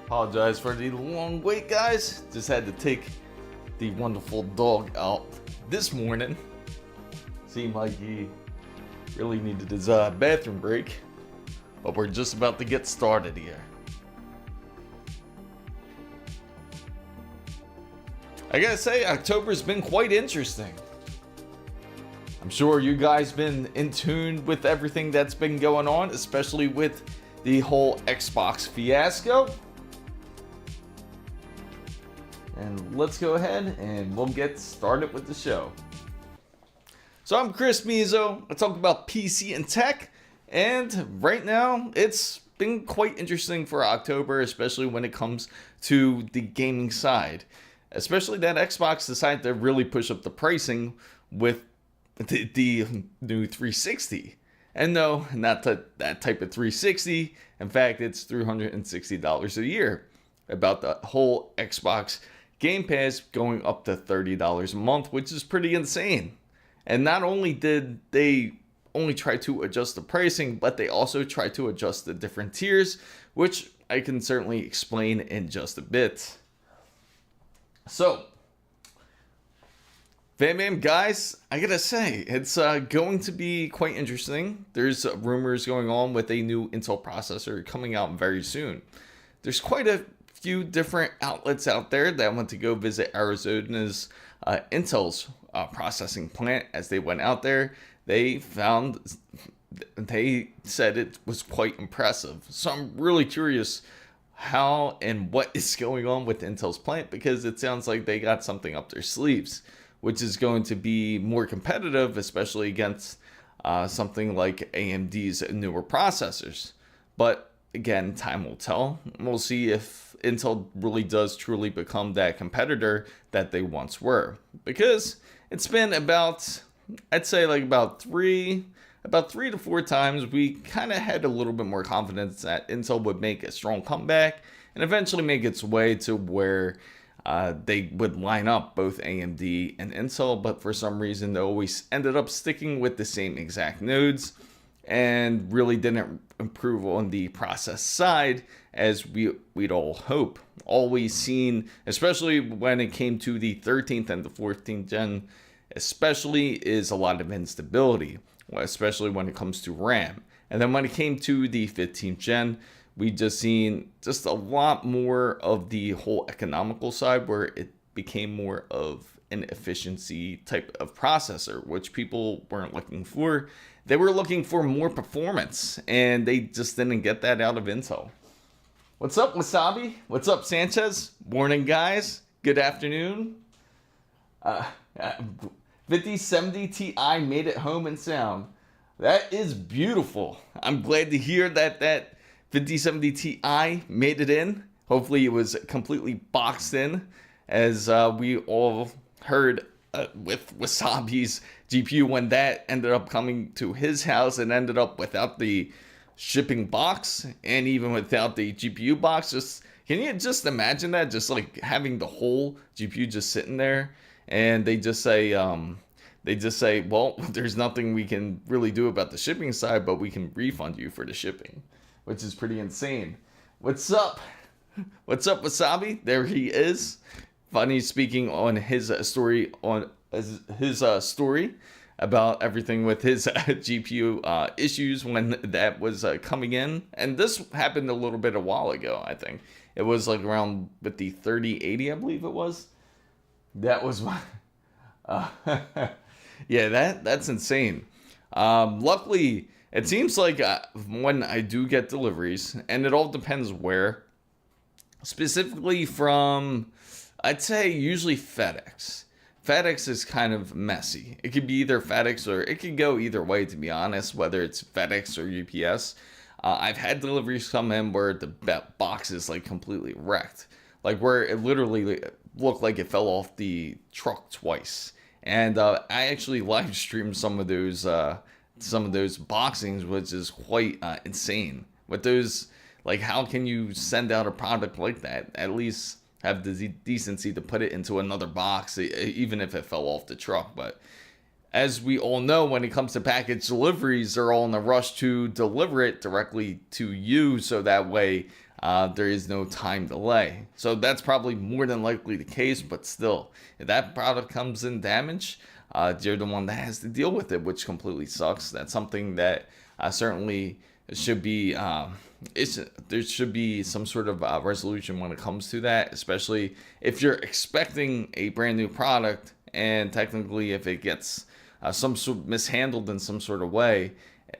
Apologize for the long wait, guys. Just had to take the wonderful dog out this morning. Seemed like he really needed his bathroom break, but we're just about to get started here. I gotta say, October's been quite interesting. I'm sure you guys been in tune with everything that's been going on, especially with the whole Xbox fiasco. and let's go ahead and we'll get started with the show. So I'm Chris Mizo. I talk about PC and tech, and right now it's been quite interesting for October, especially when it comes to the gaming side. Especially that Xbox decided to really push up the pricing with the new 360. And no, not that type of 360. In fact, it's $360 a year. About the whole Xbox Game Pass going up to $30 a month, which is pretty insane. And not only did they only try to adjust the pricing, but they also tried to adjust the different tiers, which I can certainly explain in just a bit. So, bam, guys, I gotta say, it's going to be quite interesting. There's rumors going on with a new Intel processor coming out very soon. There's quite a few different outlets out there that went to go visit Arizona's Intel's processing plant. As they went out there, they said it was quite impressive. So I'm really curious how and what is going on with Intel's plant, because it sounds like they got something up their sleeves, which is going to be more competitive, especially against something like AMD's newer processors. But again, time will tell. We'll see if Intel really does truly become that competitor that they once were, because it's been about, I'd say like about three to four times we kind of had a little bit more confidence that Intel would make a strong comeback and eventually make its way to where they would line up both AMD and Intel, but for some reason they always ended up sticking with the same exact nodes and really didn't improve on the process side as we'd all hope. All we've seen, especially when it came to the 13th and the 14th gen, especially, is a lot of instability, especially when it comes to RAM. And then when it came to the 15th gen, we just seen just a lot more of the whole economical side, where it became more of an efficiency type of processor, which people weren't looking for. They were looking for more performance, and they just didn't get that out of Intel. What's up, Wasabi? What's up, Sanchez? Morning, guys. Good afternoon. 5070 Ti made it home and sound. That is beautiful. I'm glad to hear that 5070 Ti made it in. Hopefully it was completely boxed in, as we all heard with Wasabi's GPU when that ended up coming to his house and ended up without the shipping box and even without the GPU box. Just, can you just imagine that? Just like having the whole GPU just sitting there, and they just say, well, there's nothing we can really do about the shipping side, but we can refund you for the shipping, which is pretty insane. What's up? What's up, Wasabi? There he is. Funny, speaking on his story story about everything with his GPU issues when that was coming in. And this happened a little bit a while ago, I think. It was like around with the 3080, I believe it was. That was my... yeah, that's insane. Luckily, it seems like when I do get deliveries, and it all depends where, specifically from, I'd say usually FedEx. FedEx is kind of messy. It could be either FedEx or it could go either way, to be honest, whether it's FedEx or UPS. I've had deliveries come in where the box is like completely wrecked, like where it literally looked like it fell off the truck twice. And I actually live streamed some of those boxings, which is quite insane. With those, like, how can you send out a product like that? At least have the decency to put it into another box, even if it fell off the truck. But as we all know, when it comes to package deliveries, they're all in a rush to deliver it directly to you, so that way there is no time delay. So that's probably more than likely the case, but still, if that product comes in damaged, you're the one that has to deal with it, which completely sucks. That's something that certainly should be, there should be some sort of resolution when it comes to that, especially if you're expecting a brand new product, and technically if it gets some sort of mishandled in some sort of way,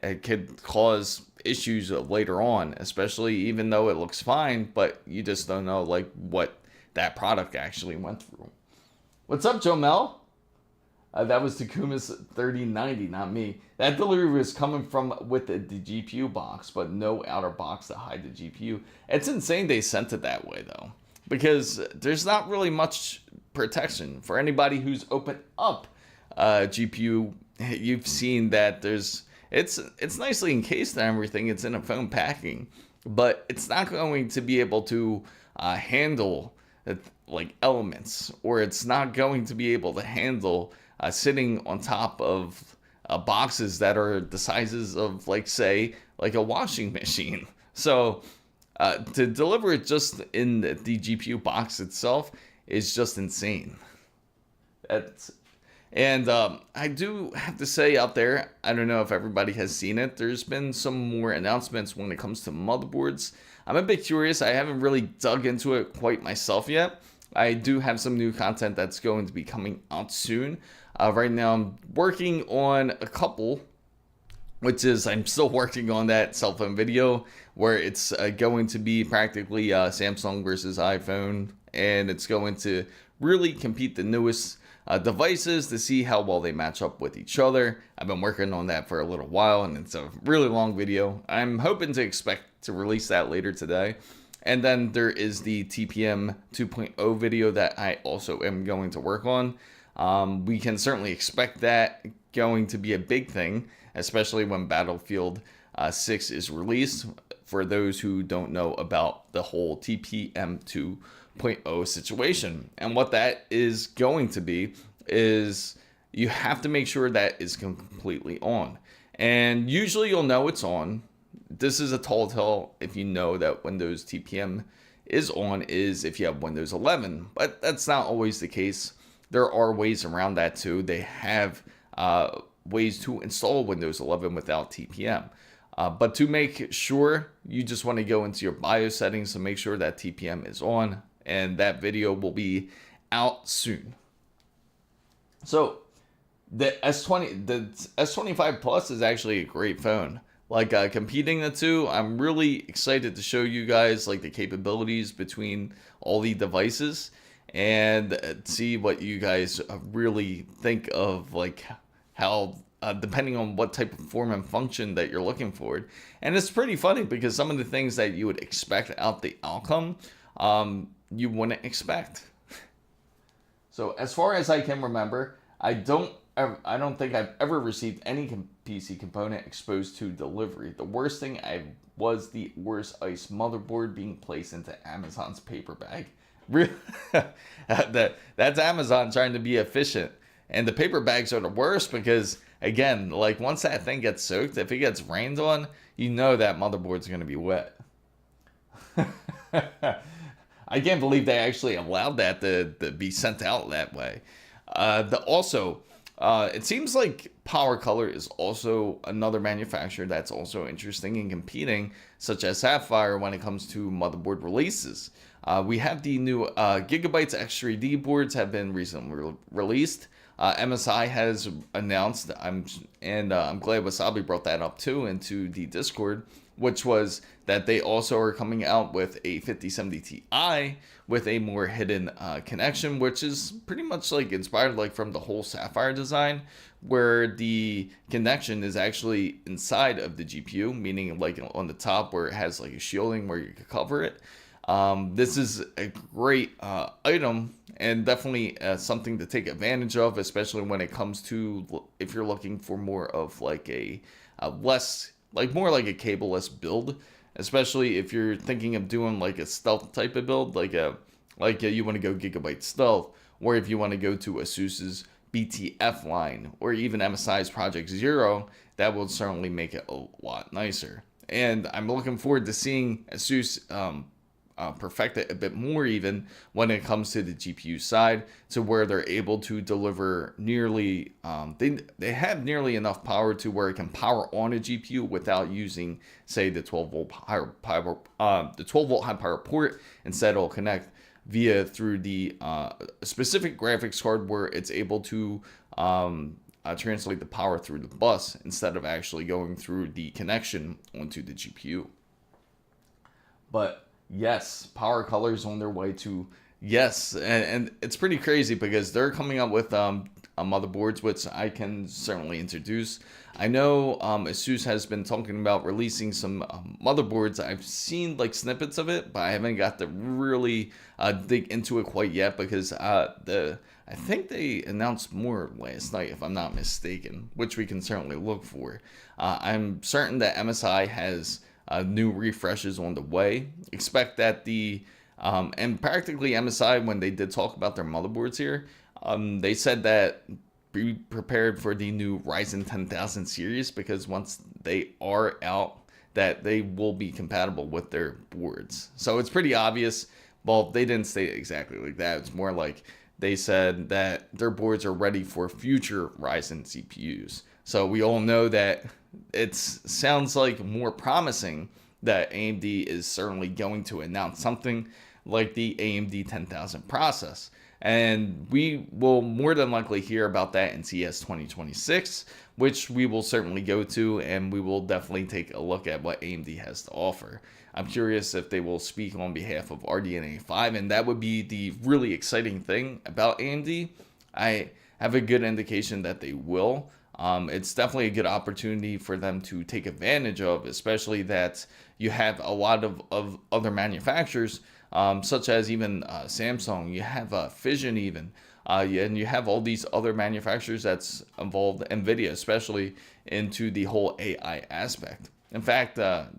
it could cause issues later on, especially even though it looks fine, but you just don't know like what that product actually went through. What's up, Joe Mel? That was Takuma's 3090, not me. That delivery was coming from with the GPU box, but no outer box to hide the GPU. It's insane they sent it that way, though, because there's not really much protection for anybody who's opened up GPU. You've seen that it's nicely encased and everything. It's in a foam packing, but it's not going to be able to handle like elements, or it's not going to be able to handle sitting on top of boxes that are the sizes of, like, say, like a washing machine. So to deliver it just in the GPU box itself is just insane. I do have to say out there, I don't know if everybody has seen it, there's been some more announcements when it comes to motherboards. I'm a bit curious. I haven't really dug into it quite myself yet. I do have some new content that's going to be coming out soon. Right now I'm working on a couple, which is I'm still working on that cell phone video where it's going to be practically Samsung versus iPhone, and it's going to really compete the newest devices to see how well they match up with each other. I've been working on that for a little while, and it's a really long video. I'm hoping to expect to release that later today. And then there is the TPM 2.0 video that I also am going to work on. We can certainly expect that going to be a big thing, especially when Battlefield 6 is released, for those who don't know about the whole TPM 2.0 situation. And what that is going to be is you have to make sure that is completely on. And usually you'll know it's on. This is a tall tale if you know that Windows TPM is on is if you have Windows 11, but that's not always the case. There are ways around that too. They have ways to install Windows 11 without TPM. But to make sure, you just want to go into your BIOS settings to make sure that TPM is on, and that video will be out soon. So the S25 Plus is actually a great phone. Like competing the two, I'm really excited to show you guys like the capabilities between all the devices and see what you guys really think of, like how depending on what type of form and function that you're looking for. And it's pretty funny because some of the things that you would expect out the outcome, you wouldn't expect. So as far as I can remember, I don't think I've ever received any PC component exposed to delivery. The worst thing was the worst ice motherboard being placed into Amazon's paper bag. That's Amazon trying to be efficient. And the paper bags are the worst because, again, like once that thing gets soaked, if it gets rained on, you know that motherboard's going to be wet. I can't believe they actually allowed that to be sent out that way. It seems like Power Color is also another manufacturer that's also interesting in competing, such as Sapphire, when it comes to motherboard releases. We have the new Gigabytes X3D boards have been recently released. MSI has announced, I'm glad Wasabi brought that up too into the Discord, which was that they also are coming out with a 5070 Ti with a more hidden connection, which is pretty much like inspired like from the whole Sapphire design, where the connection is actually inside of the GPU, meaning like on the top where it has like a shielding where you could cover it. This is a great item and definitely something to take advantage of, especially when it comes to if you're looking for more of like a more like a cableless build, especially if you're thinking of doing like a stealth type of build, you want to go Gigabyte stealth, or if you want to go to ASUS's BTF line or even MSI's Project Zero, that will certainly make it a lot nicer. And I'm looking forward to seeing ASUS perfect it a bit more even when it comes to the GPU side, to where they're able to deliver nearly they have nearly enough power to where it can power on a GPU without using, say, the 12 volt high power port. Instead, it'll connect through the specific graphics card where it's able to translate the power through the bus instead of actually going through the connection onto the GPU. But yes, Power Color is on their way to Yes, and it's pretty crazy because they're coming up with motherboards, which I can certainly introduce. I know ASUS has been talking about releasing some motherboards. I've seen like snippets of it, but I haven't got to really dig into it quite yet because I think they announced more last night, if I'm not mistaken, which we can certainly look for. I'm certain that MSI has new refreshes on the way. Expect that and practically MSI, when they did talk about their motherboards here, they said that be prepared for the new Ryzen 10,000 series, because once they are out, that they will be compatible with their boards. So it's pretty obvious. Well, they didn't say it exactly like that. It's more like they said that their boards are ready for future Ryzen CPUs. So we all know that it sounds like more promising that AMD is certainly going to announce something like the AMD 10,000 process. And we will more than likely hear about that in CES 2026, which we will certainly go to, and we will definitely take a look at what AMD has to offer. I'm curious if they will speak on behalf of Radeon A5, and that would be the really exciting thing about AMD. I have a good indication that they will. It's definitely a good opportunity for them to take advantage of, especially that you have a lot of other manufacturers, such as even Samsung, you have Fission even, and you have all these other manufacturers that's involved, NVIDIA especially, into the whole AI aspect. In fact,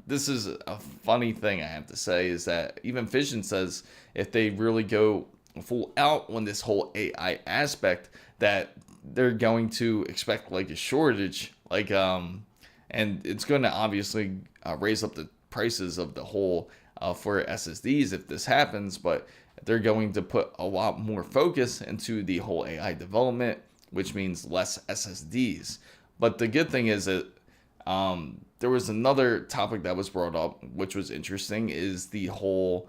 this is a funny thing I have to say, is that even Fission says if they really go full out on this whole AI aspect, that they're going to expect like a shortage, and it's going to obviously raise up the prices of the whole for SSDs if this happens, but they're going to put a lot more focus into the whole AI development, which means less SSDs. But the good thing is that there was another topic that was brought up, which was interesting, is the whole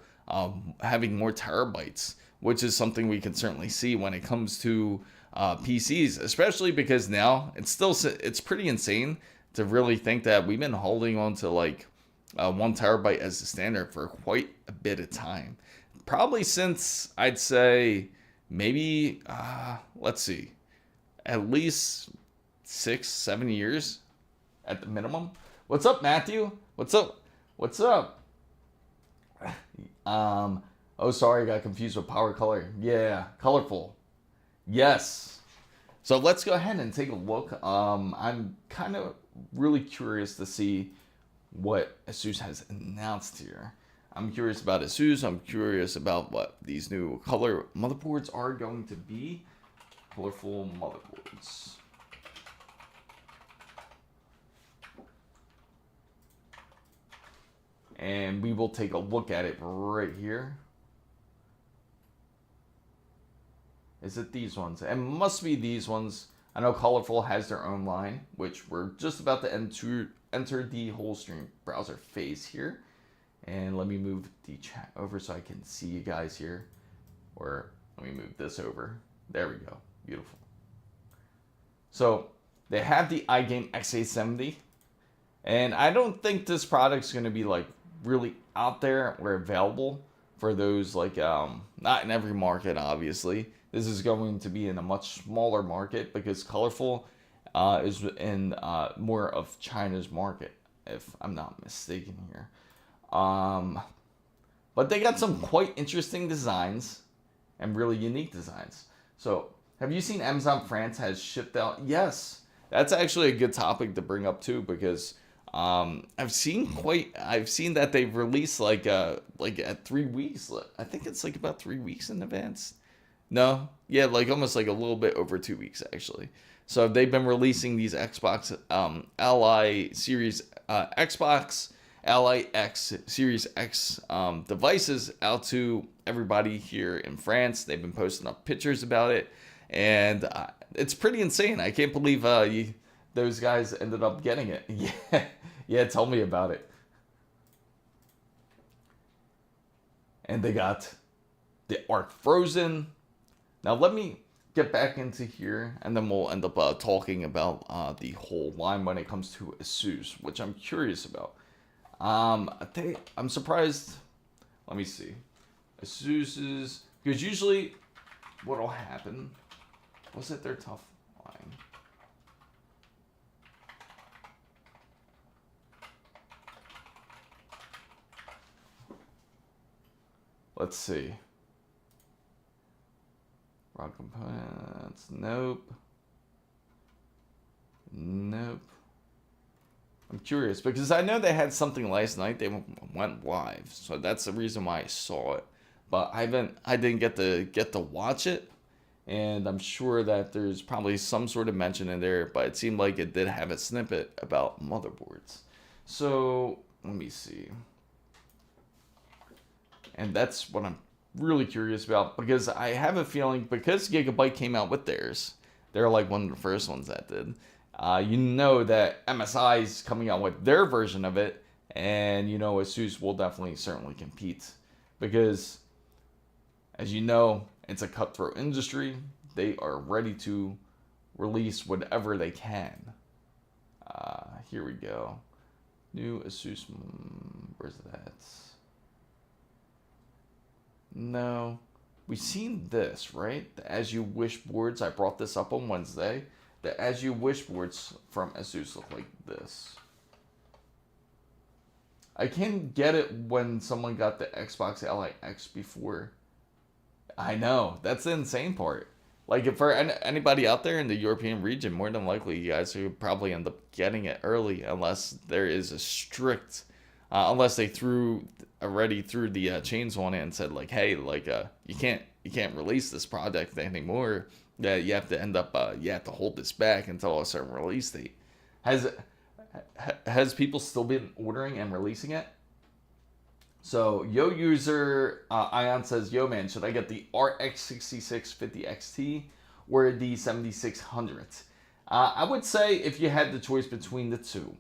having more terabytes, which is something we can certainly see when it comes to PCs, especially because now it's pretty insane to really think that we've been holding on to like 1 terabyte as the standard for quite a bit of time. Probably since, I'd say, maybe, let's see, at least 6-7 years at the minimum. What's up, Matthew? What's up? What's up? Oh, sorry, I got confused with power color. Yeah, colorful. Yes. So let's go ahead and take a look. I'm kind of really curious to see what ASUS has announced here. I'm curious about ASUS. I'm curious about what these new color motherboards are going to be. Colorful motherboards. And we will take a look at it right here. Is it these ones? It must be these ones. I know Colorful has their own line, which we're just about to enter the whole stream browser phase here. And let me move the chat over so I can see you guys here. Or let me move this over. There we go. Beautiful. So they have the iGame X870. And I don't think this product's going to be like really out there or available for those, like not in every market, obviously. This is going to be in a much smaller market because Colorful is in more of China's market, if I'm not mistaken here. But they got some quite interesting designs and really unique designs. So have you seen Amazon France has shipped out? Yes, that's actually a good topic to bring up too, because I've seen that they've released like at 3 weeks. I think it's like about 3 weeks in advance. No, yeah, like almost like a little bit over 2 weeks actually. So they've been releasing these Xbox Ally Series Xbox Ally X Series X devices out to everybody here in France. They've been posting up pictures about it, and it's pretty insane. I can't believe those guys ended up getting it. Yeah, tell me about it. And they got the Arc Frozen. Now let me get back into here, and then we'll end up talking about the whole line when it comes to ASUS, which I'm curious about. I'm surprised. Let me see. ASUS's Because usually what'll happen, was it their tough line? Let's see. ROG components, nope. Nope. I'm curious because I know they had something last night. They went live, so that's the reason why I saw it. But I didn't get to watch it, and I'm sure that there's probably some sort of mention in there. But it seemed like it did have a snippet about motherboards. So let me see. And that's what I'm really curious about, because I have a feeling, because Gigabyte came out with theirs, they're like one of the first ones that did. You know that MSI is coming out with their version of it, and you know ASUS will definitely certainly compete, because as you know, it's a cutthroat industry. They are ready to release whatever they can. Here we go. New ASUS, where's that? No, we've seen this, right? The As You Wish boards. I brought this up on Wednesday. The As You Wish boards from ASUS look like this. I can get it when someone got the Xbox Ally X before. I know, that's the insane part. Like, if for anybody out there in the European region, more than likely you guys will probably end up getting it early, unless there is a strict, unless they already threw the chains on it and said like, hey, like you can't release this product anymore. That you have to end up you have to hold this back until a certain release date. Has people still been ordering and releasing it? So Yo user Ion says, yo man, should I get the RX 6650 XT or the 7600? I would say if you had the choice between the two,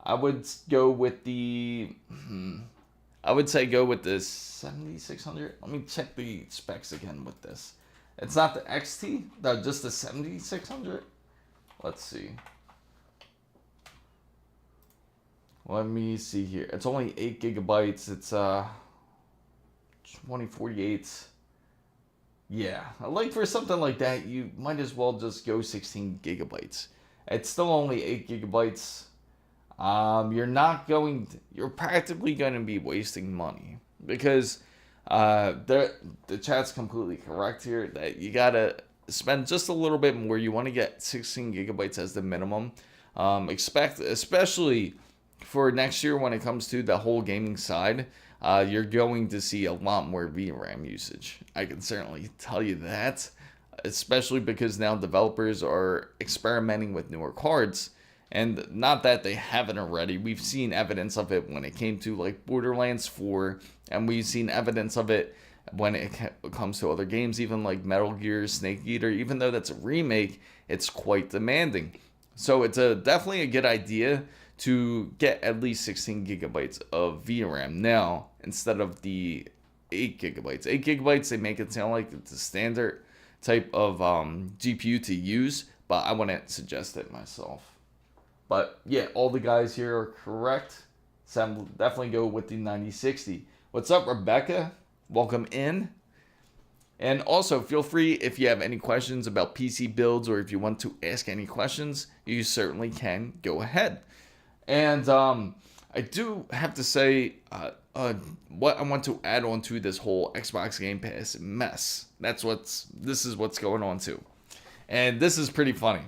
I would go with the I would say go with the 7600. Let me check the specs again with this. It's not the XT, no, just the 7600. Let's see. Let me see here. It's only 8 gigabytes. It's 2048. Yeah, like for something like that, you might as well just go 16 gigabytes. It's still only 8 gigabytes. You're practically going to be wasting money, because the chat's completely correct here that you gotta spend just a little bit more. You want to get 16 gigabytes as the minimum. Especially for next year when it comes to the whole gaming side, you're going to see a lot more VRAM usage. I can certainly tell you that, especially because now developers are experimenting with newer cards. And not that they haven't already. We've seen evidence of it when it came to like Borderlands 4, and we've seen evidence of it when it comes to other games, even like Metal Gear, Snake Eater. Even though that's a remake, it's quite demanding. So it's definitely a good idea to get at least 16 gigabytes of VRAM now instead of the 8 gigabytes. 8 gigabytes, they make it sound like it's a standard type of GPU to use, but I wouldn't suggest it myself. But yeah, all the guys here are correct. So I'm definitely go with the 9060. What's up, Rebecca? Welcome in. And also, feel free, if you have any questions about PC builds or if you want to ask any questions, you certainly can go ahead. And I do have to say, what I want to add on to this whole Xbox Game Pass mess. This is what's going on too. And this is pretty funny.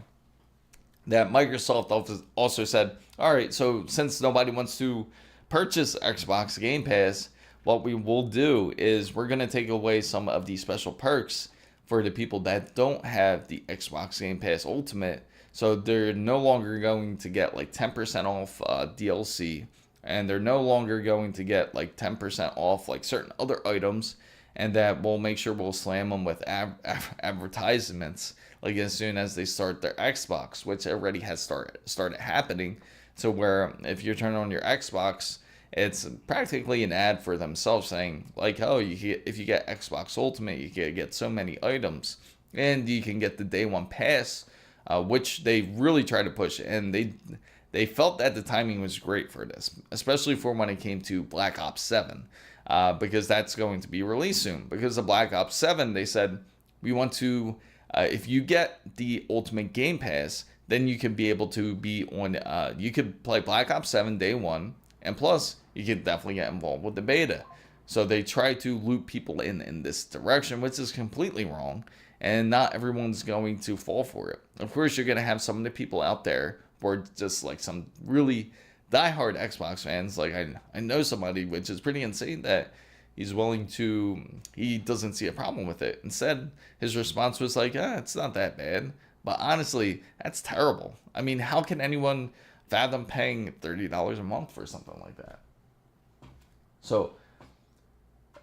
That Microsoft also said, all right, so since nobody wants to purchase Xbox Game Pass, what we will do is we're going to take away some of the special perks for the people that don't have the Xbox Game Pass Ultimate. So they're no longer going to get like 10% off DLC, and they're no longer going to get like 10% off like certain other items, and that we'll make sure we'll slam them with advertisements like as soon as they start their Xbox, which already has started happening. So where if you turn on your Xbox, it's practically an ad for themselves saying like, oh, if you get Xbox Ultimate, you can get so many items, and you can get the day one pass, which they really try to push. And they felt that the timing was great for this, especially for when it came to Black Ops 7. because that's going to be released soon. Because of Black Ops 7, they said, we want to, if you get the Ultimate Game Pass, then you could be able to be on, you could play Black Ops 7 day one, and plus, you could definitely get involved with the beta. So they try to loop people in this direction, which is completely wrong, and not everyone's going to fall for it. Of course, you're going to have some of the people out there who are just like some really diehard Xbox fans. Like I know somebody, which is pretty insane, that he's willing to, he doesn't see a problem with it. Instead, his response was like, it's not that bad. But honestly, that's terrible. I mean, how can anyone fathom paying $30 a month for something like that? So,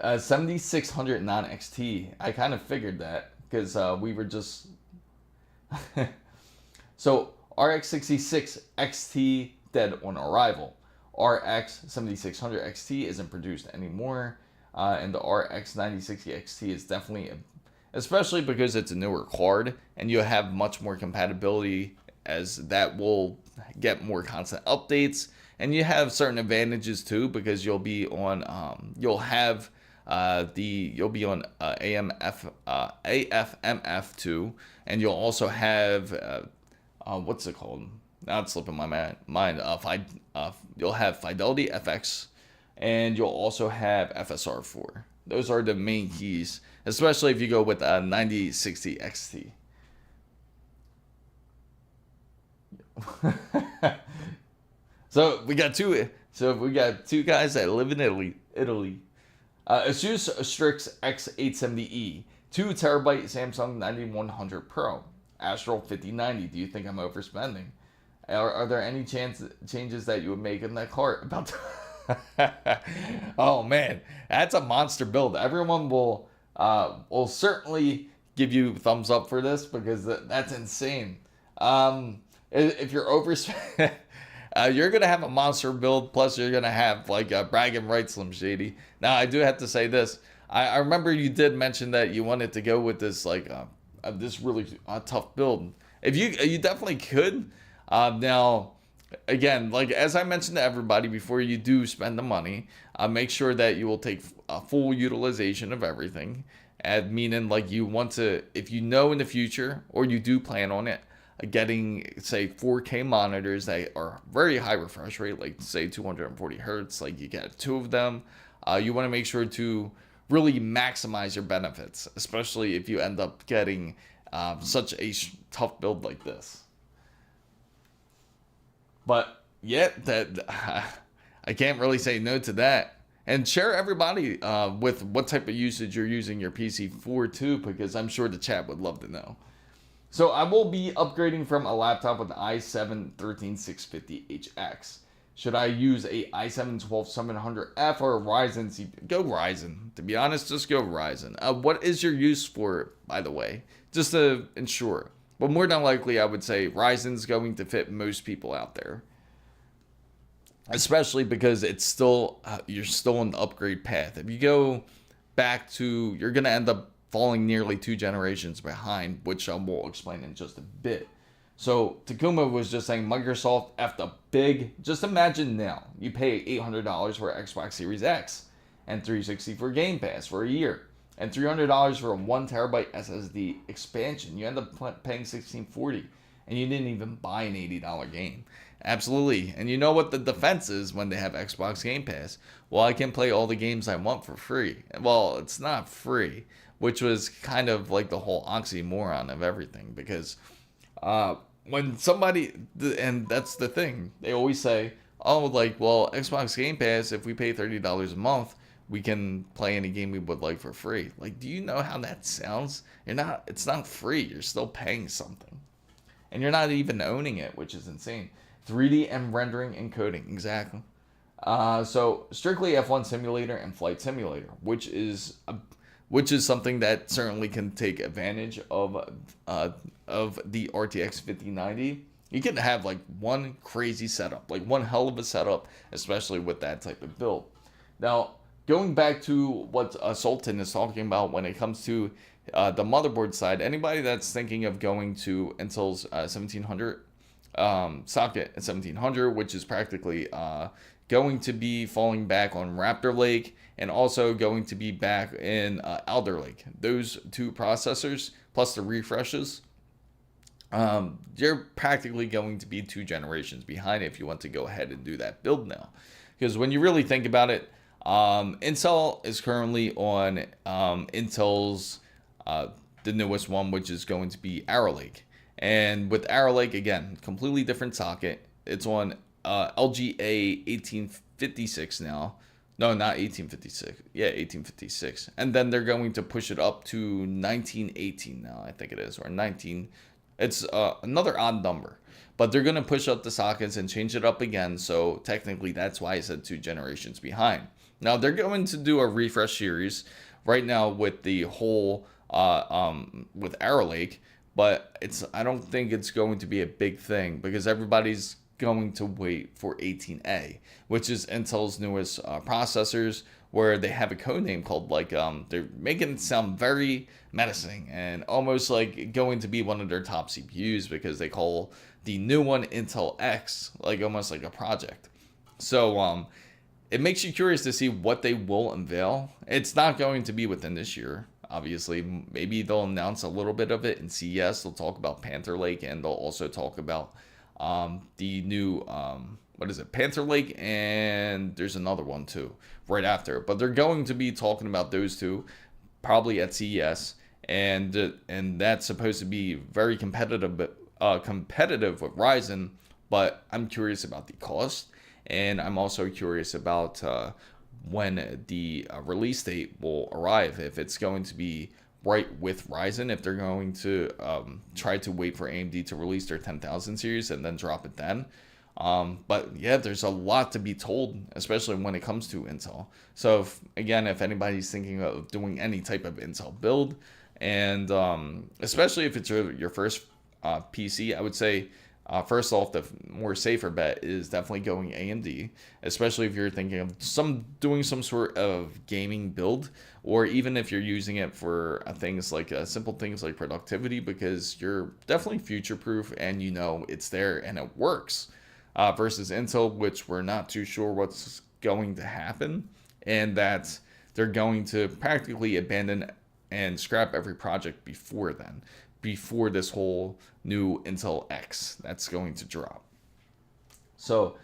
7600 non-XT, I kind of figured that because we were just... So, RX 66 XT dead on arrival. RX 7600 XT isn't produced anymore. And the RX 9060 XT is definitely, especially because it's a newer card and you have much more compatibility, as that will get more constant updates. And you have certain advantages too, because you'll be on, you'll have you'll be on AFMF2, and you'll also have, what's it called? Now it's slipping my mind. You'll have Fidelity FX, and you'll also have FSR4. Those are the main keys, especially if you go with a 9060 XT. So we got two guys that live in Italy. ASUS Strix X870E, 2TB Samsung 9100 Pro, Astral 5090. Do you think I'm overspending? Are there any changes that you would make in that cart? About oh man, that's a monster build. Everyone will certainly give you thumbs up for this, because that's insane. If you're overspending, you're gonna have a monster build. Plus, you're gonna have like a bragging rights, Slim Shady. Now, I do have to say this. I remember you did mention that you wanted to go with this like this really tough build. If you definitely could. Now, again, like as I mentioned to everybody, before you do spend the money, make sure that you will take full utilization of everything. And meaning, like, you want to, if you know in the future, or you do plan on it, getting, say, 4K monitors that are very high refresh rate, like say 240 hertz, like you get 2 of them. You want to make sure to really maximize your benefits, especially if you end up getting such a tough build like this. But yeah, I can't really say no to that. And share everybody with what type of usage you're using your PC for too, because I'm sure the chat would love to know. So I will be upgrading from a laptop with the i7-13650HX. Should I use a i7-12700F or a Ryzen CPU? Go Ryzen. To be honest, just go Ryzen. What is your use for it, by the way? Just to ensure. But more than likely, I would say Ryzen's going to fit most people out there. Especially because it's still, you're still on the upgrade path. If you go back to, you're going to end up falling nearly 2 generations behind, which I will explain in just a bit. So Takuma was just saying Microsoft effed up big. Just imagine now, you pay $800 for Xbox Series X and $360 for Game Pass for a year, and $300 for a 1TB SSD expansion. You end up paying $1,640, and you didn't even buy an $80 game. Absolutely. And you know what the defense is when they have Xbox Game Pass? Well, I can play all the games I want for free. Well, it's not free, which was kind of like the whole oxymoron of everything, because when somebody, and that's the thing, they always say, oh, like, well, Xbox Game Pass, if we pay $30 a month, we can play any game we would like for free. Like, do you know how that sounds? It's not free. You're still paying something. And you're not even owning it, which is insane. 3D and rendering and coding, exactly. So strictly F1 simulator and flight simulator, which is something that certainly can take advantage of the RTX 5090. You can have like one crazy setup, like one hell of a setup, especially with that type of build. Now, going back to what Sultan is talking about when it comes to the motherboard side, anybody that's thinking of going to Intel's 1700 socket 1700, which is practically going to be falling back on Raptor Lake and also going to be back in Alder Lake. Those two processors plus the refreshes, you're practically going to be 2 generations behind if you want to go ahead and do that build now. Because when you really think about it, Intel is currently on Intel's the newest one, which is going to be Arrow Lake. And with Arrow Lake, again, completely different socket. It's on LGA 1856 now. No, not 1856. Yeah, 1856. And then they're going to push it up to 1918 now, I think it is, or 19. It's another odd number. But they're going to push up the sockets and change it up again. So technically, that's why I said 2 generations behind. Now, they're going to do a refresh series right now with the whole, with Arrow Lake. But I don't think it's going to be a big thing because everybody's going to wait for 18A, which is Intel's newest processors, where they have a code name called, like, they're making it sound very menacing and almost like going to be one of their top CPUs, because they call the new one Intel X, like almost like a project. So it makes you curious to see what they will unveil. It's not going to be within this year, obviously. Maybe they'll announce a little bit of it in CES. They'll talk about Panther Lake, and they'll also talk about the new what is it, Panther Lake, and there's another one too right after. But they're going to be talking about those two probably at CES, and that's supposed to be very competitive, competitive with Ryzen. But I'm curious about the cost, and I'm also curious about when the release date will arrive. If it's going to be right with Ryzen, if they're going to try to wait for AMD to release their 10,000 series and then drop it then. But yeah, there's a lot to be told, especially when it comes to Intel. So if anybody's thinking of doing any type of Intel build, and especially if it's your first PC, I would say first off, the more safer bet is definitely going AMD, especially if you're thinking of doing some sort of gaming build, or even if you're using it for things like simple things like productivity, because you're definitely future proof and you know it's there and it works. Versus Intel, which we're not too sure what's going to happen, and that they're going to practically abandon and scrap every project before then, before this whole new Intel X that's going to drop. So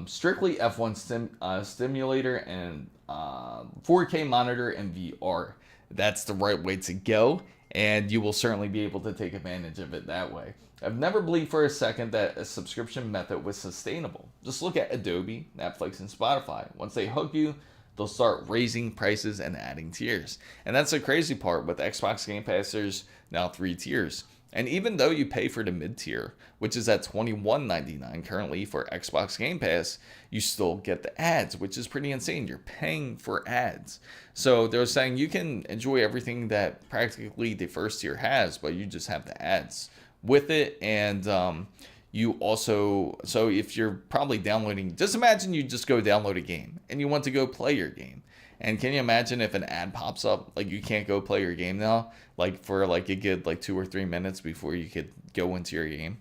strictly F1 stimulator and 4K monitor and VR, that's the right way to go, and you will certainly be able to take advantage of it that way. I've never believed for a second that a subscription method was sustainable. Just look at Adobe, Netflix, and Spotify. Once they hook you, they'll start raising prices and adding tiers. And that's the crazy part. With Xbox Game Pass, there's now 3 tiers. And even though you pay for the mid-tier, which is at $21.99 currently for Xbox Game Pass, you still get the ads, which is pretty insane. You're paying for ads. So they're saying you can enjoy everything that practically the first tier has, but you just have the ads with it. And you also, so if you're probably downloading, just imagine you just go download a game and you want to go play your game. And can you imagine if an ad pops up, like you can't go play your game now, like for like a good like 2 or 3 minutes before you could go into your game?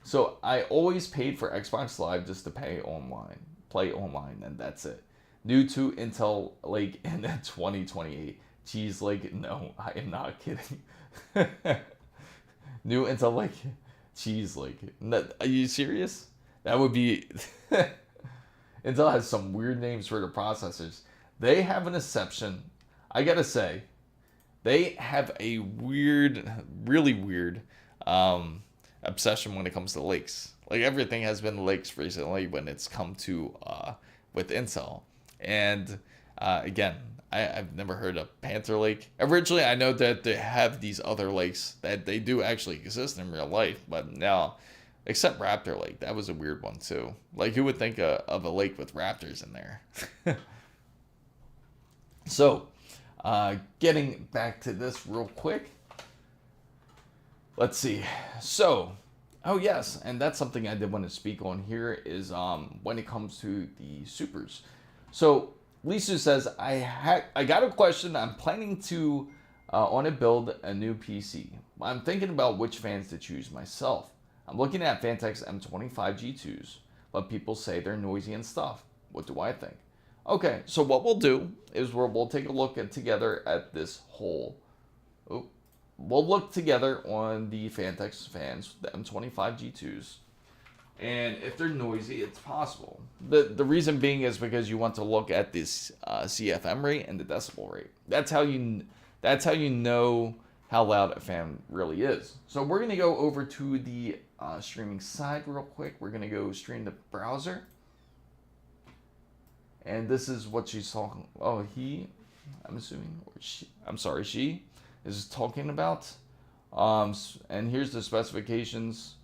So I always paid for Xbox Live just to play online, and that's it. New to Intel Lake in 2028. Cheese Lake, no, I am not kidding. New Intel Lake, Cheese Lake. Are you serious? That would be... Intel has some weird names for the processors. They have an exception. I gotta say, they have a weird, really weird obsession when it comes to lakes. Like everything has been lakes recently when it's come to with Intel. And again, I've never heard of Panther Lake. Originally, I know that they have these other lakes that they do actually exist in real life, but now, except Raptor Lake, that was a weird one too. Like, who would think of a lake with raptors in there? So, getting back to this real quick. Let's see. So, oh yes, and that's something I did want to speak on here is when it comes to the supers. So, Lisa says, I got a question. I'm planning to on a build a new PC. I'm thinking about which fans to choose myself. I'm looking at Fantech's M25 G2s, but people say they're noisy and stuff. What do I think? Okay, so what we'll do is we'll take a look together at this whole. We'll look together on the Fantex fans, the M25 G2s, and if they're noisy, it's possible. The reason being is because you want to look at this CFM rate and the decibel rate. That's how you know how loud a fan really is. So we're gonna go over to the streaming side real quick. We're gonna go stream the browser, and this is what she's talking. Oh, I'm assuming, or she. I'm sorry, she is talking about. And here's the specifications.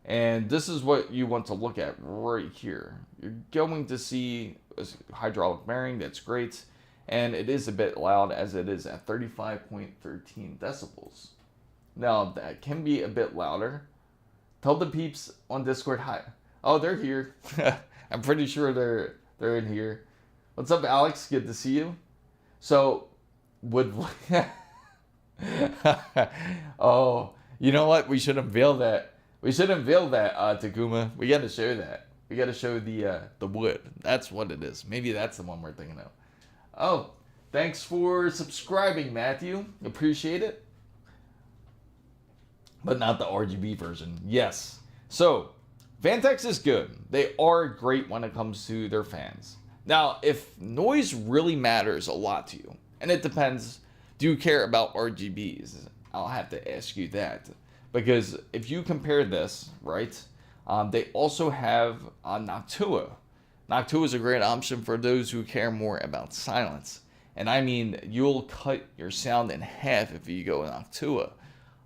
And this is what you want to look at right here. You're going to see a hydraulic bearing. That's great. And it is a bit loud as it is at 35.13 decibels. Now, that can be a bit louder. Tell the peeps on Discord hi. Oh, they're here. I'm pretty sure they're in here. What's up, Alex? Good to see you. So, oh, you know what? We should unveil that. We should unveil that, Takuma. We got to show that. We got to show the wood. That's what it is. Maybe that's the one we're thinking of. Oh, thanks for subscribing, Matthew. Appreciate it. But not the RGB version. Yes. So, Fantex is good. They are great when it comes to their fans. Now, if noise really matters a lot to you, and it depends, do you care about RGBs? I'll have to ask you that. Because if you compare this, right, they also have Noctua. Noctua is a great option for those who care more about silence. And I mean, you'll cut your sound in half if you go Noctua.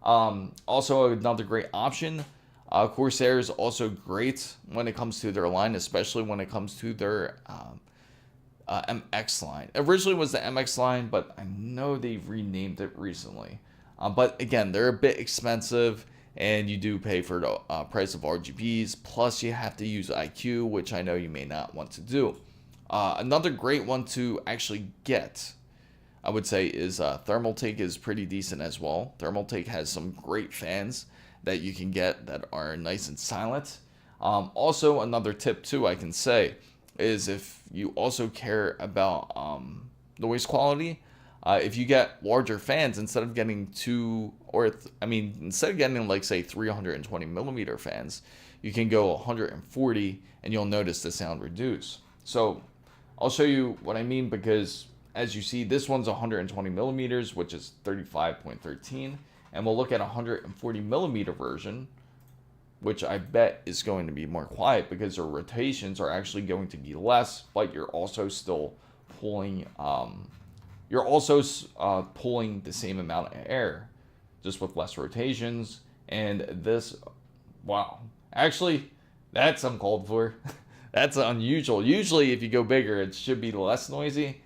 Also, another great option, Corsair is also great when it comes to their line, especially when it comes to their MX line. Originally was the MX line, but I know they've renamed it recently. But again, they're a bit expensive, and you do pay for the price of RGBs. Plus, you have to use IQ, which I know you may not want to do. Another great one to actually get, I would say, is Thermaltake is pretty decent as well. Thermaltake has some great fans that you can get that are nice and silent. Also, another tip too I can say is if you also care about noise quality, if you get larger fans, instead of getting instead of getting like say 320 millimeter fans, you can go 140 and you'll notice the sound reduce. So I'll show you what I mean, because as you see, this one's 120 millimeters, which is 35.13, and we'll look at 140 millimeter version, which I bet is going to be more quiet because their rotations are actually going to be less, but you're also still pulling pulling the same amount of air, just with less rotations. And this, wow, actually, that's uncalled for. That's unusual. Usually, if you go bigger, it should be less noisy.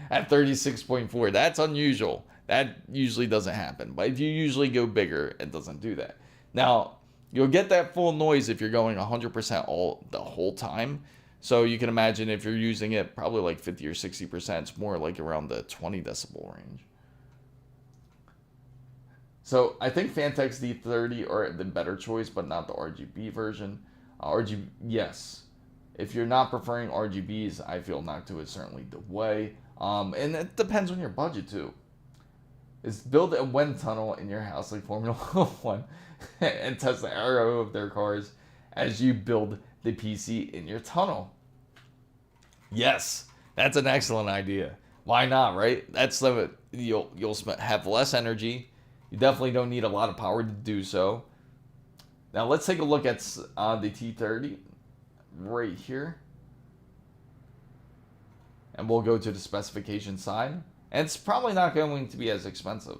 At 36.4, that's unusual. That usually doesn't happen. But if you usually go bigger, it doesn't do that. Now, you'll get that full noise if you're going 100% the whole time. So you can imagine if you're using it probably like 50 or 60%, it's more like around the 20 decibel range. So I think Fantex D30 are the better choice, but not the RGB version. RGB, yes. If you're not preferring RGBs, I feel Noctua is certainly the way. And it depends on your budget too. Is build a wind tunnel in your house like Formula 1 and test the aero of their cars as you build the PC in your tunnel. Yes, that's an excellent idea. Why not, right? That's you'll have less energy. You definitely don't need a lot of power to do so. Now let's take a look at the T30 right here. And we'll go to the specification side. And it's probably not going to be as expensive.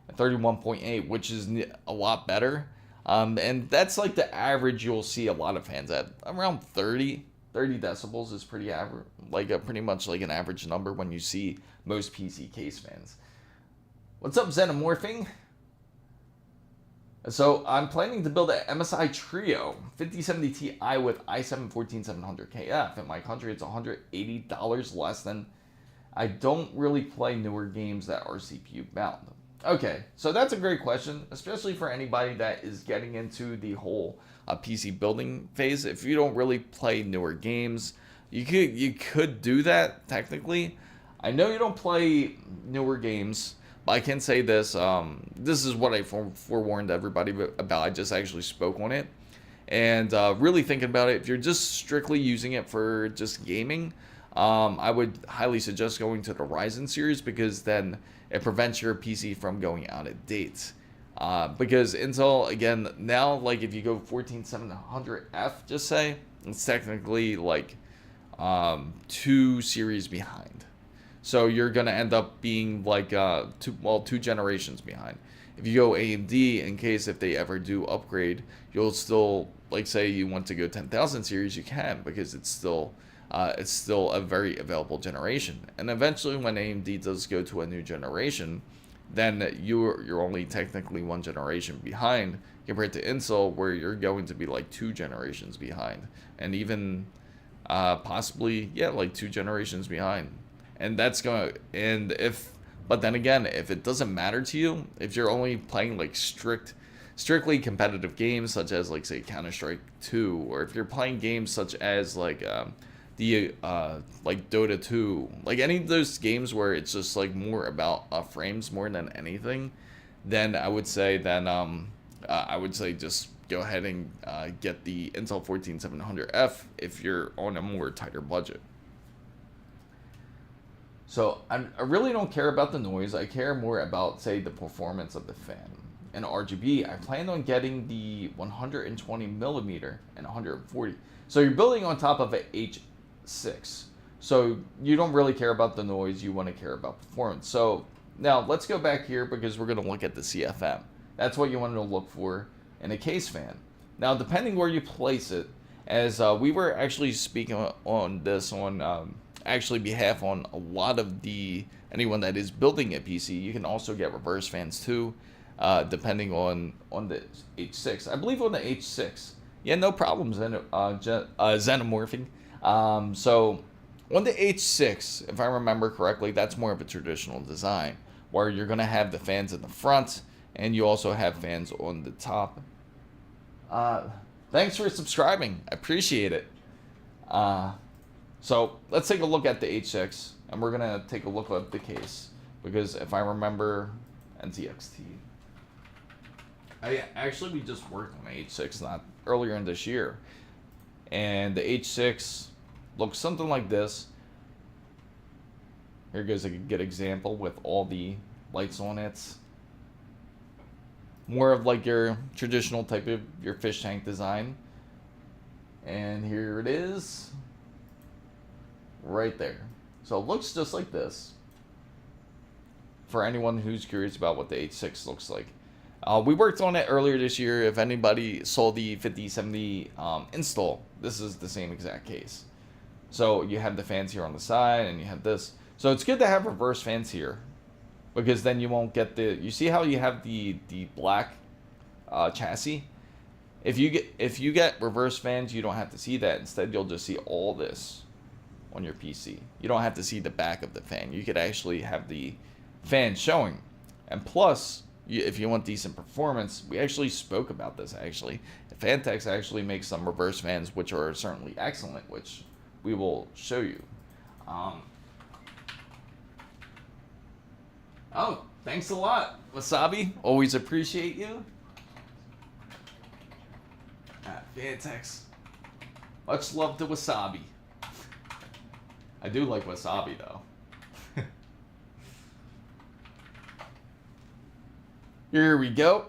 At 31.8, which is a lot better. And that's like the average you'll see a lot of fans at. Around 30 decibels is pretty average. Pretty much like an average number when you see most PC case fans. What's up, Xenomorphing? So I'm planning to build an MSI Trio 5070 Ti with i7-14700KF. In my country, it's $180 less than. I don't really play newer games that are CPU bound. Okay, so that's a great question, especially for anybody that is getting into the whole PC building phase. If you don't really play newer games, you could do that technically. I know you don't play newer games, but I can say this. This is what I forewarned everybody about. I just actually spoke on it. And really thinking about it, if you're just strictly using it for just gaming, I would highly suggest going to the Ryzen series, because then it prevents your PC from going out of date. Because Intel, again, now, like if you go 14700F, just say, it's technically like 2 series behind. So you're going to end up being like 2 generations behind. If you go AMD, in case if they ever do upgrade, you'll still, like say you want to go 10,000 series, you can, because it's still a very available generation. And eventually when AMD does go to a new generation, then you're only technically 1 generation behind compared to Intel, where you're going to be like 2 generations behind, and even possibly like 2 generations behind. And that's going to, but then again, if it doesn't matter to you, if you're only playing like strictly competitive games, such as like say Counter-Strike 2, or if you're playing games such as like like Dota 2, like any of those games where it's just like more about frames more than anything, then I would say just go ahead and get the Intel 14700F if you're on a more tighter budget. So I really don't care about the noise. I care more about, say, the performance of the fan. And RGB, I plan on getting the 120 millimeter and 140. So you're building on top of an H6. So you don't really care about the noise. You want to care about performance. So now let's go back here, because we're going to look at the CFM. That's what you want to look for in a case fan. Now, depending where you place it, as we were actually speaking on this on actually behalf on a lot of anyone that is building a PC, you can also get reverse fans too, depending on the H6. I believe on the H6, no problems in xenomorphing. So on the H6, if I remember correctly, that's more of a traditional design, where you're going to have the fans in the front, and you also have fans on the top. Thanks for subscribing. I appreciate it. So let's take a look at the H6, and we're going to take a look at the case, because if I remember NZXT, we just worked on the H6 not earlier in this year, and the H6 looks something like this. Here goes a good example with all the lights on it. More of like your traditional type of your fish tank design. And here it is. Right there. So it looks just like this. For anyone who's curious about what the H6 looks like. We worked on it earlier this year. If anybody saw the 5070 install, this is the same exact case. So you have the fans here on the side, and you have this. So it's good to have reverse fans here, because then you won't get you see how you have the black chassis? If you get reverse fans, you don't have to see that. Instead, you'll just see all this on your PC. You don't have to see the back of the fan. You could actually have the fan showing. And plus, if you want decent performance, we actually spoke about this actually. Fantex actually makes some reverse fans, which are certainly excellent, which we will show you. Oh, thanks a lot, Wasabi. Always appreciate you. Fantex. Much love to Wasabi. I do like wasabi though. Here we go.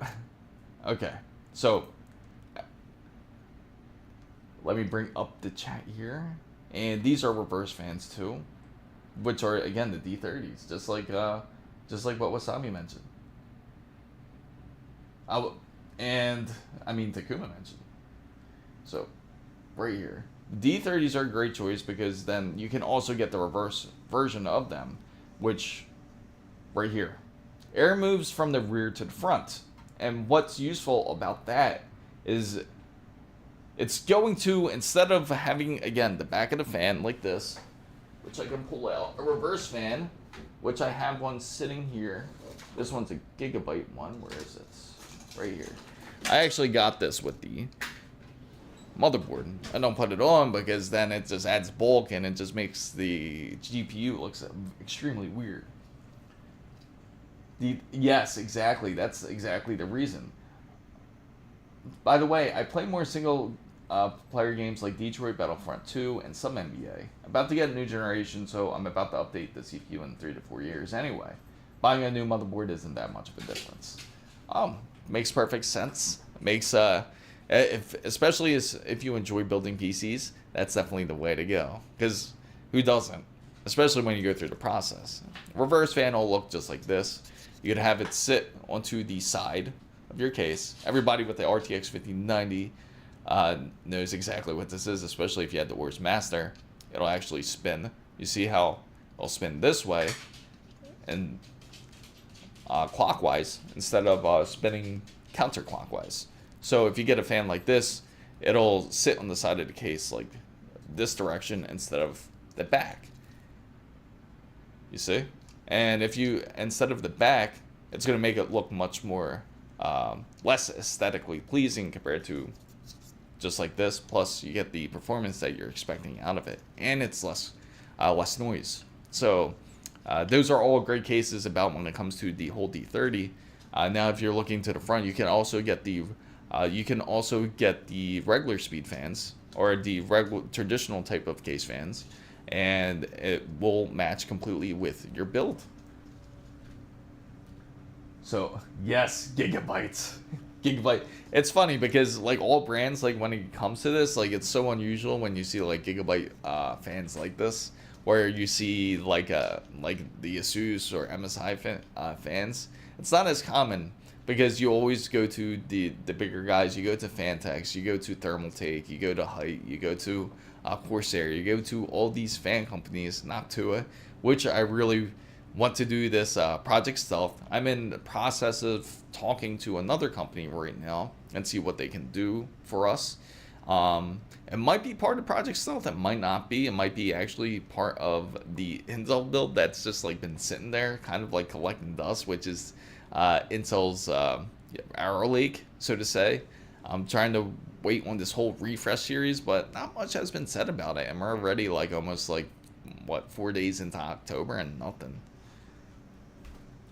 Okay, so let me bring up the chat here, and these are reverse fans too, which are again the D30s, just like what Wasabi mentioned. And I mean Takuma mentioned. So right here, D30s are a great choice, because then you can also get the reverse version of them, which right here. Air moves from the rear to the front. And what's useful about that is it's going to, instead of having, again, the back of the fan like this, which I can pull out, a reverse fan, which I have one sitting here, This one's a gigabyte one. Where is it? Right here. I actually got this with the motherboard. I don't put it on because then it just adds bulk and it just makes the GPU looks extremely weird. Yes, exactly. That's exactly the reason. By the way, I play more single player games like Detroit, Battlefront 2, and some NBA. About to get a new generation, so I'm about to update the CPU in 3 to 4 years anyway. Buying a new motherboard isn't that much of a difference. Makes perfect sense. Makes especially if you enjoy building PCs, that's definitely the way to go. Because who doesn't? Especially when you go through the process. Reverse fan will look just like this. You could have it sit onto the side of your case. Everybody with the RTX 5090 knows exactly what this is, especially if you had the Wars Master. It'll actually spin. You see how it'll spin this way and clockwise instead of spinning counterclockwise. So if you get a fan like this, it'll sit on the side of the case like this direction instead of the back. You see? And if you, instead of the back, it's going to make it look much more less aesthetically pleasing compared to just like this. Plus, you get the performance that you're expecting out of it, and it's less noise. So those are all great cases about when it comes to the whole D30. Now, if you're looking to the front, you can also get the regular speed fans or the regular traditional type of case fans, and it will match completely with your build. So yes, gigabytes. Gigabyte. It's funny because like all brands, like when it comes to this, like it's so unusual when you see like gigabyte fans like this, where you see like the ASUS or MSI fans. It's not as common because you always go to the bigger guys. You go to Fantex, you go to Thermaltake, you go to Height, you go to Corsair, you go to all these fan companies, Noctua, which I really want to do this Project Stealth. I'm in the process of talking to another company right now and see what they can do for us. It might be part of Project Stealth, it might not be. It might be actually part of the Intel build that's just like been sitting there, kind of like collecting dust, which is Intel's Arrow Lake, so to say. I'm trying to wait on this whole refresh series, but not much has been said about it. I'm already like almost like, what, 4 days into October and nothing.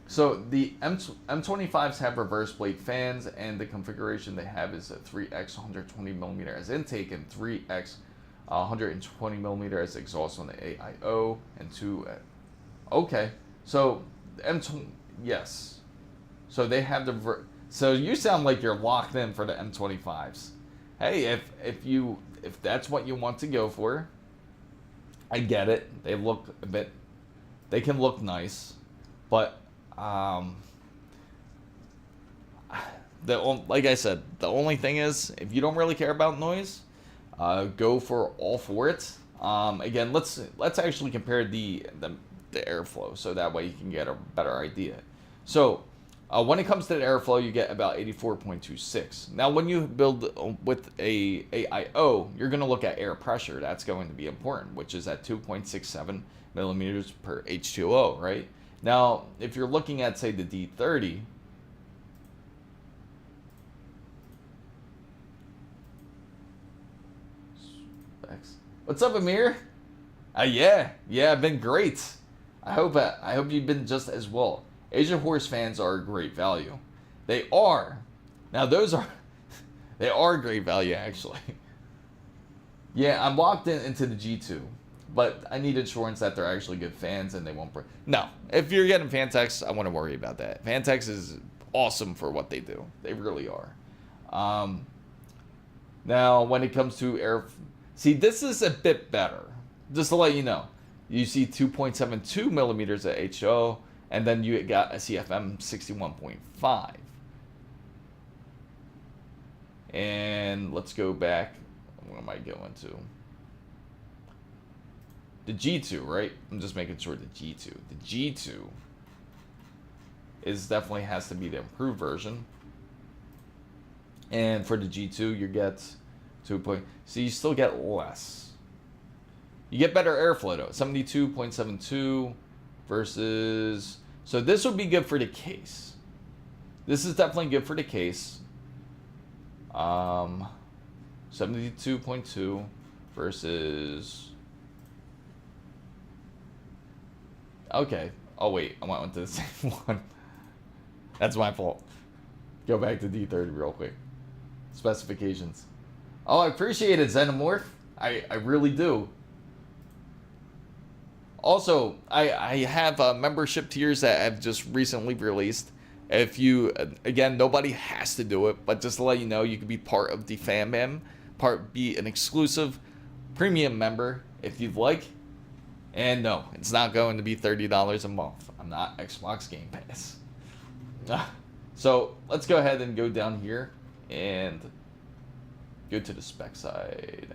So the M25s have reverse blade fans, and the configuration they have is a 3x 120mm as intake and 3x 120mm as exhaust on the AIO, and 2. Okay, so M20, yes. So they have the so you sound like you're locked in for the M25s. Hey, if that's what you want to go for, I get it. They look a bit, they can look nice, but like I said, the only thing is, if you don't really care about noise, go for it. Again, let's actually compare the airflow, so that way you can get a better idea. So when it comes to the airflow, you get about 84.26. Now, when you build with a AIO, you're going to look at air pressure. That's going to be important, which is at 2.67 millimeters per H2O, right? Now, if you're looking at, say, the D30, what's up, Amir? Yeah, I've been great. I hope you've been just as well. GeForce fans are a great value. They are. Now, they are great value, actually. Yeah, I'm locked into the G2. But I need assurance that they're actually good fans and they won't break. No, if you're getting Fantex, I wouldn't worry about that. Fantex is awesome for what they do. They really are. Now, when it comes to air... See, this is a bit better. Just to let you know. You see 2.72 millimeters at HO, and then you got a CFM 61.5. And let's go back. What am I going to? The G2, right? I'm just making sure the G2. The G2 is definitely has to be the improved version. And for the G2, you get 2. So you still get less. You get better airflow though. 72.72 versus So this would be good for the case. This is definitely good for the case. 72.2 versus... Okay. Oh, wait. I went to the same one. That's my fault. Go back to D30 real quick. Specifications. Oh, I appreciate it, Xenomorph. I really do. Also, I have membership tiers that I've just recently released. If you, again, nobody has to do it, but just to let you know, you can be part of the fam, be an exclusive premium member if you'd like. And no, it's not going to be $30 a month. I'm not Xbox Game Pass. So let's go ahead and go down here and go to the spec side.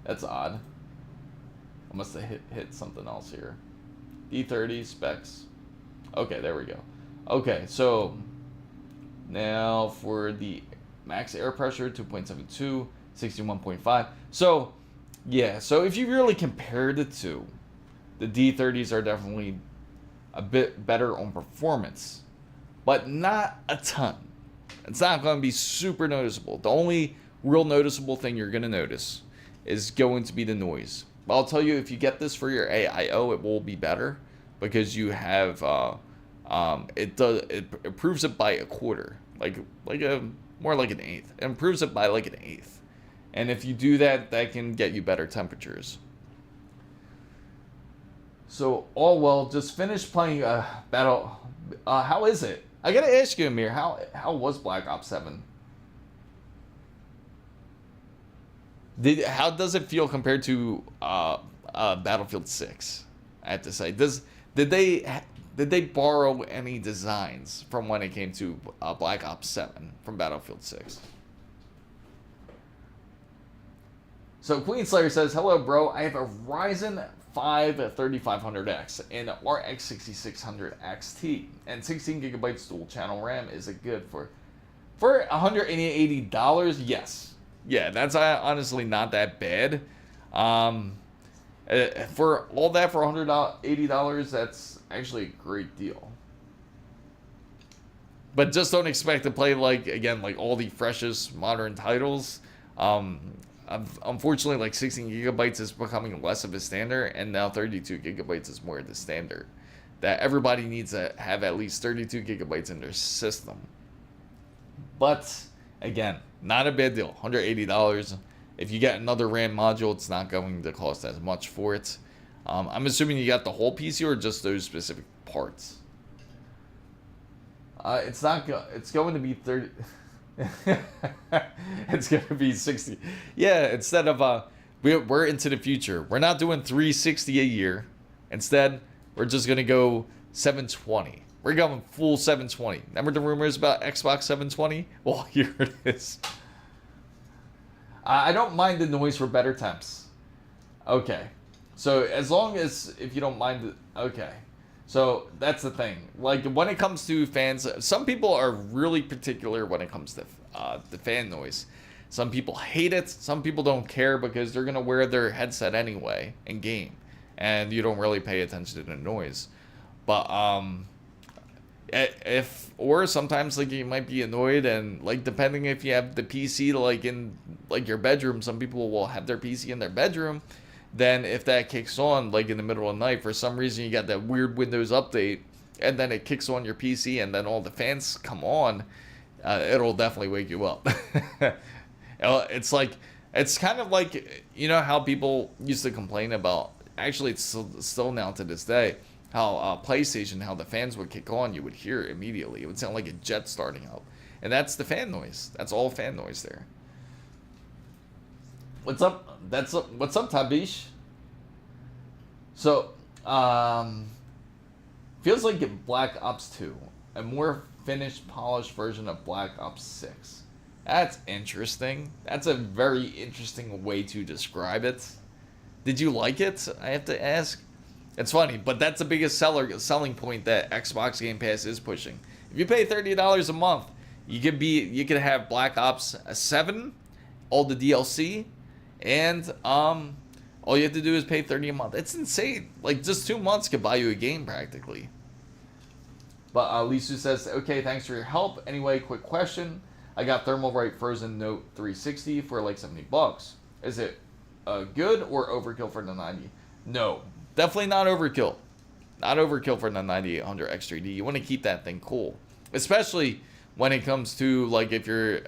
That's odd. I must have hit something else here. D30 specs. Okay, there we go. Okay, so now for the max air pressure, 2.72, 61.5. So yeah, so if you really compare the two, the D30s are definitely a bit better on performance, but not a ton. It's not going to be super noticeable. The only real noticeable thing you're going to notice is going to be the noise. But I'll tell you, if you get this for your AIO, it will be better because you have it improves it by a quarter, more like an eighth. It improves it by like an eighth, and if you do that, that can get you better temperatures. So all well, just finished playing Battle. How is it? I gotta ask you, Amir, how was Black Ops 7? How does it feel compared to Battlefield 6? I have to say, did they borrow any designs from when it came to Black Ops 7 from Battlefield 6? So Queen Slayer says, hello bro, I have a Ryzen 5 3500X and RX 6600 XT and 16 gigabytes dual channel RAM. Is it good for $180? Yes. Yeah, that's honestly not that bad. For all that, for $180, that's actually a great deal. But just don't expect to play like all the freshest modern titles. Unfortunately, like 16 gigabytes is becoming less of a standard, and now 32 gigabytes is more the standard. That everybody needs to have at least 32 gigabytes in their system. But again, not a bad deal. $180. If you get another RAM module, it's not going to cost as much for it. I'm assuming you got the whole PC or just those specific parts. It's going to be 30. It's going to be 60. Yeah, instead of we're into the future. We're not doing 360 a year. Instead, we're just going to go 720. We're going full 720. Remember the rumors about Xbox 720? Well, here it is. I don't mind the noise for better temps. Okay. So as long as, if you don't mind it, okay. So that's the thing. Like when it comes to fans, some people are really particular when it comes to the fan noise. Some people hate it. Some people don't care because they're going to wear their headset anyway in game. And you don't really pay attention to the noise. But or sometimes like you might be annoyed, and like depending if you have the PC like in like your bedroom, some people will have their PC in their bedroom. Then if that kicks on like in the middle of the night, for some reason you got that weird Windows update, and then it kicks on your PC, and then all the fans come on, it'll definitely wake you up. It's kind of like, you know how people used to complain about, actually it's still now to this day, how PlayStation, how the fans would kick on, you would hear it immediately. It would sound like a jet starting up. And that's the fan noise. That's all fan noise there. What's up? What's up, Tabish? So, feels like Black Ops 2, a more finished, polished version of Black Ops 6. That's interesting. That's a very interesting way to describe it. Did you like it? I have to ask. It's funny, but that's the biggest selling point that Xbox Game Pass is pushing. If you pay $30 a month, you could have Black Ops 7, all the DLC, and All you have to do is pay $30 a month. It's insane. Like, just 2 months could buy you a game practically. But Lisu says, okay, thanks for your help. Anyway, quick question. I got Thermalright Frozen Note 360 for like $70. Is it good or overkill for the 90? No, definitely not overkill. Not overkill for the 9800 X3D. You want to keep that thing cool, especially when it comes to like if you're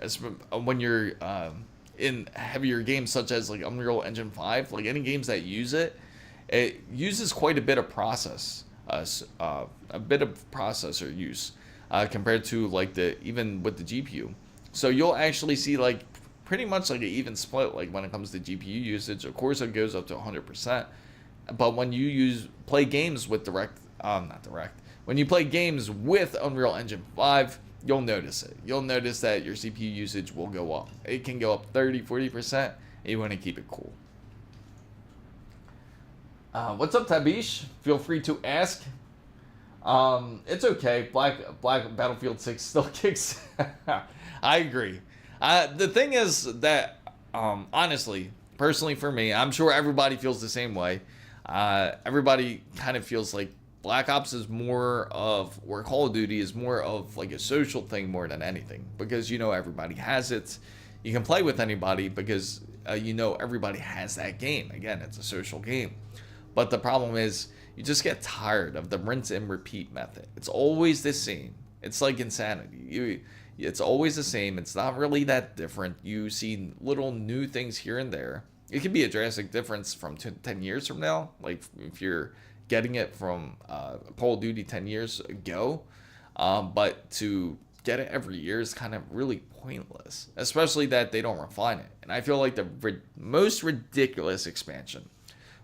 when you're in heavier games such as like Unreal Engine 5, like any games that use it, it uses quite a bit of process, a bit of processor use compared to like even with the GPU. So you'll actually see like pretty much like an even split like when it comes to GPU usage. Of course, it goes up to 100%. But when you play games with when you play games with Unreal Engine 5, you'll notice it. You'll notice that your CPU usage will go up. It can go up 30-40%, and you want to keep it cool. What's up, Tabish? Feel free to ask. It's okay. Black Battlefield 6 still kicks. I agree. The thing is that, honestly, personally for me, I'm sure everybody feels the same way. Everybody kind of feels like Black Ops is more of, or Call of Duty is more of like a social thing more than anything, because you know everybody has it. You can play with anybody because you know everybody has that game. Again, it's a social game. But the problem is you just get tired of the rinse and repeat method. It's always the same. It's like insanity. It's always the same. It's not really that different. You see little new things here and there. It can be a drastic difference from 10 years from now. Like if you're getting it from Call of Duty 10 years ago. But to get it every year is kind of really pointless. Especially that they don't refine it. And I feel like the most ridiculous expansion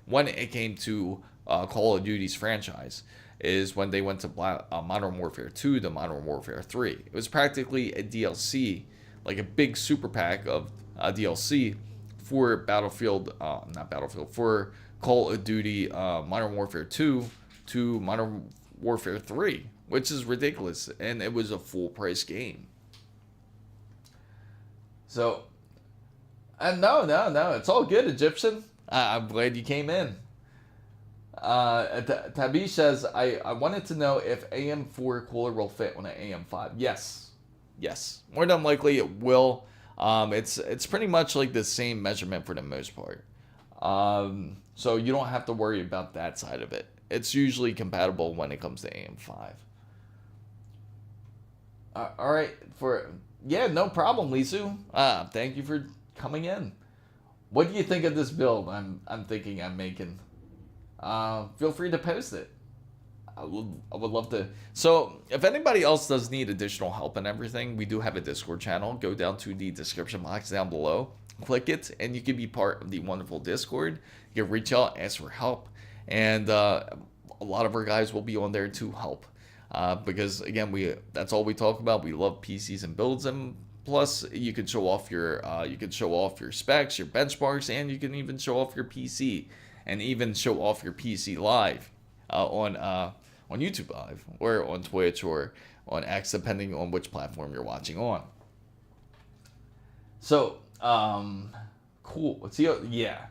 when it came to Call of Duty's franchise is when they went to Modern Warfare 2 to Modern Warfare 3. It was practically a DLC, like a big super pack of DLC for for Call of Duty Modern Warfare 2 to Modern Warfare 3, which is ridiculous, and it was a full price game. So, no, it's all good, Egyptian. I'm glad you came in. Tabish says, I wanted to know if AM4 cooler will fit on an AM5. Yes, more than likely it will. It's pretty much like the same measurement for the most part. So you don't have to worry about that side of it. It's usually compatible when it comes to AM5. All right, no problem, Lisu. Thank you for coming in. What do you think of this build I'm thinking I'm making? Feel free to post it. I would love to. So if anybody else does need additional help and everything, we do have a Discord channel. Go down to the description box down below, click it, and you can be part of the wonderful Discord. You can reach out, ask for help, and a lot of our guys will be on there to help. Because again, that's all we talk about. We love PCs and builds, and plus you can show off your specs, your benchmarks, and you can even show off your PC, and even show off your PC live on YouTube Live, or on Twitch, or on X, depending on which platform you're watching on. So, cool. Yeah,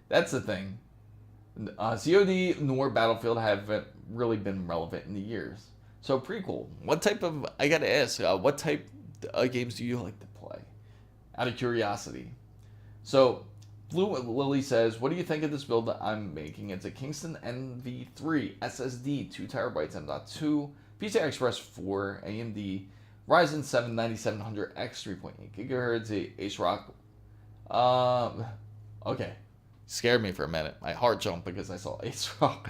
that's the thing. COD nor Battlefield haven't really been relevant in the years. So pretty cool. I gotta ask, what type of games do you like to play? Out of curiosity. So, Blue Lily says, what do you think of this build that I'm making? It's a Kingston NV3 SSD, 2TB M.2, PCI Express 4, AMD Ryzen 7 9700X 3.8 GHz, ASRock. Okay, scared me for a minute. My heart jumped because I saw ASRock.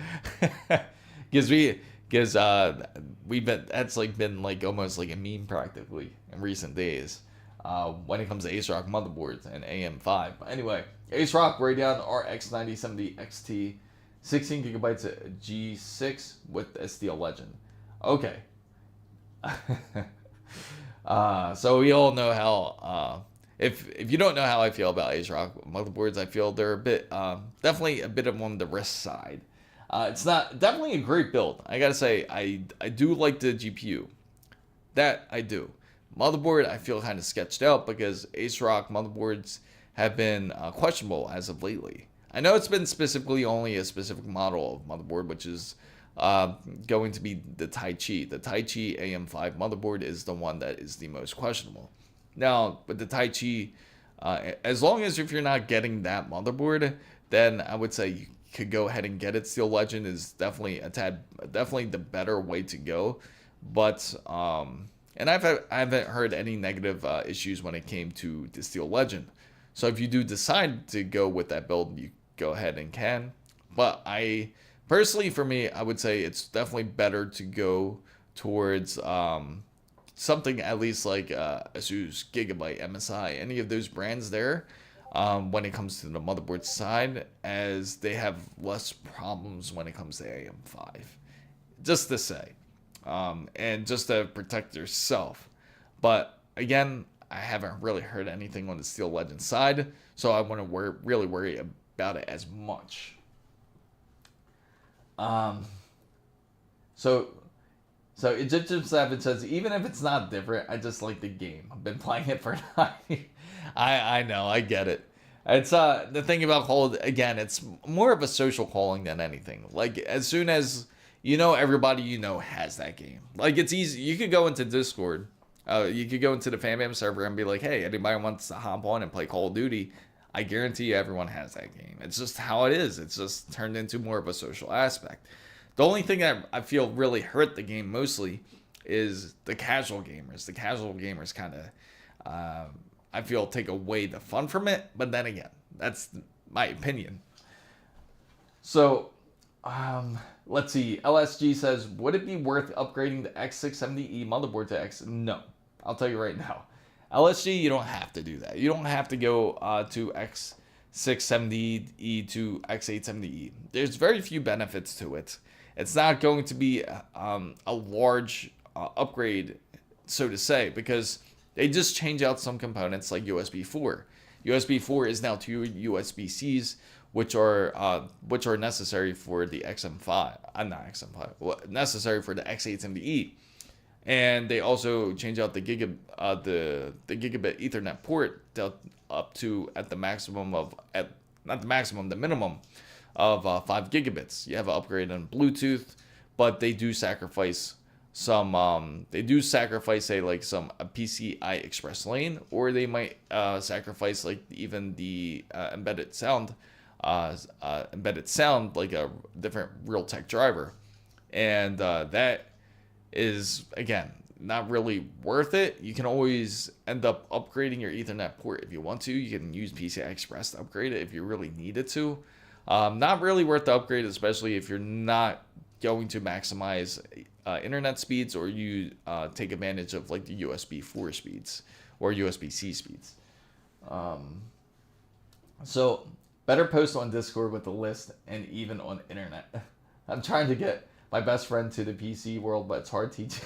That's like been like almost like a meme practically in recent days. When it comes to ASRock motherboards and AM5. But anyway, ASRock Radeon RX 9070 XT, 16 GB G6 with STL Legend. Okay. So we all know how, if you don't know how I feel about ASRock motherboards, I feel they're a bit, definitely a bit on the risk side. It's not, definitely a great build. I gotta say, I do like the GPU. That I do. Motherboard, I feel kind of sketched out because ASRock motherboards have been questionable as of lately. I know it's been specifically only a specific model of motherboard, which is going to be the Tai Chi. The Tai Chi AM5 motherboard is the one that is the most questionable. Now, with the Tai Chi, as long as if you're not getting that motherboard, then I would say you could go ahead and get it. Steel Legend is definitely definitely the better way to go. But and I haven't heard any negative issues when it came to the Steel Legend. So if you do decide to go with that build, you go ahead and can. But personally, for me, I would say it's definitely better to go towards something at least like ASUS, Gigabyte, MSI, any of those brands there, when it comes to the motherboard side, as they have less problems when it comes to AM5. Just to say, and just to protect yourself. But again, I haven't really heard anything on the Steel Legend side, so I wouldn't really worry about it as much. So Egyptian Savage says, even if it's not different, I just like the game. I've been playing it for 9. I know, I get it. It's the thing about Call, again, it's more of a social calling than anything. Like, as soon as you know everybody you know has that game. Like, it's easy. You could go into Discord. You could go into the FanBam server and be like, hey, anybody wants to hop on and play Call of Duty? I guarantee you everyone has that game. It's just how it is. It's just turned into more of a social aspect. The only thing that I feel really hurt the game mostly is the casual gamers. The casual gamers kind of, I feel, take away the fun from it. But then again, that's my opinion. So, let's see. LSG says, would it be worth upgrading the X670E motherboard to X? No. I'll tell you right now. LSG, you don't have to do that. You don't have to go to X670E to X870E. There's very few benefits to it. It's not going to be a large upgrade, so to say, because they just change out some components like USB 4. USB 4 is now 2 USB-Cs, which are necessary for the XM5. Not XM5. Well, necessary for the X870E. And they also change out the gigabit Ethernet port up to the minimum of 5 gigabits. You have an upgrade on Bluetooth, but they do sacrifice some. They do sacrifice a PCI Express lane, or they might sacrifice like even the embedded sound like a different Realtek driver, and that is, again, not really worth it. You can always end up upgrading your Ethernet port if you want to. You can use PCI Express to upgrade it if you really needed to. Not really worth the upgrade, especially if you're not going to maximize internet speeds, or you take advantage of like the USB 4 speeds or USB-C speeds. So better post on Discord with the list and even on internet. I'm trying to get my best friend to the PC world, but it's hard teaching.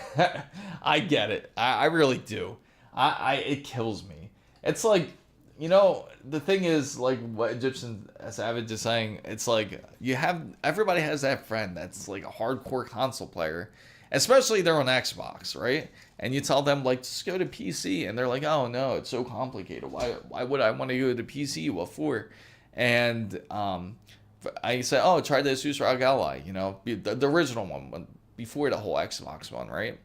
I get it. I really do. It kills me. It's like, the thing is, like what Egyptian Savage is saying, it's like everybody has that friend that's like a hardcore console player, especially they're on Xbox, right? And you tell them, like, just go to PC, and they're like, oh no, it's so complicated. Why would I want to go to PC? What for? And I said, oh, try the ASUS ROG Ally, the original one, before the whole Xbox one, right?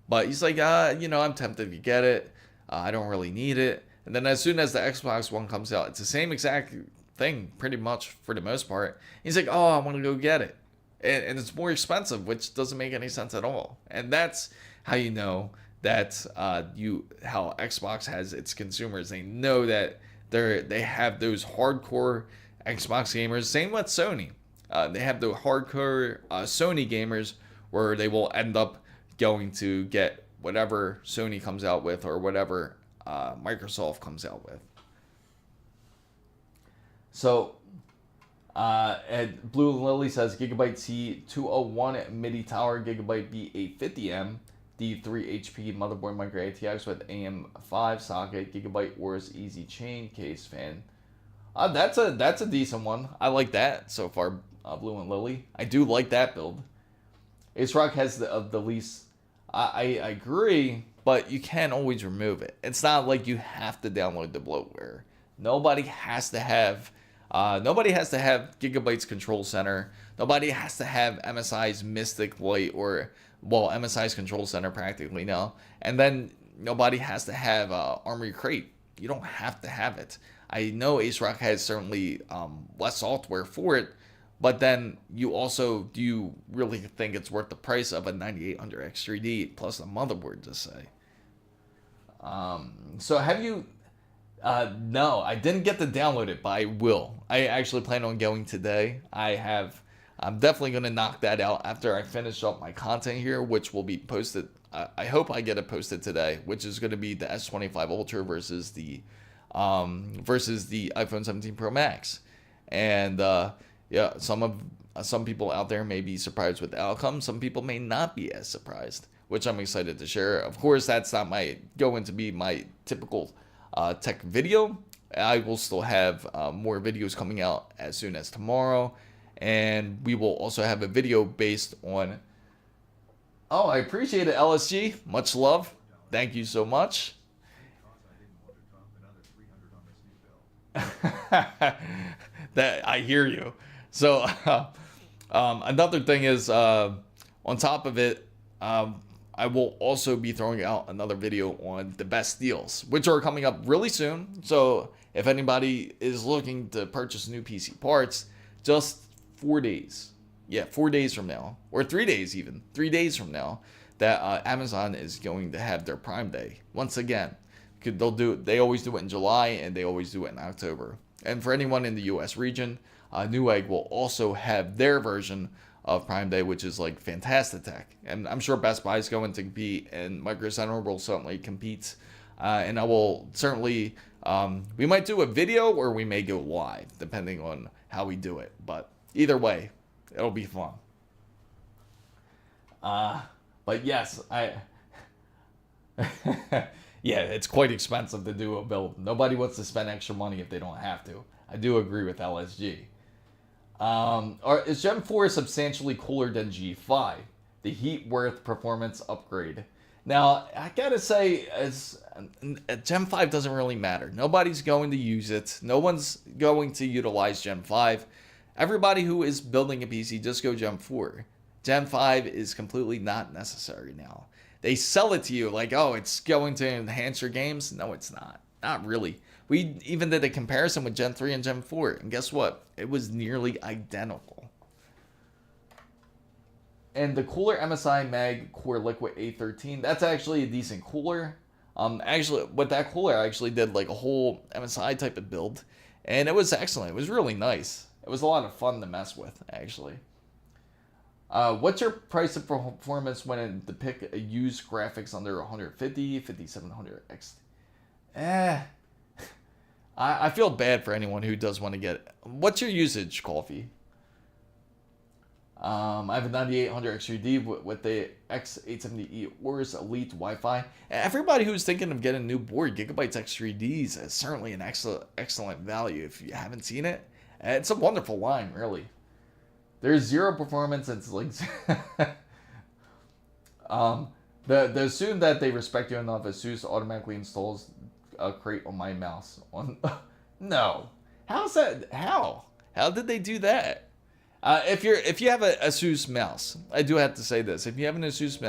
But he's like, I'm tempted to get it. I don't really need it. And then as soon as the Xbox One comes out, it's the same exact thing, pretty much, for the most part. He's like, oh, I want to go get it. And it's more expensive, which doesn't make any sense at all. And that's how you know that how Xbox has its consumers. They know that they have those hardcore Xbox gamers. Same with Sony. They have the hardcore Sony gamers where they will end up going to get whatever Sony comes out with, or whatever Microsoft comes out with. So, and Blue Lily says Gigabyte C201 MIDI Tower, Gigabyte B850M, D3 HP motherboard micro ATX with AM5 socket, Gigabyte Wars Easy Chain case fan. That's a decent one. I like that so far, Blue and Lily. I do like that build. ASRock has the least. I agree, but you can always remove it. It's not like you have to download the bloatware. Nobody has to have Nobody has to have Gigabyte's Control Center. Nobody has to have MSI's Mystic Light or, well, MSI's Control Center practically now. And then nobody has to have Armory Crate. You don't have to have it. I know ASRock has certainly less software for it, but then do you really think it's worth the price of a 9800 X3D plus a motherboard to say? So have you, no, I didn't get to download it, but I will. I actually plan on going today. I'm definitely going to knock that out after I finish up my content here, which will be posted. I hope I get it posted today, which is going to be the S25 Ultra versus the iPhone 17 Pro Max. And yeah, some people out there may be surprised with the outcome. Some people may not be as surprised, which I'm excited to share. Of course, that's not going to be my typical tech video. I will still have more videos coming out as soon as tomorrow. And we will also have a video based on... Oh, I appreciate it, LSG. Much love. Thank you so much. That I hear you. So another thing is, on top of it, I will also be throwing out another video on the best deals, which are coming up really soon. So if anybody is looking to purchase new PC parts, just 4 days. Yeah, 4 days from now, or 3 days even, 3 days from now, that Amazon is going to have their Prime Day once again. They always do it in July, and they always do it in October. And for anyone in the U.S. region, Newegg will also have their version of Prime Day, which is like Fantastic. And I'm sure Best Buy is going to compete, and Micro Center will certainly compete. And I will certainly, we might do a video or we may go live, depending on how we do it. But either way, it'll be fun. But yes, yeah, it's quite expensive to do a build. Nobody wants to spend extra money if they don't have to. I do agree with LSG. Is Gen 4 substantially cooler than G5? The heat worth performance upgrade. Now, I gotta say, Gen 5 doesn't really matter. Nobody's going to use it. No one's going to utilize Gen 5. Everybody who is building a PC, just go Gen 4. Gen 5 is completely not necessary now. They sell it to you like, oh, it's going to enhance your games. No, it's not. Not really. We even did a comparison with Gen 3 and Gen 4. And guess what? It was nearly identical. And the cooler MSI Mag Core Liquid A13, that's actually a decent cooler. Actually, with that cooler, I actually did like a whole MSI type of build. And it was excellent. It was really nice. It was a lot of fun to mess with, actually. What's your price of performance when to pick a used graphics under 150, 5700 X? I feel bad for anyone who does want to get it. What's your usage, Coffee? I have a 9800 X3D with the X870E Aorus Elite Wi-Fi. Everybody who's thinking of getting a new board, Gigabyte's X3Ds is certainly an excellent value. If you haven't seen it, it's a wonderful line, really. There's zero performance. It's like the assume that they respect you enough, ASUS automatically installs a crate on my mouse. No, how's that? How did they do that? If you have a ASUS mouse, I do have to say this: if you have an ASUS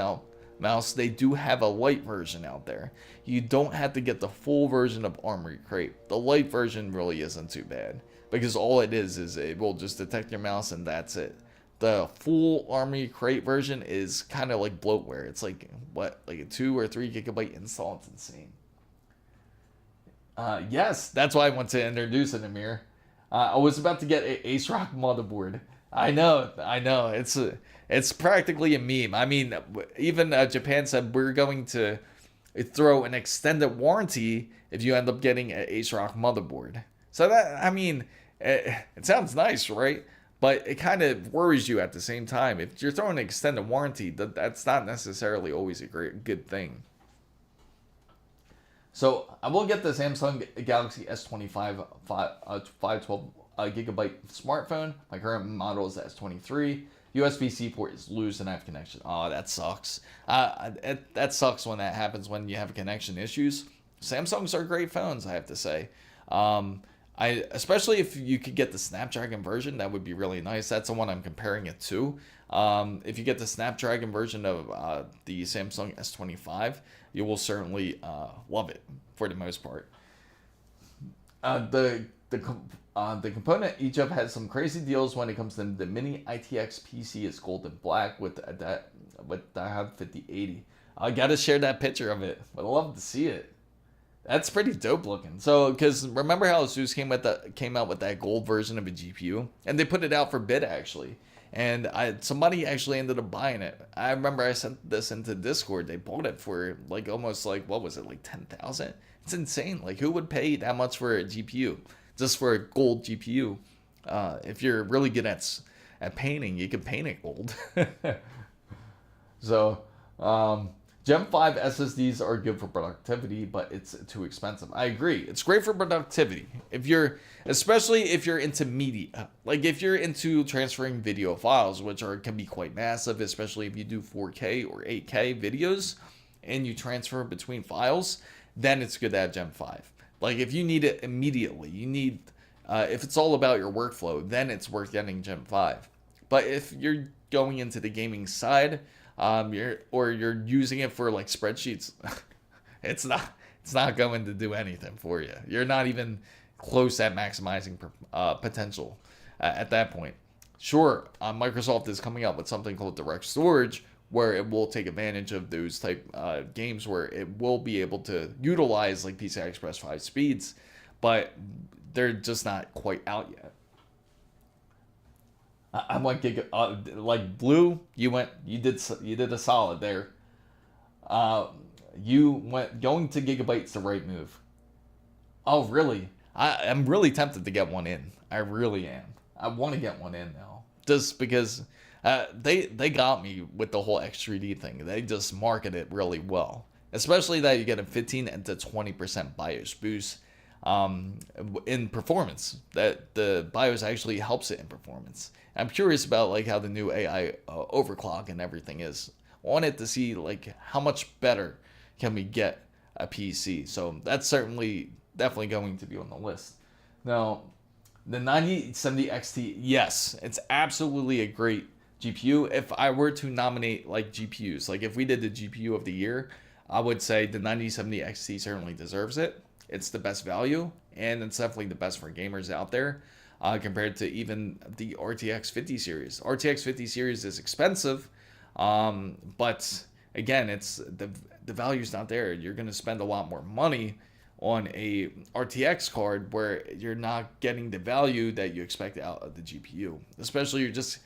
mouse, they do have a light version out there. You don't have to get the full version of Armory Crate. The light version really isn't too bad, because all it is it will just detect your mouse and that's it. The full Armory Crate version is kind of like bloatware. It's like, what, like a 2 or 3 gigabyte install? It's insane. Yes, that's why I want to introduce it, Amir. I was about to get a ASRock motherboard. I know. It's practically a meme. I mean, even Japan said we're going to throw an extended warranty if you end up getting an ASRock motherboard. So that, I mean, it sounds nice, right? But it kind of worries you at the same time. If you're throwing an extended warranty, that's not necessarily always a good thing. So I will get the Samsung Galaxy S25 512 gigabyte smartphone. My current model is the S23. USB-C port is loose and I have connection. Oh, that sucks. That sucks when that happens, when you have connection issues. Samsungs are great phones, I have to say. Especially if you could get the Snapdragon version, that would be really nice. That's the one I'm comparing it to. If you get the Snapdragon version of the Samsung S25, you will certainly love it for the most part. The component each of has some crazy deals when it comes to the mini ITX PC is gold and black with the 5080. I gotta share that picture of it. I'd love to see it. That's pretty dope looking. So, because remember how ASUS came out with that gold version of a GPU, and they put it out for bid actually, and somebody actually ended up buying it. I remember I sent this into Discord. They bought it for like almost like, what was it, like 10,000? It's insane. Like, who would pay that much for a GPU, just for a gold GPU? If you're really good at painting, you can paint it gold. So, Gen 5 SSDs are good for productivity, but it's too expensive. I agree. It's great for productivity. Especially if you're into media. Like if you're into transferring video files, which can be quite massive, especially if you do 4K or 8K videos and you transfer between files, then it's good to have Gen 5. Like if you need it immediately, if it's all about your workflow, then it's worth getting Gen 5. But if you're going into the gaming side, you're using it for like spreadsheets, it's not going to do anything for you. You're not even close at maximizing potential at that point. Sure, Microsoft is coming out with something called direct storage, where it will take advantage of those type games where it will be able to utilize like PCI Express 5 speeds, but they're just not quite out yet. I'm like like Blue. You did a solid there. Going to gigabytes the right move. Oh really? I'm really tempted to get one in. I really am. I want to get one in now, just because they got me with the whole X3D thing. They just market it really well, especially that you get a 15 to 20% BIOS boost in performance. That the BIOS actually helps it in performance. I'm curious about like how the new AI overclock and everything is. I wanted to see like how much better can we get a PC. So that's definitely going to be on the list. Now, the 9070 XT, yes, it's absolutely a great GPU. If I were to nominate like GPUs, like if we did the GPU of the year, I would say the 9070 XT certainly deserves it. It's the best value, and it's definitely the best for gamers out there. Compared to even the RTX 50 series. RTX 50 series is expensive, but again, it's the value's not there. You're going to spend a lot more money on a RTX card where you're not getting the value that you expect out of the GPU. Especially you're just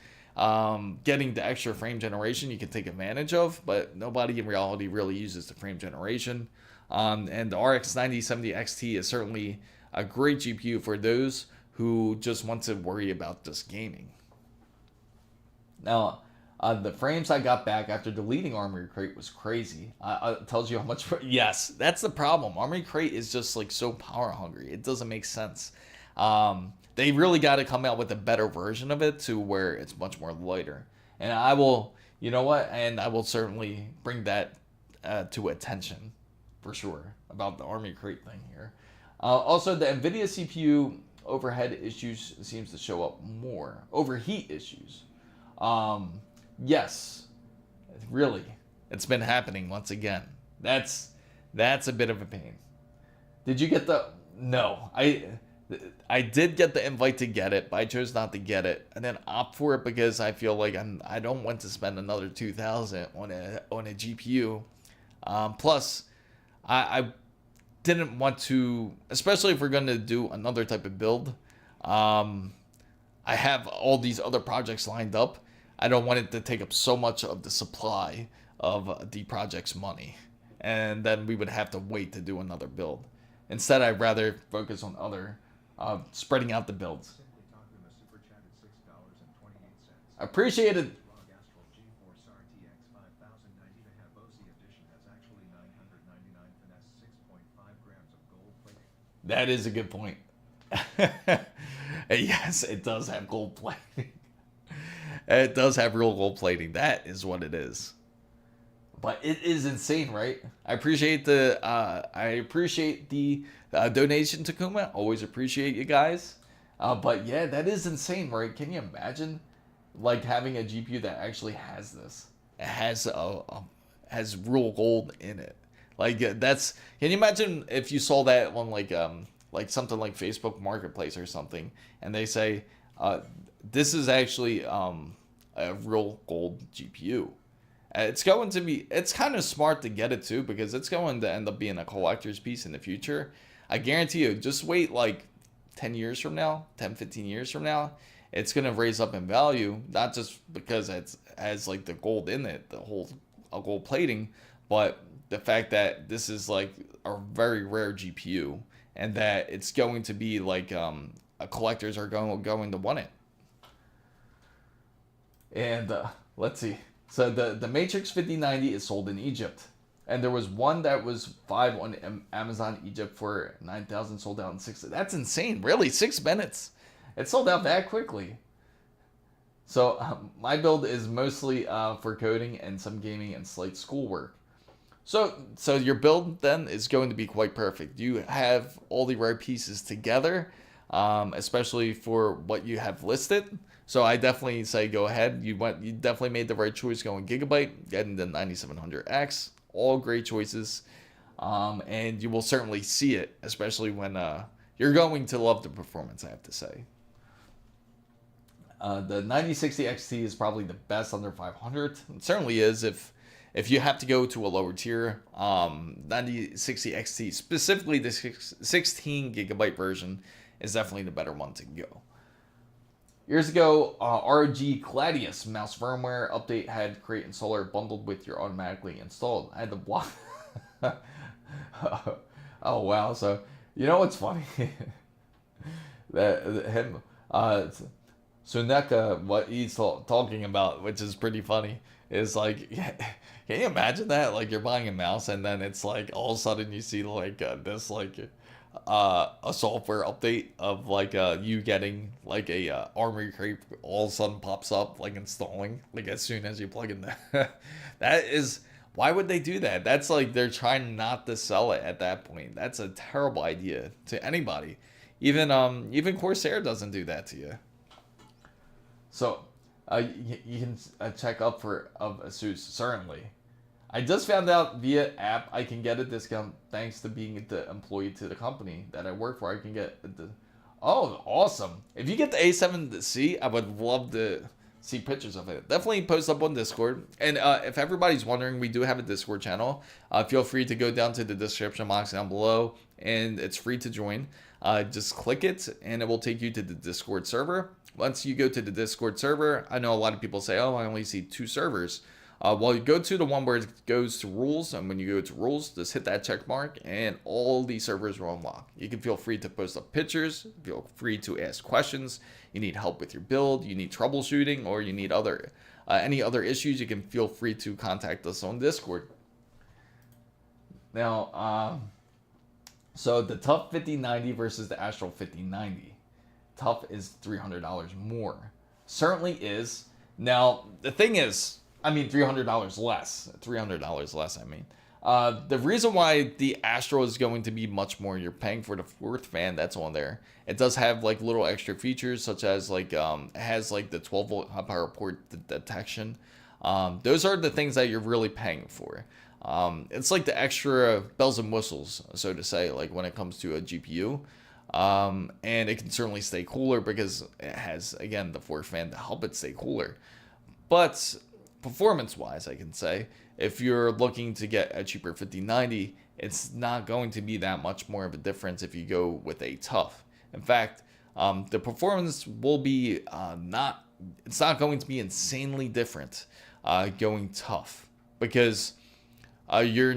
getting the extra frame generation you can take advantage of, but nobody in reality really uses the frame generation. And the RX 9070 XT is certainly a great GPU for those who just want to worry about just gaming. Now, the frames I got back after deleting Armory Crate was crazy. It tells you how much. Yes, that's the problem. Armory Crate is just like so power hungry. It doesn't make sense. They really got to come out with a better version of it to where it's much more lighter. And I will, you know what? And I will certainly bring that to attention for sure about the Armory Crate thing here. Also, the NVIDIA CPU overhead issues seems to show up more. Overheat issues. Yes, really, it's been happening once again. That's a bit of a pain. Did you get the? No, I did get the invite to get it, but I chose not to get it and then opt for it because I feel like I don't want to spend another $2,000 on a GPU. Plus, I didn't want to, especially if we're going to do another type of build. I have all these other projects lined up. I don't want it to take up so much of the supply of the project's money, and then we would have to wait to do another build. Instead, I'd rather focus on other spreading out the builds. Appreciate it. ROG GeForce RTX 5090 to have OC edition has actually 999 finesse 6.5 grams of gold plating. That is a good point. Yes, it does have gold plating. It does have real gold plating. That is what it is. But it is insane, right? I appreciate the donation, Takuma. Always appreciate you guys. But yeah, that is insane, right? Can you imagine like having a GPU that actually has this? It has real gold in it. Like that's. Can you imagine if you saw that on like something like Facebook Marketplace or something, and they say, this is actually a real gold GPU. It's going to be, it's kind of smart to get it too, because it's going to end up being a collector's piece in the future. I guarantee you, just wait like 10 years from now, 10, 15 years from now, it's going to raise up in value, not just because it has like the gold in it, the whole gold plating, but the fact that this is like a very rare GPU and that it's going to be like, collectors are going to want it. And let's see. So the Matrix 5090 is sold in Egypt. And there was one that was 5 on Amazon Egypt for 9,000, sold out in 6. That's insane. Really, 6 minutes. It sold out that quickly. So my build is mostly for coding and some gaming and slight schoolwork. So your build then is going to be quite perfect. You have all the right pieces together, especially for what you have listed. So I definitely say go ahead. You definitely made the right choice going Gigabyte, getting the 9700X. All great choices, and you will certainly see it, especially when you're going to love the performance, I have to say. The 9060 XT is probably the best under 500. It certainly is if you have to go to a lower tier. 9060 XT, specifically the 16 gigabyte version, is definitely the better one to go. Years ago, ROG Gladius mouse firmware update had Create Installer bundled with your automatically installed. I had to block. Oh wow! So you know what's funny? Suneka, what he's talking about, which is pretty funny, is like, can you imagine that? Like you're buying a mouse and then it's like all of a sudden you see like this like. A software update of like you getting like a armory crate all of a sudden pops up like installing like as soon as you plug in that. That is, why would they do that? That's like they're trying not to sell it at that point. That's a terrible idea to anybody. Even Corsair doesn't do that to you. So you can check up for ASUS, certainly. I just found out via app I can get a discount thanks to being the employee to the company that I work for. I can get oh, awesome. If you get the A7C, I would love to see pictures of it. Definitely post up on Discord. And if everybody's wondering, we do have a Discord channel. Feel free to go down to the description box down below, and it's free to join. Just click it, and it will take you to the Discord server. Once you go to the Discord server, I know a lot of people say, oh, I only see 2 servers. Well, you go to the one where it goes to rules, and when you go to rules, just hit that check mark, and all the servers will unlock. You can feel free to post up pictures, feel free to ask questions. You need help with your build, you need troubleshooting, or you need any other issues, you can feel free to contact us on Discord. Now, so the TUF 5090 versus the Astral 5090. TUF is $300 more. Certainly is. Now, the thing is, I mean, $300 less. $300 less, I mean. The reason why the Astro is going to be much more, you're paying for the 4th fan that's on there. It does have like little extra features, such as like, it has like the 12 volt high power port detection. Those are the things that you're really paying for. It's like the extra bells and whistles, so to say, like when it comes to a GPU. And it can certainly stay cooler because it has, again, the 4th fan to help it stay cooler. But performance-wise, I can say, if you're looking to get a cheaper 5090, it's not going to be that much more of a difference if you go with a TUF. In fact, the performance will be it's not going to be insanely different going TUF, because you're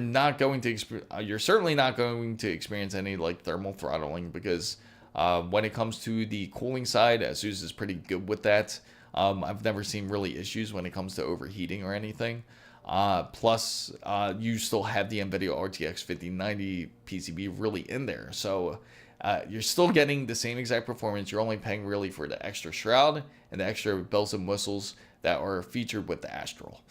certainly not going to experience any like thermal throttling, because when it comes to the cooling side, ASUS is pretty good with that. I've never seen really issues when it comes to overheating or anything. Plus, you still have the NVIDIA RTX 5090 PCB really in there. So you're still getting the same exact performance. You're only paying really for the extra shroud and the extra bells and whistles that are featured with the Astral.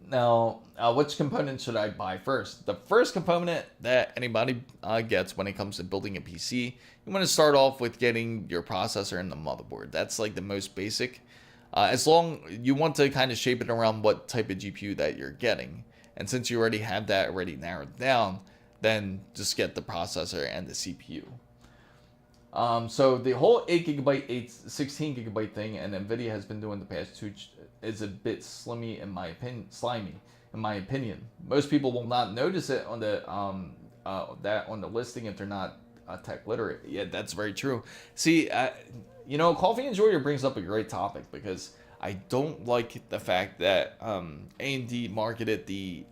Now, which component should I buy first? The first component that anybody gets when it comes to building a PC, you want to start off with getting your processor and the motherboard. That's like the most basic. As long you want to kind of shape it around what type of GPU that you're getting. And since you already have that already narrowed down, then just get the processor and the CPU. So the whole 8GB, 16GB thing, and NVIDIA has been doing the past two, is a bit slimy in my opinion. Most people will not notice it on the on the listing if they're not tech literate. Yeah, that's very true. See, Coffee Enjoyer brings up a great topic because I don't like the fact that AMD marketed the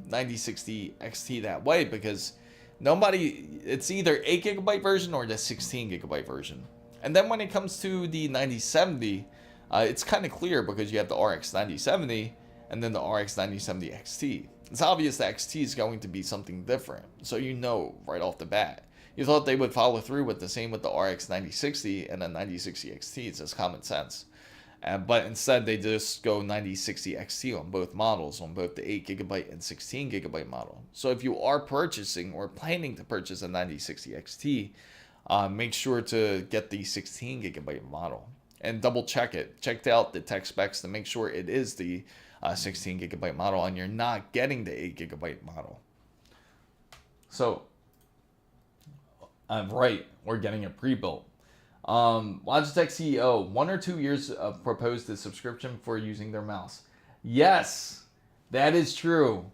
9060 XT that way, because it's either 8GB version or the 16GB version. And then when it comes to the 9070, it's kind of clear because you have the RX 9070 and then the RX 9070 XT. It's obvious that XT is going to be something different, so right off the bat. You thought they would follow through with the same with the RX 9060 and the 9060 XT. It's just common sense. But instead, they just go 9060 XT on both models, on both the 8GB and 16GB model. So if you are purchasing or planning to purchase a 9060 XT, make sure to get the 16GB model and double check it. Check out the tech specs to make sure it is the 16GB model and you're not getting the 8GB model. So, right, we're getting a pre-built. Logitech CEO, 1 or 2 years proposed a subscription for using their mouse. Yes, that is true.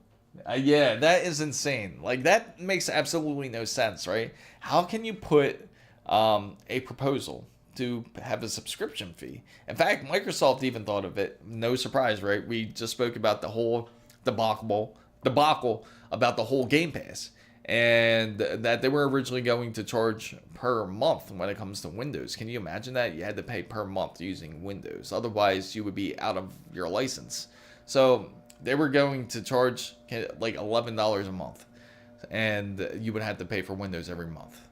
Yeah, that is insane. Like, that makes absolutely no sense, right? How can you put a proposal to have a subscription fee? In fact, Microsoft even thought of it. No surprise, right? We just spoke about the whole debacle about the whole Game Pass, and that they were originally going to charge per month when it comes to Windows. Can you imagine that? You had to pay per month using Windows. Otherwise, you would be out of your license. So they were going to charge like $11 a month, and you would have to pay for Windows every month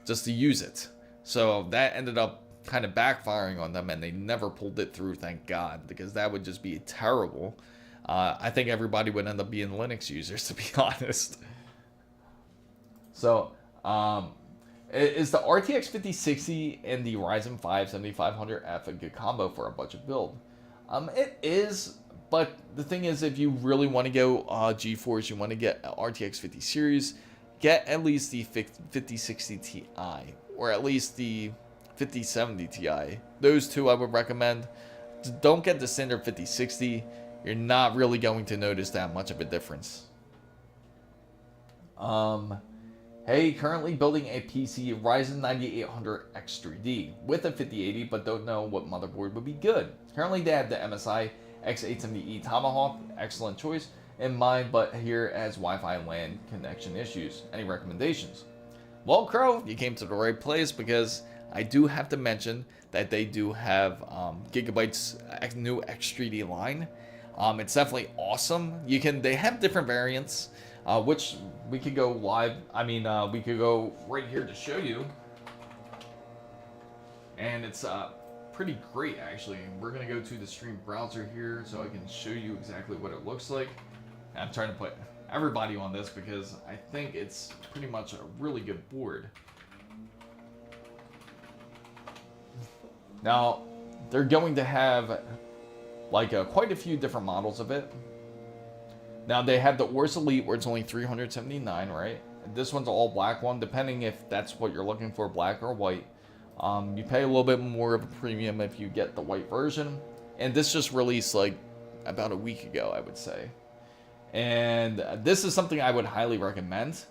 just to use it. So that ended up kind of backfiring on them, and they never pulled it through, thank God, because that would just be terrible. I think everybody would end up being Linux users, to be honest. So, is the RTX 5060 and the Ryzen 5 7500F a good combo for a budget build? It is, but the thing is, if you really want to go GeForce, you want to get an RTX 50 series, get at least the 5060 Ti, or at least the 5070 Ti. Those two I would recommend. Don't get the standard 5060. You're not really going to notice that much of a difference. Hey, currently building a PC Ryzen 9800X 3D with a 5080, but don't know what motherboard would be good. Currently they have the MSI X870E Tomahawk, excellent choice, in mind, but here has Wi-Fi LAN connection issues. Any recommendations? Well, Crow, you came to the right place, because I do have to mention that they do have Gigabyte's new X3D line. It's definitely awesome. They have different variants, which we could go live. We could go right here to show you. And it's pretty great, actually. We're going to go to the Stream browser here so I can show you exactly what it looks like. I'm trying to put everybody on this because I think it's pretty much a really good board. Now, they're going to have like quite a few different models of it. Now, they have the Ors Elite, where it's only $379, right? This one's all black one, depending if that's what you're looking for, black or white. You pay a little bit more of a premium if you get the white version. And this just released like about a week ago, I would say. And this is something I would highly recommend.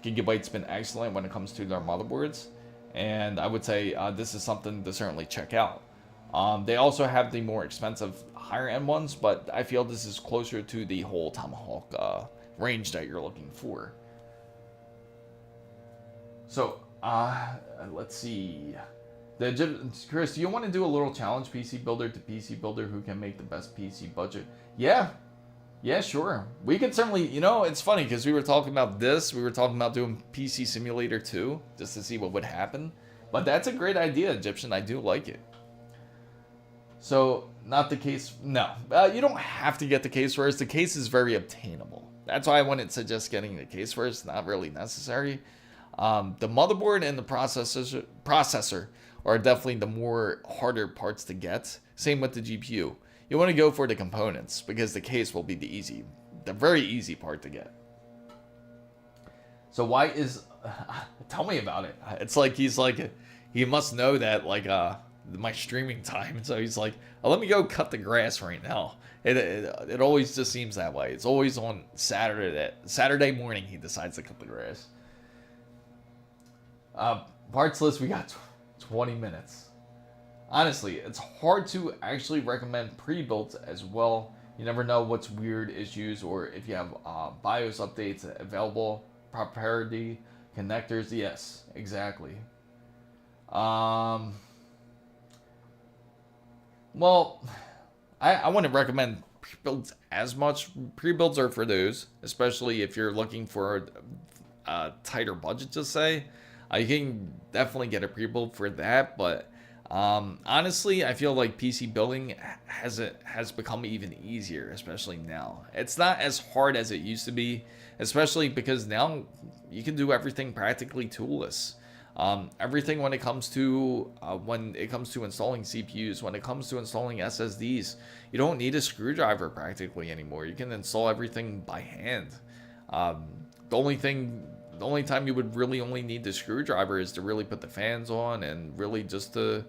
Gigabyte's been excellent when it comes to their motherboards. And I would say this is something to certainly check out. They also have the more expensive higher end ones, but I feel this is closer to the whole Tomahawk range that you're looking for. So let's see. Chris, do you want to do a little challenge, PC builder to PC builder, who can make the best PC budget? Yeah, sure. We could certainly, it's funny because we were talking about this. We were talking about doing PC Simulator 2 just to see what would happen. But that's a great idea, Egyptian. I do like it. So, not the case. No, you don't have to get the case first. The case is very obtainable. That's why I wouldn't suggest getting the case first. Not really necessary. The motherboard and the processor are definitely the more harder parts to get. Same with the GPU. You want to go for the components because the case will be the very easy part to get. So why is, tell me about it. It's like he must know that like my streaming time. So he's like, oh, let me go cut the grass right now. It always just seems that way. It's always on Saturday morning he decides to cut the grass. Parts list, we got 20 minutes. Honestly, it's hard to actually recommend pre-builds as well. You never know what's weird issues or if you have BIOS updates available, proprietary connectors. Yes, exactly. Well, I wouldn't recommend pre-builds as much. Pre-builds are for those, especially if you're looking for a tighter budget, to say. You can definitely get a pre-build for that, but honestly, I feel like PC building has become even easier, especially now. It's not as hard as it used to be, especially because now you can do everything practically toolless. Everything when it comes to installing CPUs, when it comes to installing SSDs, you don't need a screwdriver practically anymore. You can install everything by hand. The only time you would really only need the screwdriver is to really put the fans on and really just to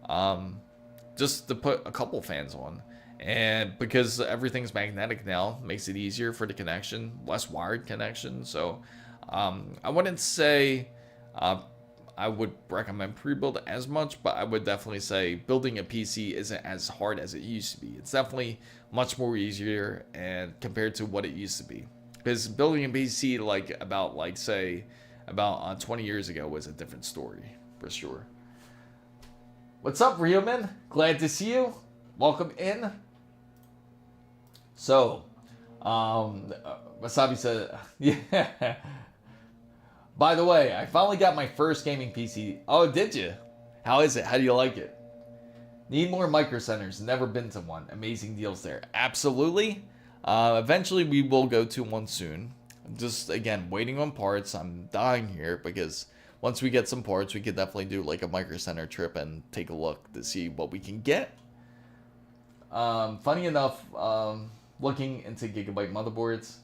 put a couple fans on. And because everything's magnetic now, makes it easier for the connection, less wired connection. So I wouldn't say I would recommend pre-build as much, but I would definitely say building a PC isn't as hard as it used to be. It's definitely much more easier and compared to what it used to be. Because building a PC about 20 years ago was a different story, for sure. What's up, Rioman? Glad to see you. Welcome in. So, Wasabi said, yeah. By the way, I finally got my first gaming PC. Oh, did you? How is it? How do you like it? Need more micro centers. Never been to one. Amazing deals there. Absolutely. Eventually we will go to one soon. Just again waiting on parts. I'm dying here because once we get some parts, we could definitely do like a micro center trip and take a look to see what we can get. Funny enough, looking into Gigabyte motherboards.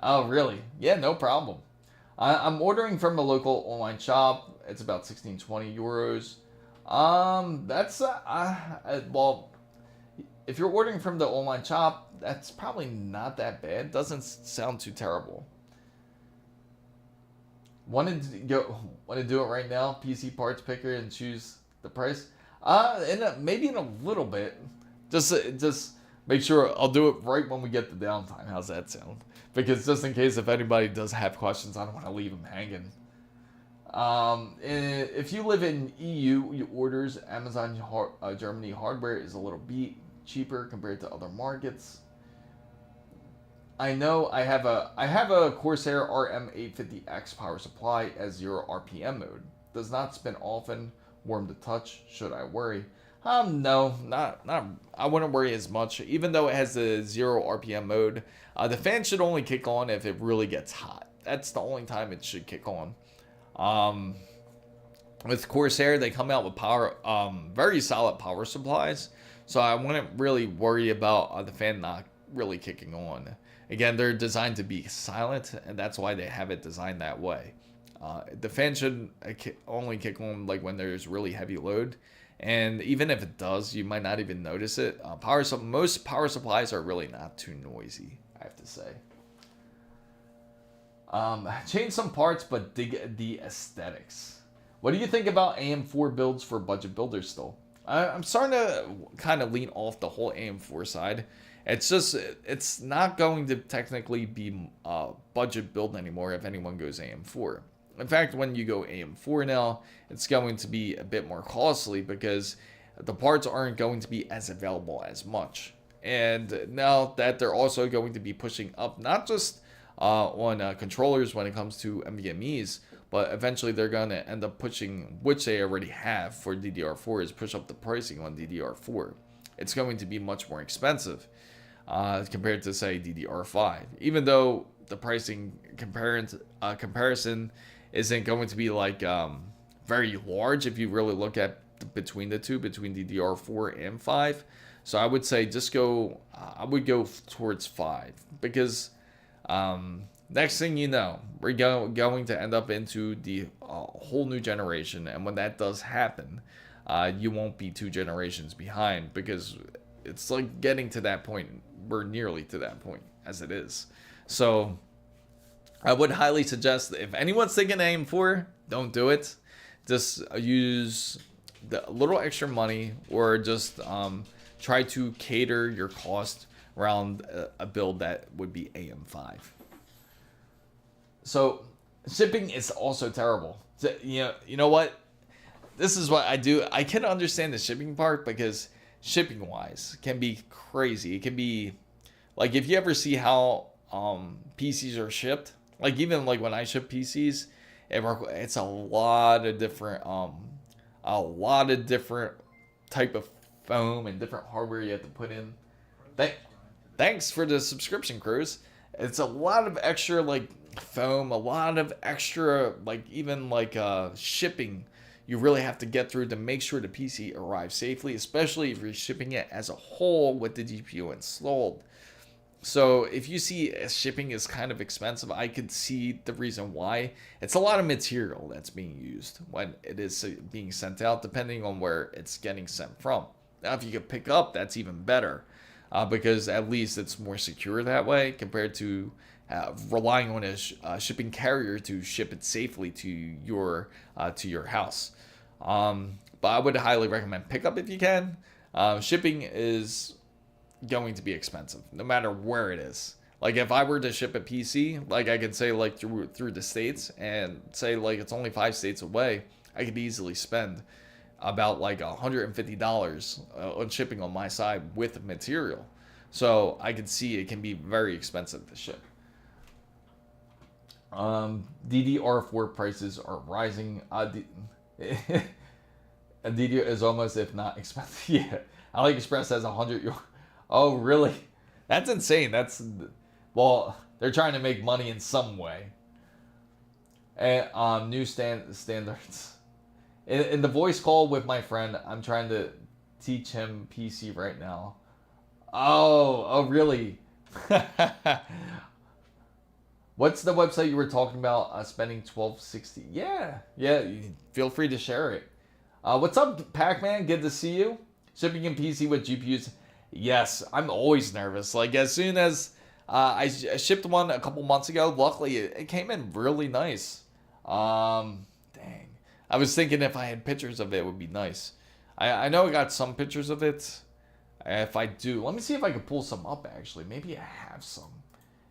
Oh really? Yeah, no problem. I'm ordering from a local online shop. It's about 16-20 euros. That's well, if you're ordering from the online shop, that's probably not that bad. Doesn't sound too terrible. Want to do it right now? PC parts picker and choose the price. Maybe in a little bit. Just make sure I'll do it right when we get the downtime. How's that sound? Because just in case if anybody does have questions, I don't want to leave them hanging. If you live in EU, your orders Amazon Germany hardware is a little bit cheaper compared to other markets. I know I have a Corsair RM850X power supply at 0 RPM mode. Does not spin often. Warm to touch. Should I worry? No, not. I wouldn't worry as much. Even though it has the 0 RPM mode, the fan should only kick on if it really gets hot. That's the only time it should kick on. With Corsair, they come out with very solid power supplies, so I wouldn't really worry about the fan not really kicking on. Again, they're designed to be silent, and that's why they have it designed that way. The fan should only kick on like when there's really heavy load, and even if it does, you might not even notice it. Most power supplies are really not too noisy, I have to say. Change some parts, but dig the aesthetics. What do you think about AM4 builds for budget builders still? I'm starting to kind of lean off the whole AM4 side. It's not going to technically be a budget build anymore if anyone goes AM4. In fact, when you go AM4 now, it's going to be a bit more costly because the parts aren't going to be as available as much. And now that they're also going to be pushing up, not just on controllers when it comes to NVMEs, but eventually they're going to end up pushing, which they already have for DDR4, is push up the pricing on DDR4. it's going to be much more expensive compared to, say, DDR5. Even though the pricing comparison isn't going to be like very large if you really look at between the two, between DDR4 and 5. So I would say just go, I would go towards 5, because next thing you know, we're going to end up into the whole new generation. And when that does happen, you won't be 2 generations behind, because it's like getting to that point. We're nearly to that point as it is. So I would highly suggest, if anyone's thinking AM4, don't do it. Just use the little extra money, or just try to cater your cost around a build that would be AM5. So shipping is also terrible. So, you know what? This is what I do. I can understand the shipping part, because shipping wise can be crazy. It can be like, if you ever see how PCs are shipped, like even like when I ship PCs, it's a lot of different type of foam and different hardware you have to put in. Thanks for the subscription, Cruz. It's a lot of extra like foam, a lot of extra like even like shipping you really have to get through to make sure the PC arrives safely, especially if you're shipping it as a whole with the GPU installed. So if you see shipping is kind of expensive, I could see the reason why. It's a lot of material that's being used when it is being sent out, depending on where it's getting sent from. Now, if you could pick up, that's even better, because at least it's more secure that way compared to relying on a shipping carrier to ship it safely to your house. But I would highly recommend pickup if you can. Shipping is going to be expensive no matter where it is. Like if I were to ship a PC, like I could say like through the states, and say like it's only 5 states away, I could easily spend about like $150 on shipping on my side with material. So I could see it can be very expensive to ship. DDR4 prices are rising. DDR is almost, if not expensive. Yeah, AliExpress has 100. Oh, really? That's insane. Well, they're trying to make money in some way. And new standards. In the voice call with my friend, I'm trying to teach him PC right now. Oh, really? What's the website you were talking about? Spending $12.60. Yeah. Feel free to share it. What's up, Pac-Man? Good to see you. Shipping in PC with GPUs. Yes, I'm always nervous. Like as soon as I shipped one a couple months ago, luckily it came in really nice. Dang. I was thinking if I had pictures of it, it would be nice. I know I got some pictures of it. If I do, let me see if I can pull some up actually. Maybe I have some.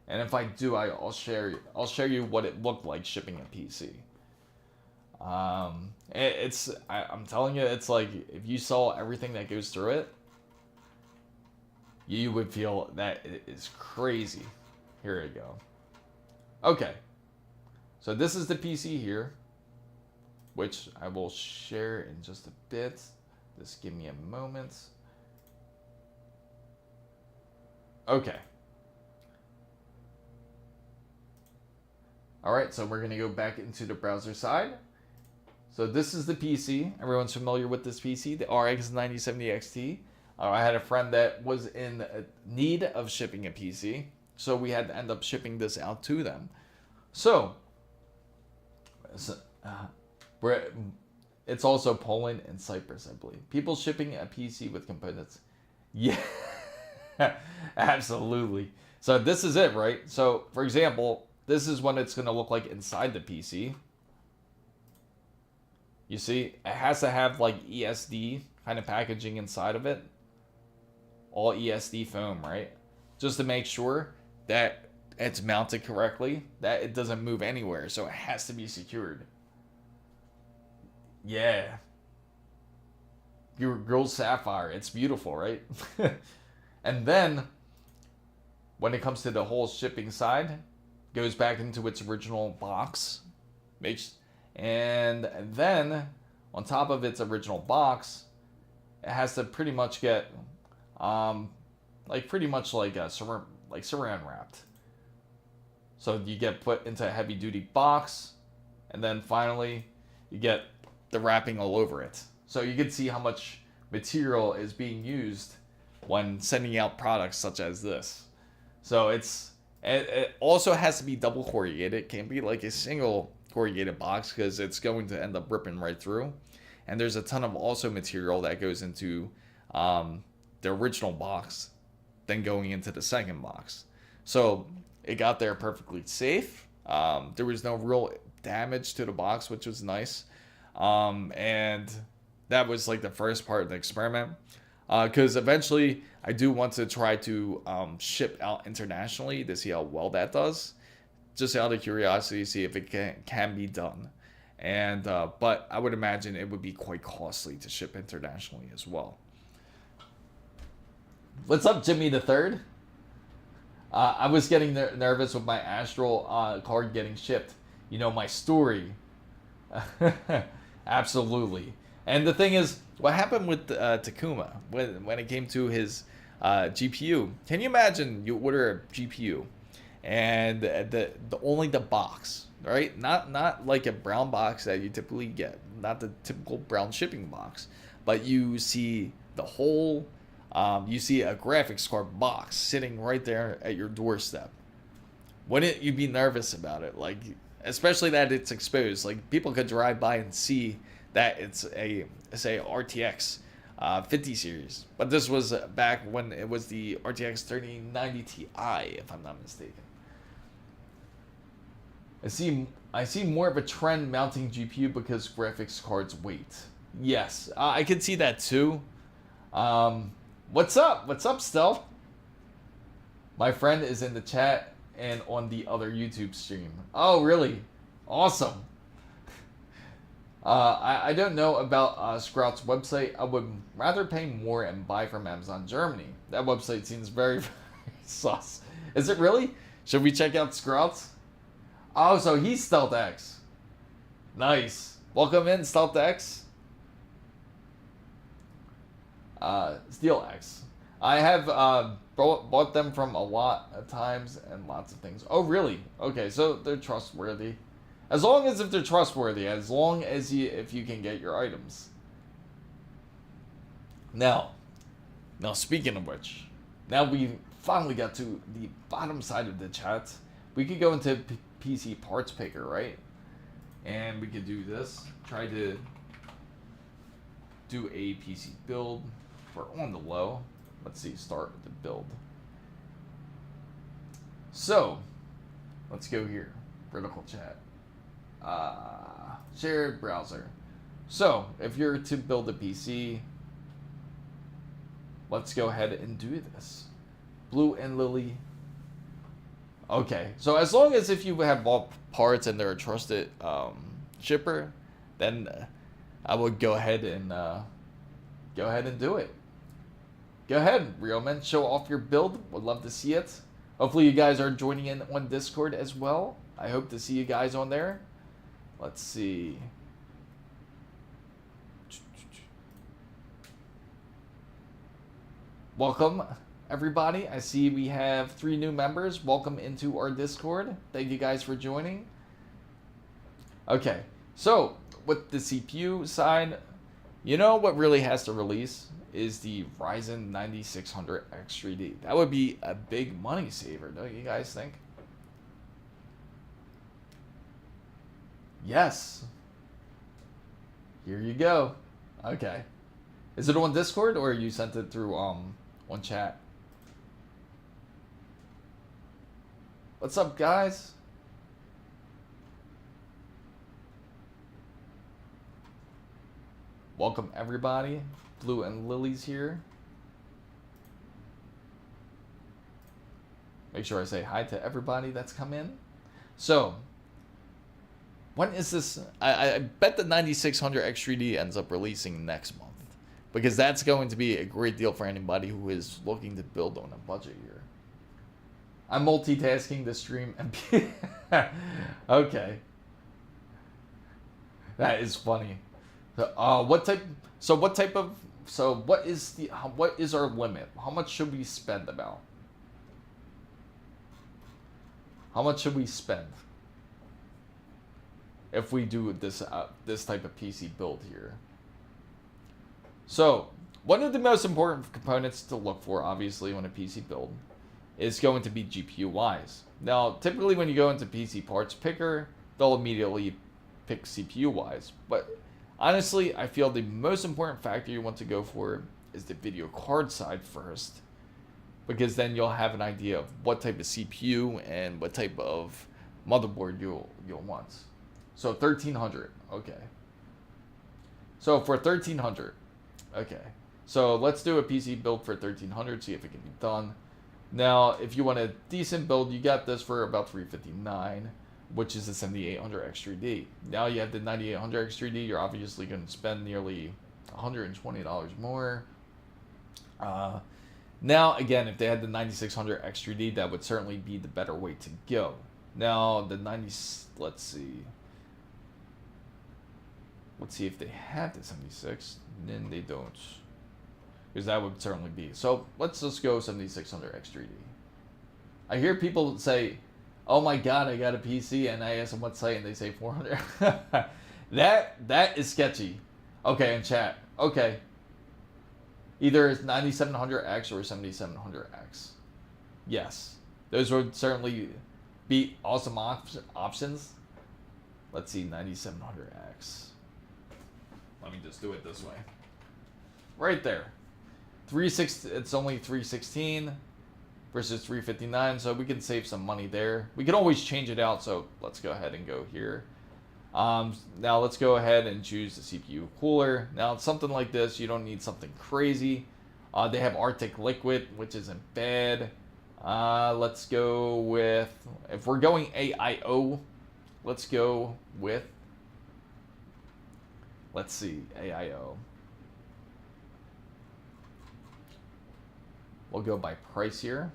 And if I do, I'll share you what it looked like shipping a PC. I'm telling you, it's like if you saw everything that goes through it, you would feel that it is crazy. Here we go. Okay. So this is the PC here, which I will share in just a bit. Just give me a moment. Okay. Alright, so we're going to go back into the browser side. So this is the PC. Everyone's familiar with this PC, the RX 9070 XT. I had a friend that was in need of shipping a PC, so we had to end up shipping this out to them. So it's also Poland and Cyprus, I believe. People shipping a PC with components. Yeah, absolutely. So this is it, right? So for example, this is what it's going to look like inside the PC. You see, it has to have like ESD kind of packaging inside of it. All ESD foam, right? Just to make sure that it's mounted correctly, that it doesn't move anywhere. So it has to be secured. Yeah. Your girl's Sapphire. It's beautiful, right? And then, when it comes to the whole shipping side, goes back into its original box. And then, on top of its original box, it has to pretty much get like pretty much like saran wrapped. So you get put into a heavy duty box, and then finally you get the wrapping all over it. So you can see how much material is being used when sending out products such as this. So it also has to be double corrugated. It can't be like a single corrugated box because it's going to end up ripping right through. And there's a ton of also material that goes into the original box, then going into the second box. So it got there perfectly safe. There was no real damage to the box, which was nice. And that was like the first part of the experiment. Because eventually I do want to try to ship out internationally to see how well that does. Just out of curiosity, see if it can be done. And but I would imagine it would be quite costly to ship internationally as well. What's up, Jimmy the Third? I was getting nervous with my Astral card getting shipped. You know my story. Absolutely. And the thing is, what happened with Takuma when it came to his GPU? Can you imagine you order a GPU and the only the box, right? Not like a brown box that you typically get, not the typical brown shipping box, but you see the whole, you see a graphics card box sitting right there at your doorstep. Wouldn't you be nervous about it? Like, especially that it's exposed. Like, people could drive by and see that it's a, say, RTX 50 series. But this was back when it was the RTX 3090 Ti, if I'm not mistaken. I see more of a trend mounting GPU because graphics cards weight. Yes, I can see that too. What's up? What's up, Stealth? My friend is in the chat and on the other YouTube stream. Oh, really? Awesome. I don't know about Sprout's website. I would rather pay more and buy from Amazon Germany. That website seems very, very sus. Is it really? Should we check out Sprouts? Oh, so he's Stealth X. Nice. Welcome in, Stealth X. Steel X. I have bought them from a lot of times and lots of things. Oh, really? Okay, so they're trustworthy. As long as if they're trustworthy, as long as if you can get your items. Now speaking of which, now we finally got to the bottom side of the chat. We could go into PC parts picker, right? And we could do this. Try to do a PC build. We're on the low. Let's see, start with the build. So, let's go here. Vertical chat. Shared browser. So, if you're to build a PC, let's go ahead and do this. Blue and Lily. Okay, so as long as if you have bought parts and they're a trusted shipper, then I would go ahead and do it. Go ahead, real men, show off your build. Would love to see it. Hopefully you guys are joining in on Discord as well. I hope to see you guys on there. Let's see. Welcome, everybody. I see we have 3 new members. Welcome into our Discord. Thank you guys for joining. Okay, so with the CPU side, you know what really has to release is the Ryzen 9600X3D. That would be a big money saver, don't you guys think? Yes. Here you go. Okay. Is it on Discord or you sent it through on chat? What's up, guys? Welcome everybody. Blue and Lily's here. Make sure I say hi to everybody that's come in. So, when is this? I bet the 9600X3D ends up releasing next month, because that's going to be a great deal for anybody who is looking to build on a budget here. I'm multitasking the stream and okay. That is funny. What type of So what is our limit? How much should we spend about? How much should we spend if we do this this type of PC build here? So one of the most important components to look for, obviously, when a PC build is going to be GPU wise. Now, typically when you go into PC parts picker, they'll immediately pick CPU wise. But honestly, I feel the most important factor you want to go for is the video card side first, because then you'll have an idea of what type of CPU and what type of motherboard you'll want. So 1300, okay. So for 1300, okay. So let's do a PC build for 1300, see if it can be done. Now, if you want a decent build, you got this for about $359, which is the 7800 X3D. Now you have the 9800 X3D, you're obviously going to spend nearly $120 more. Now, again, if they had the 9600 X3D, that would certainly be the better way to go. Now, the 90, let's see. Let's see if they have the 76. Then they don't. Because that would certainly be. So, let's just go 7600 X3D. I hear people say, oh my god, I got a PC, and I ask them what site, and they say 400. That is sketchy. Okay, in chat. Okay. Either it's 9700X or 7700X. Yes. Those would certainly be awesome options. Let's see, 9700X. Let me just do it this way. Right there. 360, it's only 316 versus 359, so we can save some money there. We can always change it out, so let's go ahead and go here. Now let's go ahead and choose the CPU cooler. Now it's something like this, you don't need something crazy. They have Arctic Liquid, which isn't bad. Let's go with, if we're going AIO, let's go with, let's see, AIO. We'll go by price here.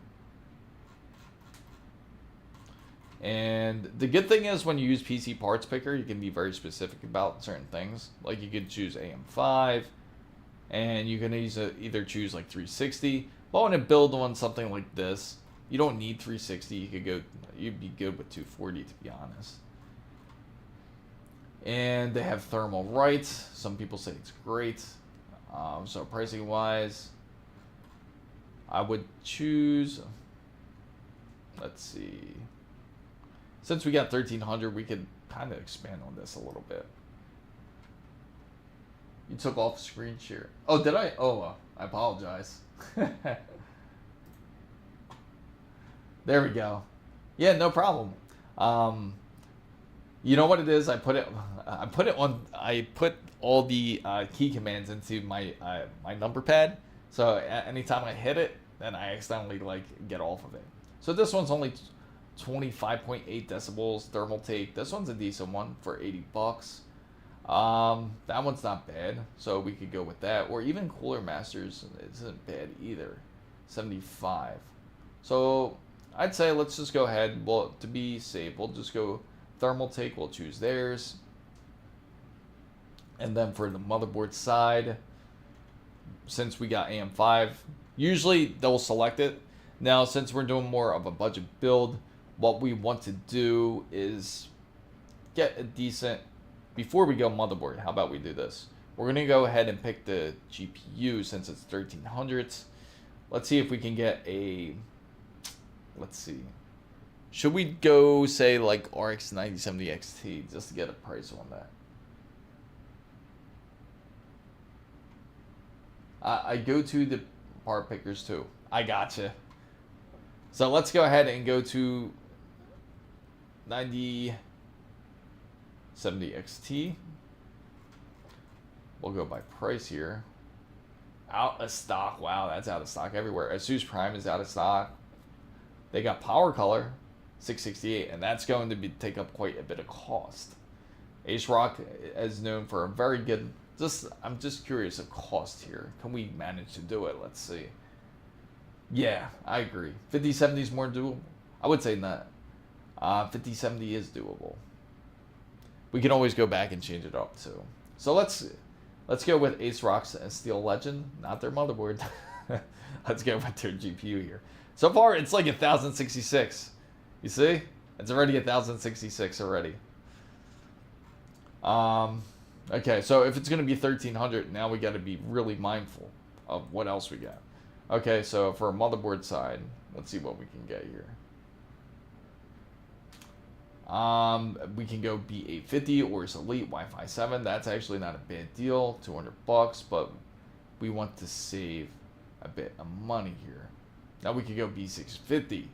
And the good thing is when you use PC Parts Picker, you can be very specific about certain things. Like you could choose AM5, and you can either choose like 360. But I want to build on something like this, you don't need 360. You'd be good with 240, to be honest. And they have thermal rights. Some people say it's great. So pricing wise, I would choose, let's see. Since we got 1300, we could kind of expand on this a little bit. You took off screen share. Oh, did I? Oh, I apologize. There we go. Yeah, no problem. You know what it is? I put all the key commands into my my number pad. So anytime I hit it, then I accidentally like get off of it. So this one's only 25.8 decibels thermal take. This one's a decent one for $80. That one's not bad, so we could go with that. Or even Cooler Masters isn't bad either. 75. So I'd say let's just go ahead. Well, to be safe, we'll just go thermal take. We'll choose theirs. And then for the motherboard side, since we got AM5, usually they'll select it. Now, since we're doing more of a budget build, what we want to do is get a decent, before we go motherboard, how about we do this? We're going to go ahead and pick the GPU since it's 1300s. Let's see if we can get a, let's see. Should we go, say, like RX 9070 XT just to get a price on that? I go to the part pickers too. I gotcha. So let's go ahead and go to 9070 XT. We'll go by price here. Out of stock. Wow, that's out of stock everywhere. ASUS Prime is out of stock. They got Power Color 668, and that's going to take up quite a bit of cost. ASRock is known for a very good. I'm just curious of cost here. Can we manage to do it? Let's see. Yeah, I agree. 5070 is more doable. I would say not. 5070 is doable. We can always go back and change it up too. So let's Let's go with ASRock's Steel Legend, not their motherboard. Let's go with their GPU here. So far, it's like 1066. You see? It's already 1066 already. Okay, so if it's going to be 1300, now we got to be really mindful of what else we got. Okay, so for a motherboard side, let's see what we can get here. We can go B850 or it's Elite Wi-Fi 7. That's actually not a bad deal, $200, but we want to save a bit of money here. Now we could go B650.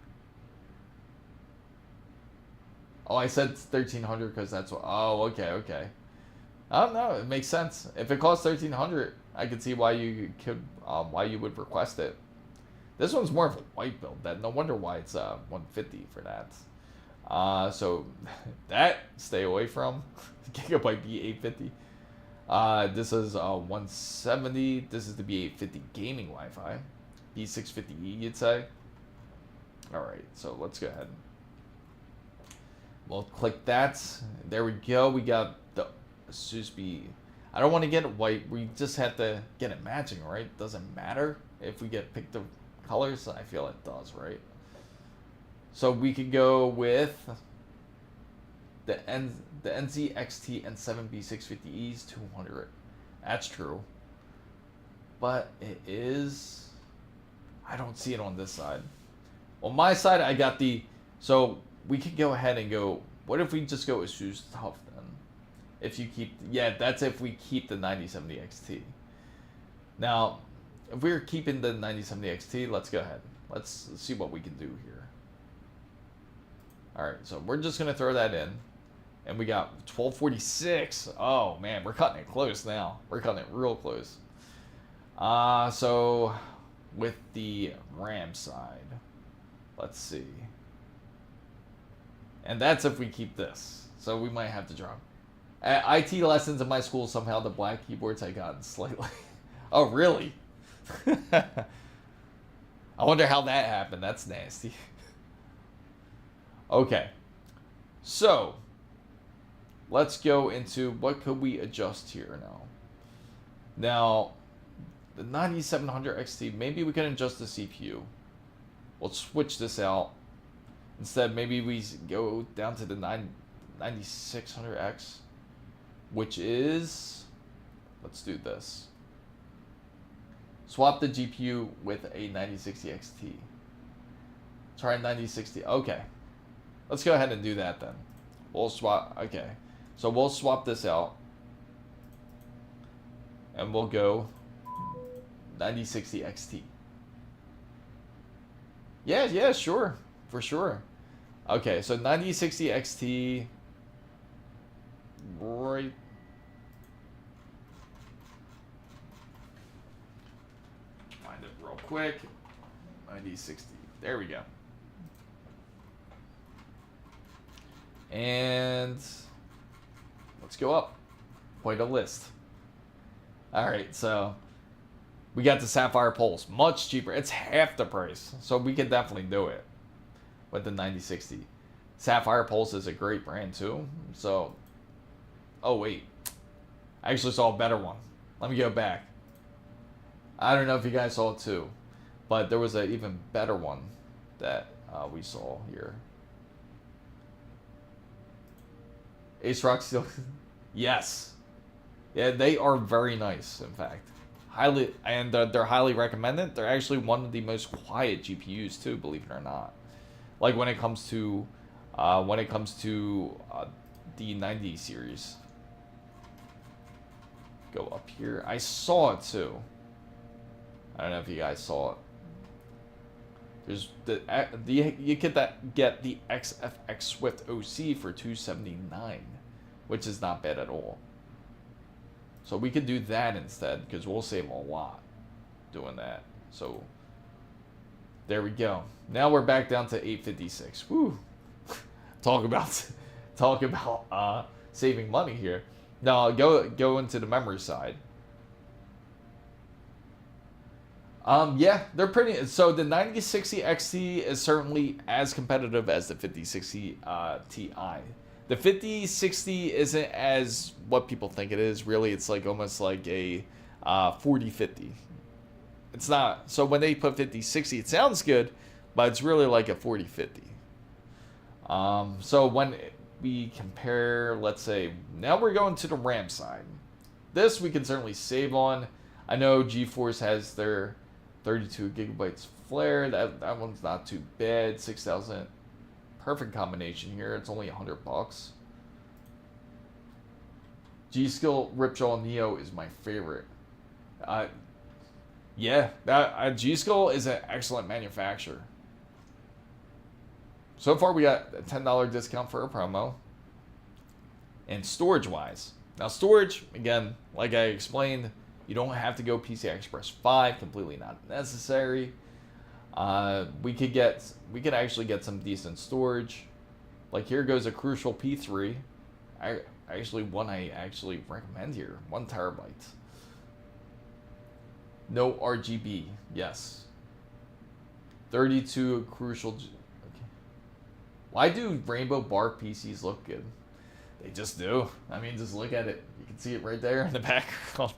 Oh, I said 1300 because that's what. Oh, okay. I don't know. It makes sense. If it costs 1300, I could see why you could, why you would request it. This one's more of a white build. That no wonder why it's 150 for that. So that stay away from. Gigabyte B850. This is 170. This is the B850 gaming Wi-Fi. B650E, you'd say. All right, so let's go ahead. We'll click that. There we go. We got the ASUS B. I don't want to get it white. We just have to get it matching, right? Doesn't matter if we get picked the colors. I feel it does, right? So we could go with the NZXT and 7B650Es 200. That's true. But it is... I don't see it on this side. On my side, I got the... So we could go ahead and go... What if we just go ASUS Tough then? If you keep... Yeah, that's if we keep the 9070 XT. Now, if we're keeping the 9070 XT, let's go ahead. Let's see what we can do here. Alright, so we're just going to throw that in. And we got 1246. Oh, man, we're cutting it close now. We're cutting it real close. So, with the RAM side, let's see. And that's if we keep this. So we might have to drop. At IT lessons in my school, somehow the black keyboards had gotten slightly... Oh, really? I wonder how that happened. That's nasty. Okay. So, let's go into what could we adjust here now. Now, the 9700 XT, maybe we can adjust the CPU. We'll switch this out. Instead, maybe we go down to the 9600X, which is, let's do this. Swap the GPU with a 9060 XT. Try 9060, okay. Let's go ahead and do that then. We'll swap, okay. So we'll swap this out. And we'll go 9060 XT. Yeah, sure. For sure. Okay, so 9060 XT. Right. Find it real quick. 9060. There we go. And let's go up. Quite a list. Alright, so we got the Sapphire Pulse. Much cheaper. It's half the price. So we could definitely do it with the 9060. Sapphire Pulse is a great brand too. So, oh wait. I actually saw a better one. Let me go back. I don't know if you guys saw it too. But there was an even better one that we saw here. ASRock Steel. Yes. Yeah, they are very nice, in fact. Highly, and they're highly recommended. They're actually one of the most quiet GPUs too, believe it or not. Like when it comes to the 90 series. Go up here. I saw it too. I don't know if you guys saw it. There's you get the XFX Swift OC for $279, which is not bad at all. So we could do that instead because we'll save a lot doing that. So there we go. Now we're back down to 856. Woo! Talk about saving money here. Now go into the memory side. Yeah, they're pretty. So the 9060 XT is certainly as competitive as the 5060 Ti. The 5060 isn't as what people think it is. Really, it's like almost like a 4050. It's not. So when they put 5060, it sounds good, but it's really like a 4050. So when we compare, let's say, now we're going to the RAM side. This we can certainly save on. I know GeForce has their 32 gigabytes flare. That one's not too bad. 6,000. Perfect combination here. It's only $100. G-Skill Ripjaw Neo is my favorite. Yeah, that G-Skill is an excellent manufacturer. So far, we got a $10 discount for a promo. And storage-wise, now storage, again, like I explained, you don't have to go PCI Express 5, completely not necessary. We could actually get some decent storage. Like here goes a Crucial P3. I actually recommend here, 1 terabyte. No RGB, yes. 32 Crucial. Okay. Why do Rainbow Bar PCs look good? They just do. I mean, just look at it. You can see it right there in the background.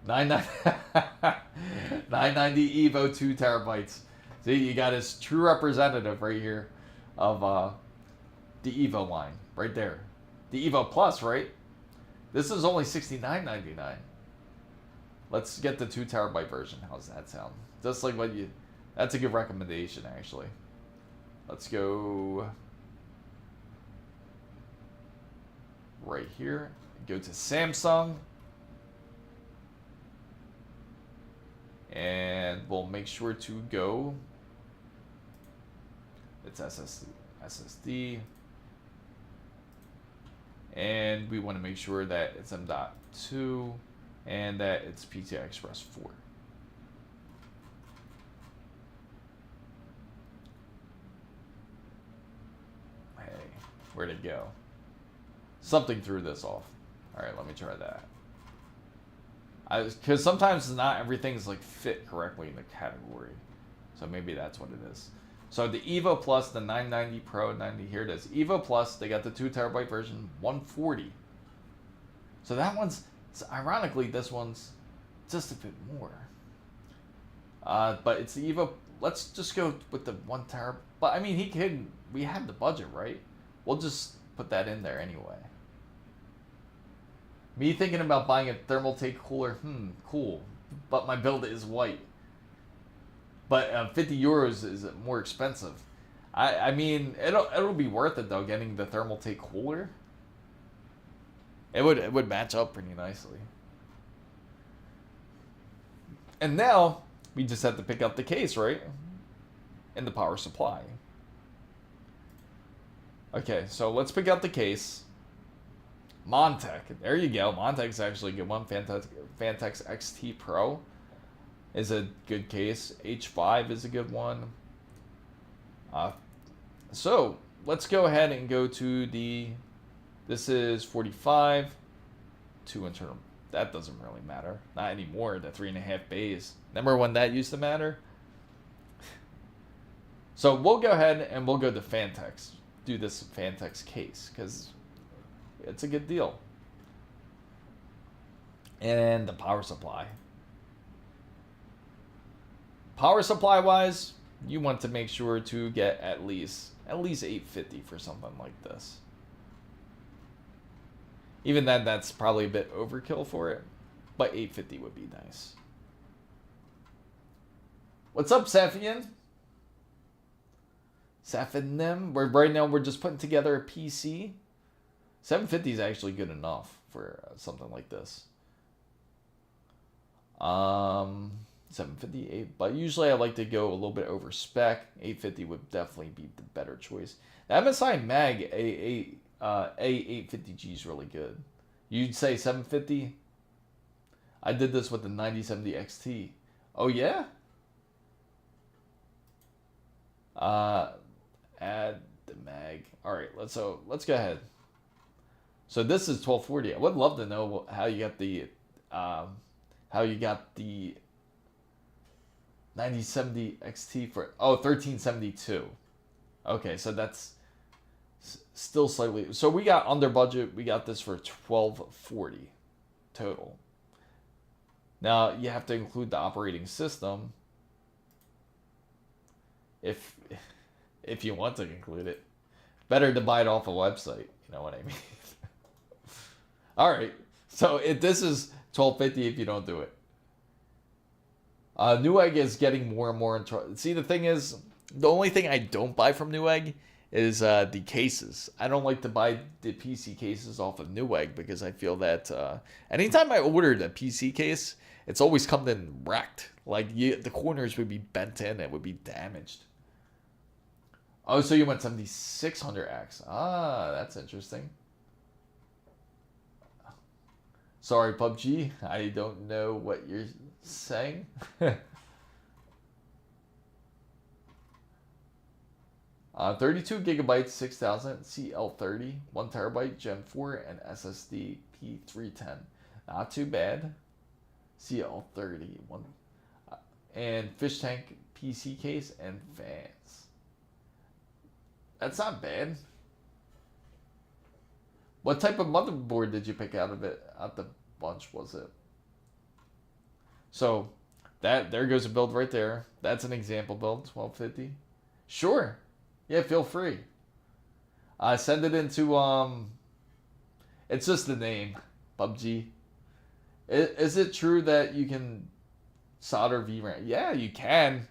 990 Evo 2 terabytes. See, you got his true representative right here of the Evo line, right there. The Evo Plus, right? This is only $69.99. Let's get the 2 terabyte version. How's that sound? Just like what you... That's a good recommendation, actually. Let's go right here. Go to Samsung. And we'll make sure to go. It's SSD. And we want to make sure that it's M.2 and that it's PCI Express 4. Hey, where'd it go? Something threw this off. All right, let me try that. Because sometimes not everything's like fit correctly in the category. So maybe that's what it is. So the Evo Plus, the 990 Pro 90, here it is. Evo Plus, they got the 2 terabyte version, 140. So that one's, ironically, this one's just a bit more. But it's the Evo, let's just go with the 1 terabyte. But I mean, we have the budget, right? We'll just put that in there anyway. Me thinking about buying a Thermaltake cooler, cool. But my build is white. But 50 euros is more expensive. I mean, it'll be worth it though, getting the Thermaltake cooler. It would match up pretty nicely. And now we just have to pick up the case, right? And the power supply. Okay, so let's pick up the case. Montech, there you go. Montech's actually a good one. Fantex XT Pro is a good case. H5 is a good one. So let's go ahead and go to the. This is 45. 2 internal. That doesn't really matter. Not anymore. The 3.5 bays. Remember when that used to matter? So we'll go ahead and we'll go to Fantex. Do this Fantex case because it's a good deal. And the power supply. Power supply wise, you want to make sure to get at least 850 for something like this. Even then, that's probably a bit overkill for it, but 850 would be nice. What's up, Sapphire? Sapphinem. Right now we're just putting together a PC. 750 is actually good enough for something like this. 758, but usually I like to go a little bit over spec. 850 would definitely be the better choice. The MSI Mag A850G is really good. You'd say 750? I did this with the 9070 XT. Oh yeah? Add the mag. All right, let's go ahead. So this is 1240. I would love to know how you got the 9070 XT for 1372. Okay, so that's Still slightly. So we got under budget. We got this for $1240 total. Now you have to include the operating system if you want to include it. Better to buy it off a website. You know what I mean? All right. So this is $1250 if you don't do it. Newegg is getting more and more in trouble. See, the thing is, the only thing I don't buy from Newegg is the cases. I don't like to buy the PC cases off of Newegg because I feel that anytime I ordered a PC case, it's always come in wrecked. Like the corners would be bent in, it would be damaged. Oh, so you went 7600X. Ah, that's interesting. Sorry, PUBG. I don't know what you're saying. 32 gigabytes, 6000 CL30, 1 terabyte Gen 4, and SSD P310. Not too bad. CL30, and fish tank PC case and fans. That's not bad. What type of motherboard did you pick out the bunch was it? So there goes a build right there. That's an example build, 1250. Sure. Yeah, feel free. Send it into it's just the name, PUBG. Is it true that you can solder VRAM? Yeah, you can,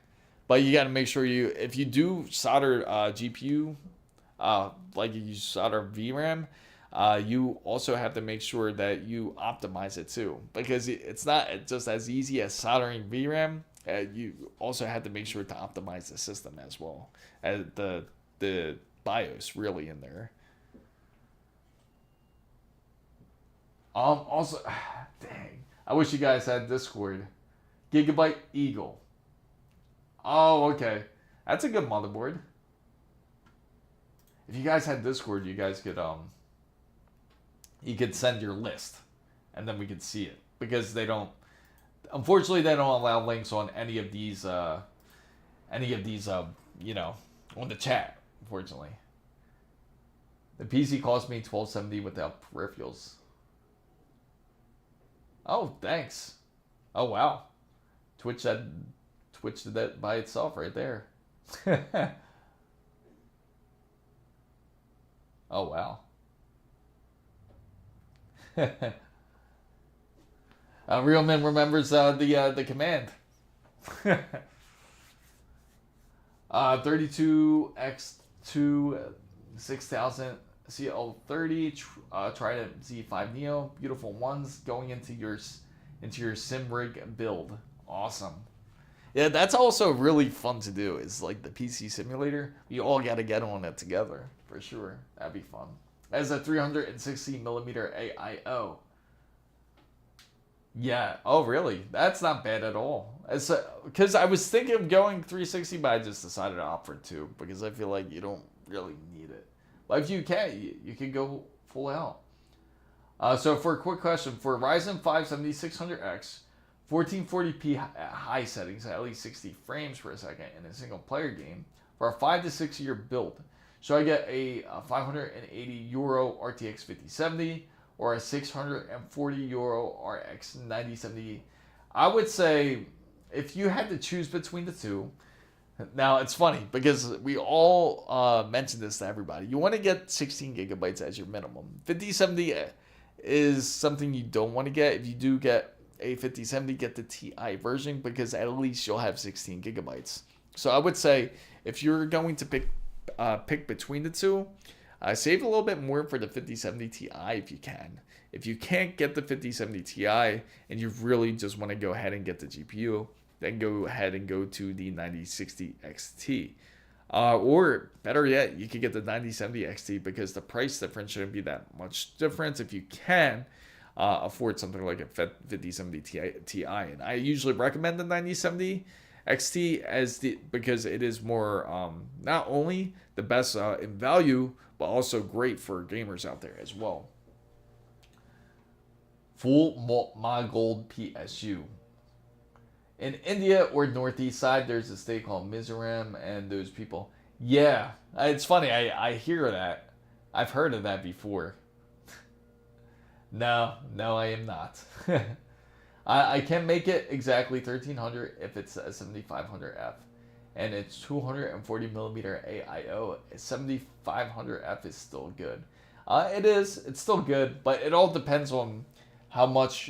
but you got to make sure if you do solder GPU, like you solder VRAM, you also have to make sure that you optimize it too, because it's not just as easy as soldering VRAM. You also have to make sure to optimize the system as well, as the BIOS really in there. Also, dang, I wish you guys had Discord. Gigabyte Eagle. Oh, okay, that's a good motherboard. If you guys had Discord, you guys could you could send your list, and then we could see it, because unfortunately they don't allow links on any of these you know, on the chat, unfortunately. The PC cost me $1270 without peripherals. Oh, thanks. Oh wow, Twitch did that by itself right there. Oh wow. Real Man remembers the command. 32x2 6000 CL30 Trident Z5 Neo, beautiful ones going into your sim rig build. Awesome. Yeah, that's also really fun to do. Is like the PC simulator. We all got to get on it together for sure. That'd be fun. As a 360mm AIO. Yeah. Oh, really? That's not bad at all. Because I was thinking of going 360, but I just decided to opt for 2 because I feel like you don't really need it. But if you can, you can go full out. So for a quick question, for Ryzen 5 7600X, 1440p at high settings at least 60 frames per second in a single player game for a 5 to 6 year build, should I get a €580 RTX 5070 or a €640 RX 9070? I would say if you had to choose between the two. Now it's funny because we all mentioned this to everybody. You want to get 16 gigabytes as your minimum. 5070 is something you don't want to get. If you do get a 5070, get the Ti version because at least you'll have 16 gigabytes. So I would say if you're going to pick between the two, save a little bit more for the 5070 Ti if you can. If you can't get the 5070 Ti and you really just want to go ahead and get the GPU, then go ahead and go to the 9060 XT. Or better yet, you could get the 9070 XT because the price difference shouldn't be that much difference if you can afford something like a 5070 Ti. And I usually recommend the 9070 XT because it is more not only the best in value, but also great for gamers out there as well. Full Gold PSU. In India or Northeast side, there's a state called Mizoram, and those people. Yeah, it's funny. I hear that. I've heard of that before. No, I am not. I can make it exactly 1300 if it's a 7500F. And it's 240 millimeter AIO. 7500F is still good. It's still good, but it all depends on how much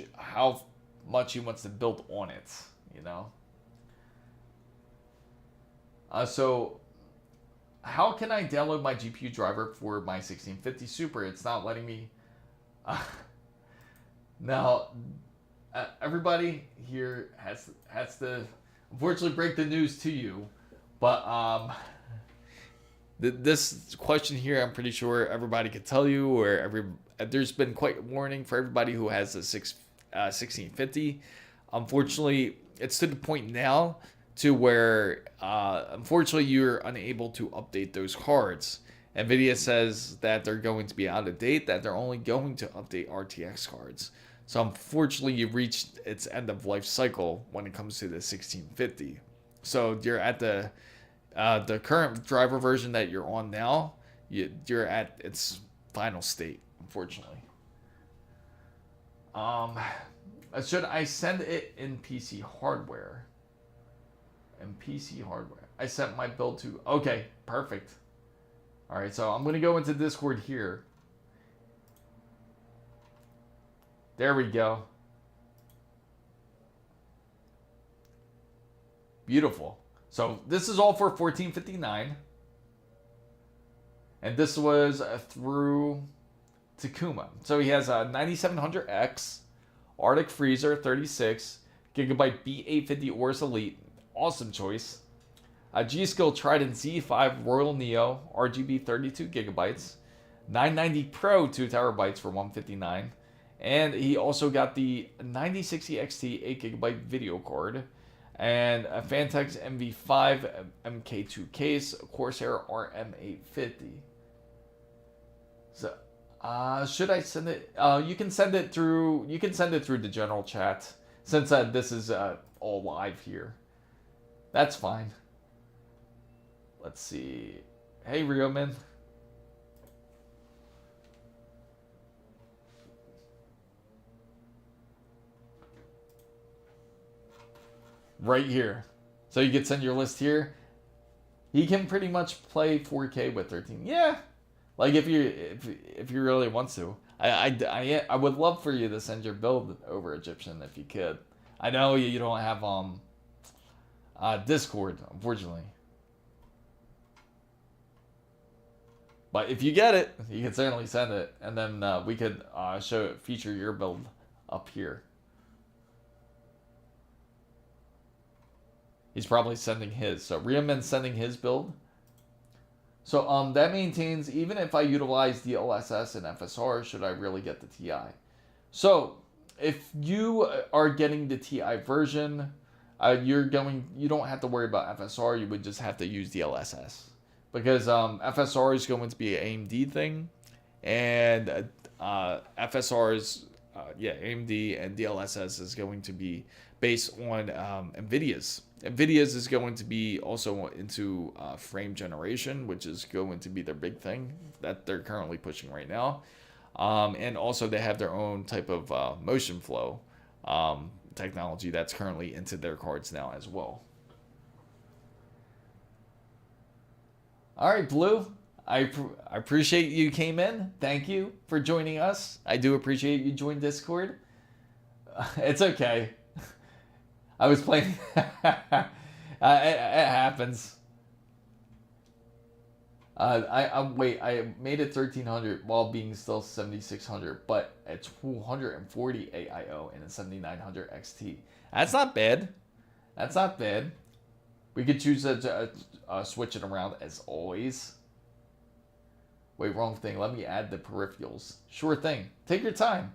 he wants to build on it, you know. So how can I download my GPU driver for my 1650 Super? It's not letting me. Now, everybody here has to unfortunately break the news to you, but this question here, I'm pretty sure everybody could tell you, or there's been quite a warning for everybody who has a 1650. Unfortunately, it's to the point now to where unfortunately you're unable to update those cards. NVIDIA says that they're going to be out of date, that they're only going to update RTX cards. So unfortunately, you've reached its end of life cycle when it comes to the 1650. So you're at the current driver version that you're on now. You're at its final state, unfortunately. Should I send it in PC hardware? In PC hardware, I sent my build to. Okay, perfect. All right, so I'm gonna go into Discord here. There we go. Beautiful. So this is all for 1459. And this was through Takuma. So he has a 9700X, Arctic Freezer 36, Gigabyte B850 Aorus Elite. Awesome choice. A G-Skill Trident Z5 Royal Neo, RGB 32 gigabytes. 990 Pro 2 terabytes for 159. And he also got the 9060 XT 8 gigabyte video card, and a Fantex MV5 MK2 case, Corsair RM850. So, should I send it? You can send it through. You can send it through the general chat, since this is all live here. That's fine. Let's see. Hey, Rioman. Right here. So you can send your list here. He can pretty much play 4K with 13. Yeah. Like if you really want to. I would love for you to send your build over Egyptian if you could. I know you don't have Discord, unfortunately. But if you get it, you can certainly send it, and then we could feature your build up here. He's probably sending his. So Rieman's sending his build. So that maintains, even if I utilize DLSS and FSR, should I really get the TI? So if you are getting the TI version, you don't have to worry about FSR. You would just have to use DLSS, because FSR is going to be an AMD thing, and FSR is AMD, and DLSS is going to be based on NVIDIA's. NVIDIA's is going to be also into frame generation, which is going to be their big thing that they're currently pushing right now. And also they have their own type of motion flow technology that's currently into their cards now as well. All right, Blue. I appreciate you came in. Thank you for joining us. I do appreciate you joined Discord. It's okay. I was playing. It happens. I made it 1300 while being still 7600, but at 240 AIO and a 7900 XT. That's not bad. That's not bad. We could choose to switch it around as always. Wait, wrong thing. Let me add the peripherals. Sure thing. Take your time.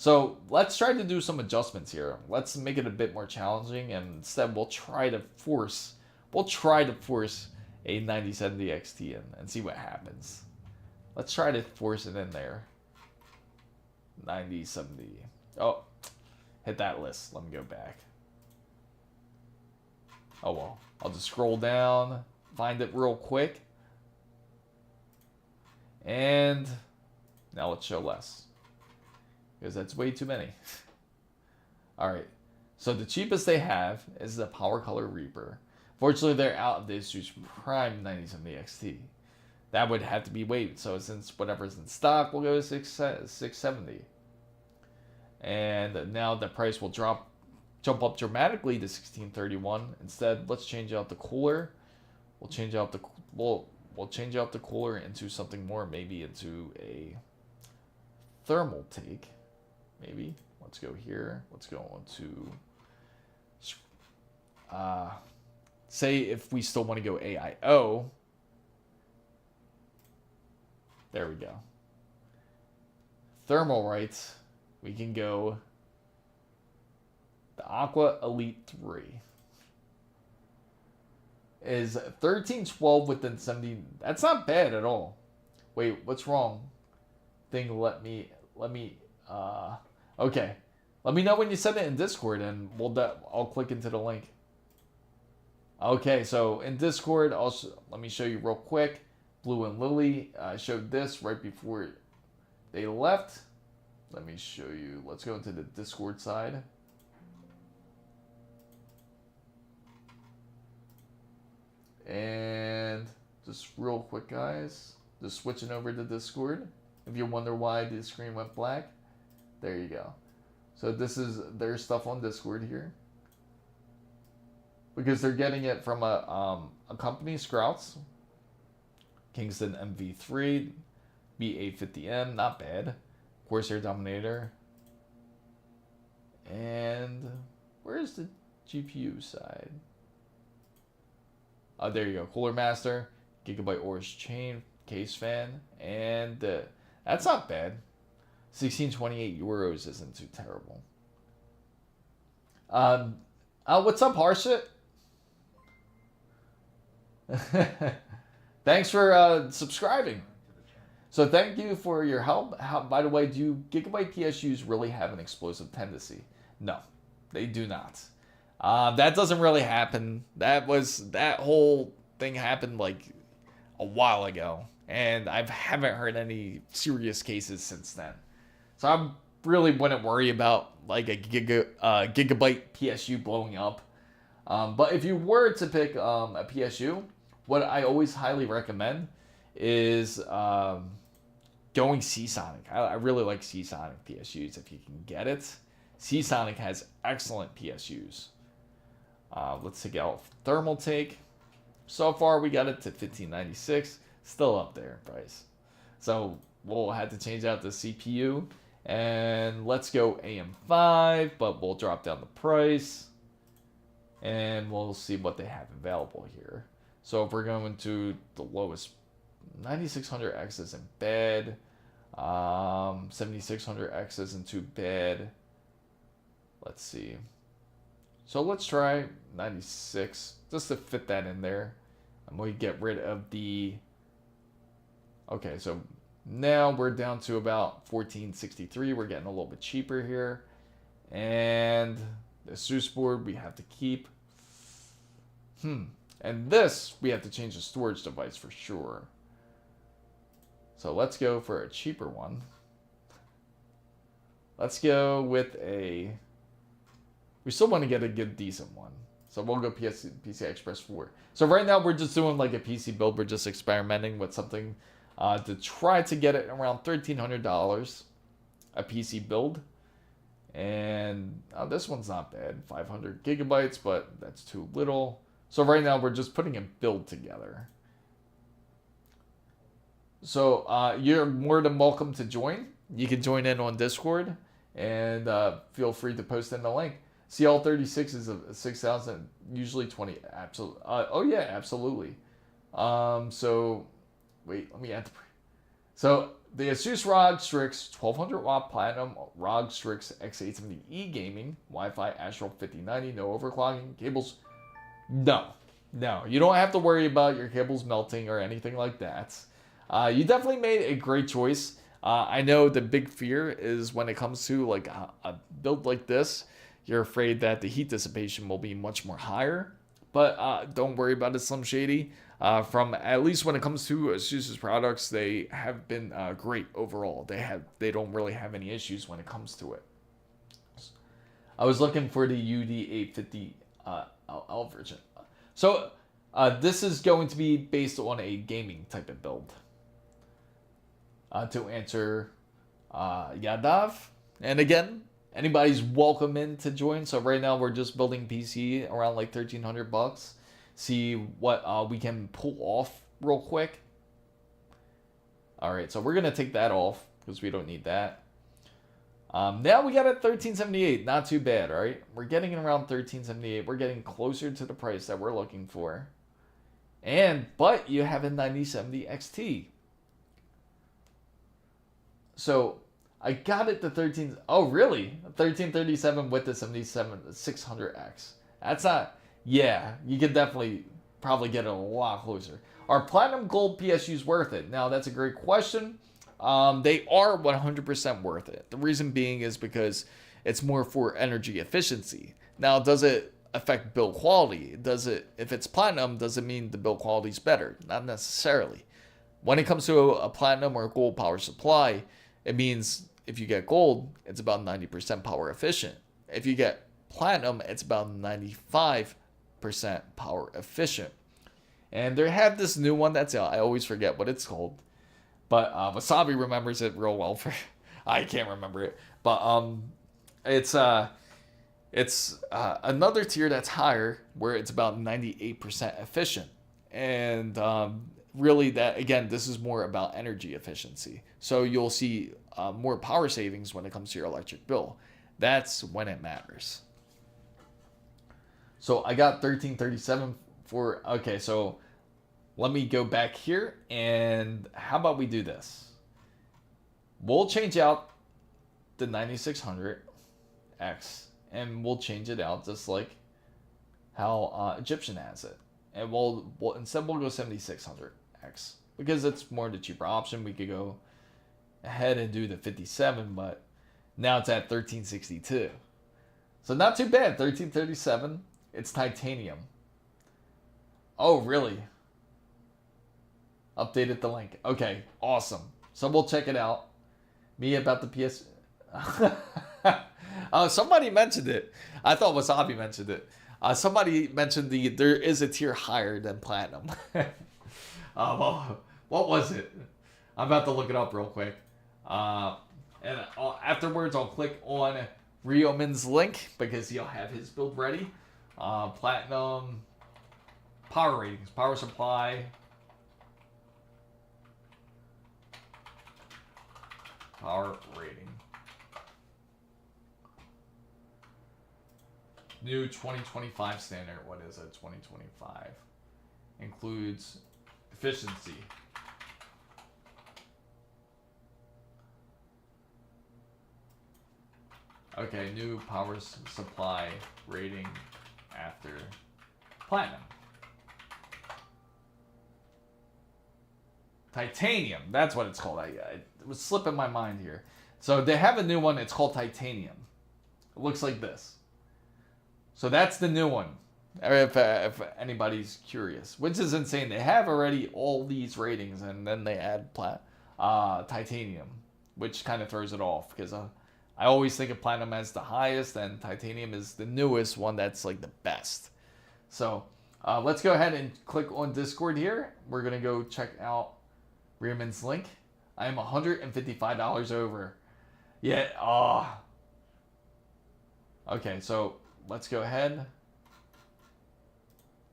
So let's try to do some adjustments here. Let's make it a bit more challenging, and instead we'll try to force a 9070 XT in and see what happens. Let's try to force it in there. 9070. Oh, hit that list. Let me go back. Oh well, I'll just scroll down, find it real quick. And now let's show less, because that's way too many. All right, so the cheapest they have is the Power Color Reaper. Fortunately, they're out of the ASUS Prime 9070 XT. That would have to be waived. So since whatever's in stock, we'll go to 670. And now the price will jump up dramatically to 1631. Instead, let's change out the cooler. We'll change out the cooler into something more, maybe into a thermal take. Maybe. Let's go here. Let's go on to say if we still want to go AIO. There we go. Thermal rights. We can go the Aqua Elite 3. Is 1312 within 70. That's not bad at all. Wait, what's wrong? Thing let me okay. Let me know when you send it in Discord and I'll click into the link. Okay, so in Discord, let me show you real quick. Blue and Lily showed this right before they left. Let me show you. Let's go into the Discord side. And just real quick, guys, just switching over to Discord. If you wonder why the screen went black, there you go. So this is their stuff on Discord here, because they're getting it from a company, Scrouts, Kingston MV3, B850M, not bad, Corsair Dominator, and where's the GPU side? There you go, Cooler Master, Gigabyte Orange Chain, Case Fan, and that's not bad. 1628 euros isn't too terrible. What's up, Harshit? Thanks for subscribing. So thank you for your help. By the way, do Gigabyte PSUs really have an explosive tendency? No, they do not. That doesn't really happen. That whole thing happened like a while ago, and I haven't heard any serious cases since then. So I really wouldn't worry about like a Gigabyte PSU blowing up. But if you were to pick a PSU, what I always highly recommend is going Seasonic. I really like Seasonic PSUs if you can get it. Seasonic has excellent PSUs. Let's take out thermal take. So far we got it to $1596, still up there in price. So we'll have to change out the CPU, and let's go AM5, but we'll drop down the price, and we'll see what they have available here. So if we're going to the lowest, 9600X is in bed, 7600X isn't too bad. Let's see. So let's try 96, just to fit that in there. I'm going to get rid of the... Okay, so now we're down to about 1463. We're getting a little bit cheaper here. And the ASUS board we have to keep. And this, we have to change the storage device for sure. So let's go for a cheaper one. Let's go with a... We still want to get a good, decent one. So we'll go PCI Express 4. So right now we're just doing like a PC build. We're just experimenting with something to try to get it around $1,300. A PC build. And this one's not bad. 500 gigabytes, but that's too little. So right now we're just putting a build together. So you're more than welcome to join. You can join in on Discord. And feel free to post in the link. CL36 is a 6,000, usually 20. Absolutely. Oh yeah, absolutely. So wait, let me add the. So the ASUS ROG Strix 1200 watt platinum ROG Strix X870E gaming Wi-Fi Astral 5090, no overclocking cables. No, you don't have to worry about your cables melting or anything like that. You definitely made a great choice. I know the big fear is when it comes to like a build like this, you're afraid that the heat dissipation will be much more higher. but don't worry about it, Slim Shady. From at least when it comes to ASUS's products, they have been great overall. They don't really have any issues when it comes to it. I was looking for the UD850 L version. So this is going to be based on a gaming type of build. To answer Yadav, and again, anybody's welcome in to join. So right now we're just building PC around like $1,300. See what we can pull off real quick. All right, so we're gonna take that off because we don't need that. Now we got it 1378, not too bad, right? We're getting it around 1378. We're getting closer to the price that we're looking for. But you have a 9070 XT. So I got it to 13. Oh, really? 1337 with the 600X. That's not. Yeah, you could definitely probably get it a lot closer. Are Platinum Gold PSUs worth it? Now, that's a great question. They are 100% worth it. The reason being is because it's more for energy efficiency. Now, does it affect build quality? If it's platinum, does it mean the build quality is better? Not necessarily. When it comes to a platinum or gold power supply, it means if you get gold, it's about 90% power efficient. If you get platinum, it's about 95% power efficient. And they have this new one that's I always forget what it's called. But Wasabi remembers it real well. I can't remember it, but it's another tier that's higher where it's about 98% efficient, and really that again, this is more about energy efficiency. So you'll see more power savings when it comes to your electric bill. That's when it matters. So I got 1337 for okay. So let me go back here, and how about we do this? We'll change out the 9600X, and we'll change it out just like how Egyptian has it. And we'll instead we'll go 7600X because it's more the cheaper option. We could go ahead and do the 57, but now it's at 1362. So not too bad. 1337. It's titanium. Oh, really? Updated the link. Okay, awesome. So we'll check it out. Me about the PS. Somebody mentioned it. I thought Wasabi mentioned it. Somebody mentioned there is a tier higher than platinum. Well, what was it? I'm about to look it up real quick. And afterwards, I'll click on Rioman's link because he'll have his build ready. Platinum power ratings, power supply. Power rating. New 2025 standard. What is it? 2025 includes efficiency. Okay, new power supply rating after platinum. Titanium, that's what it's called. It was slipping my mind here. So they have a new one, it's called Titanium. It looks like this. So that's the new one, if anybody's curious. Which is insane. They have already all these ratings, and then they add Titanium, which kind of throws it off. Because I always think of Platinum as the highest, and Titanium is the newest one that's like the best. So let's go ahead and click on Discord here. We're going to go check out Rieman's link. I am $155 over. Yeah. Okay, so let's go ahead.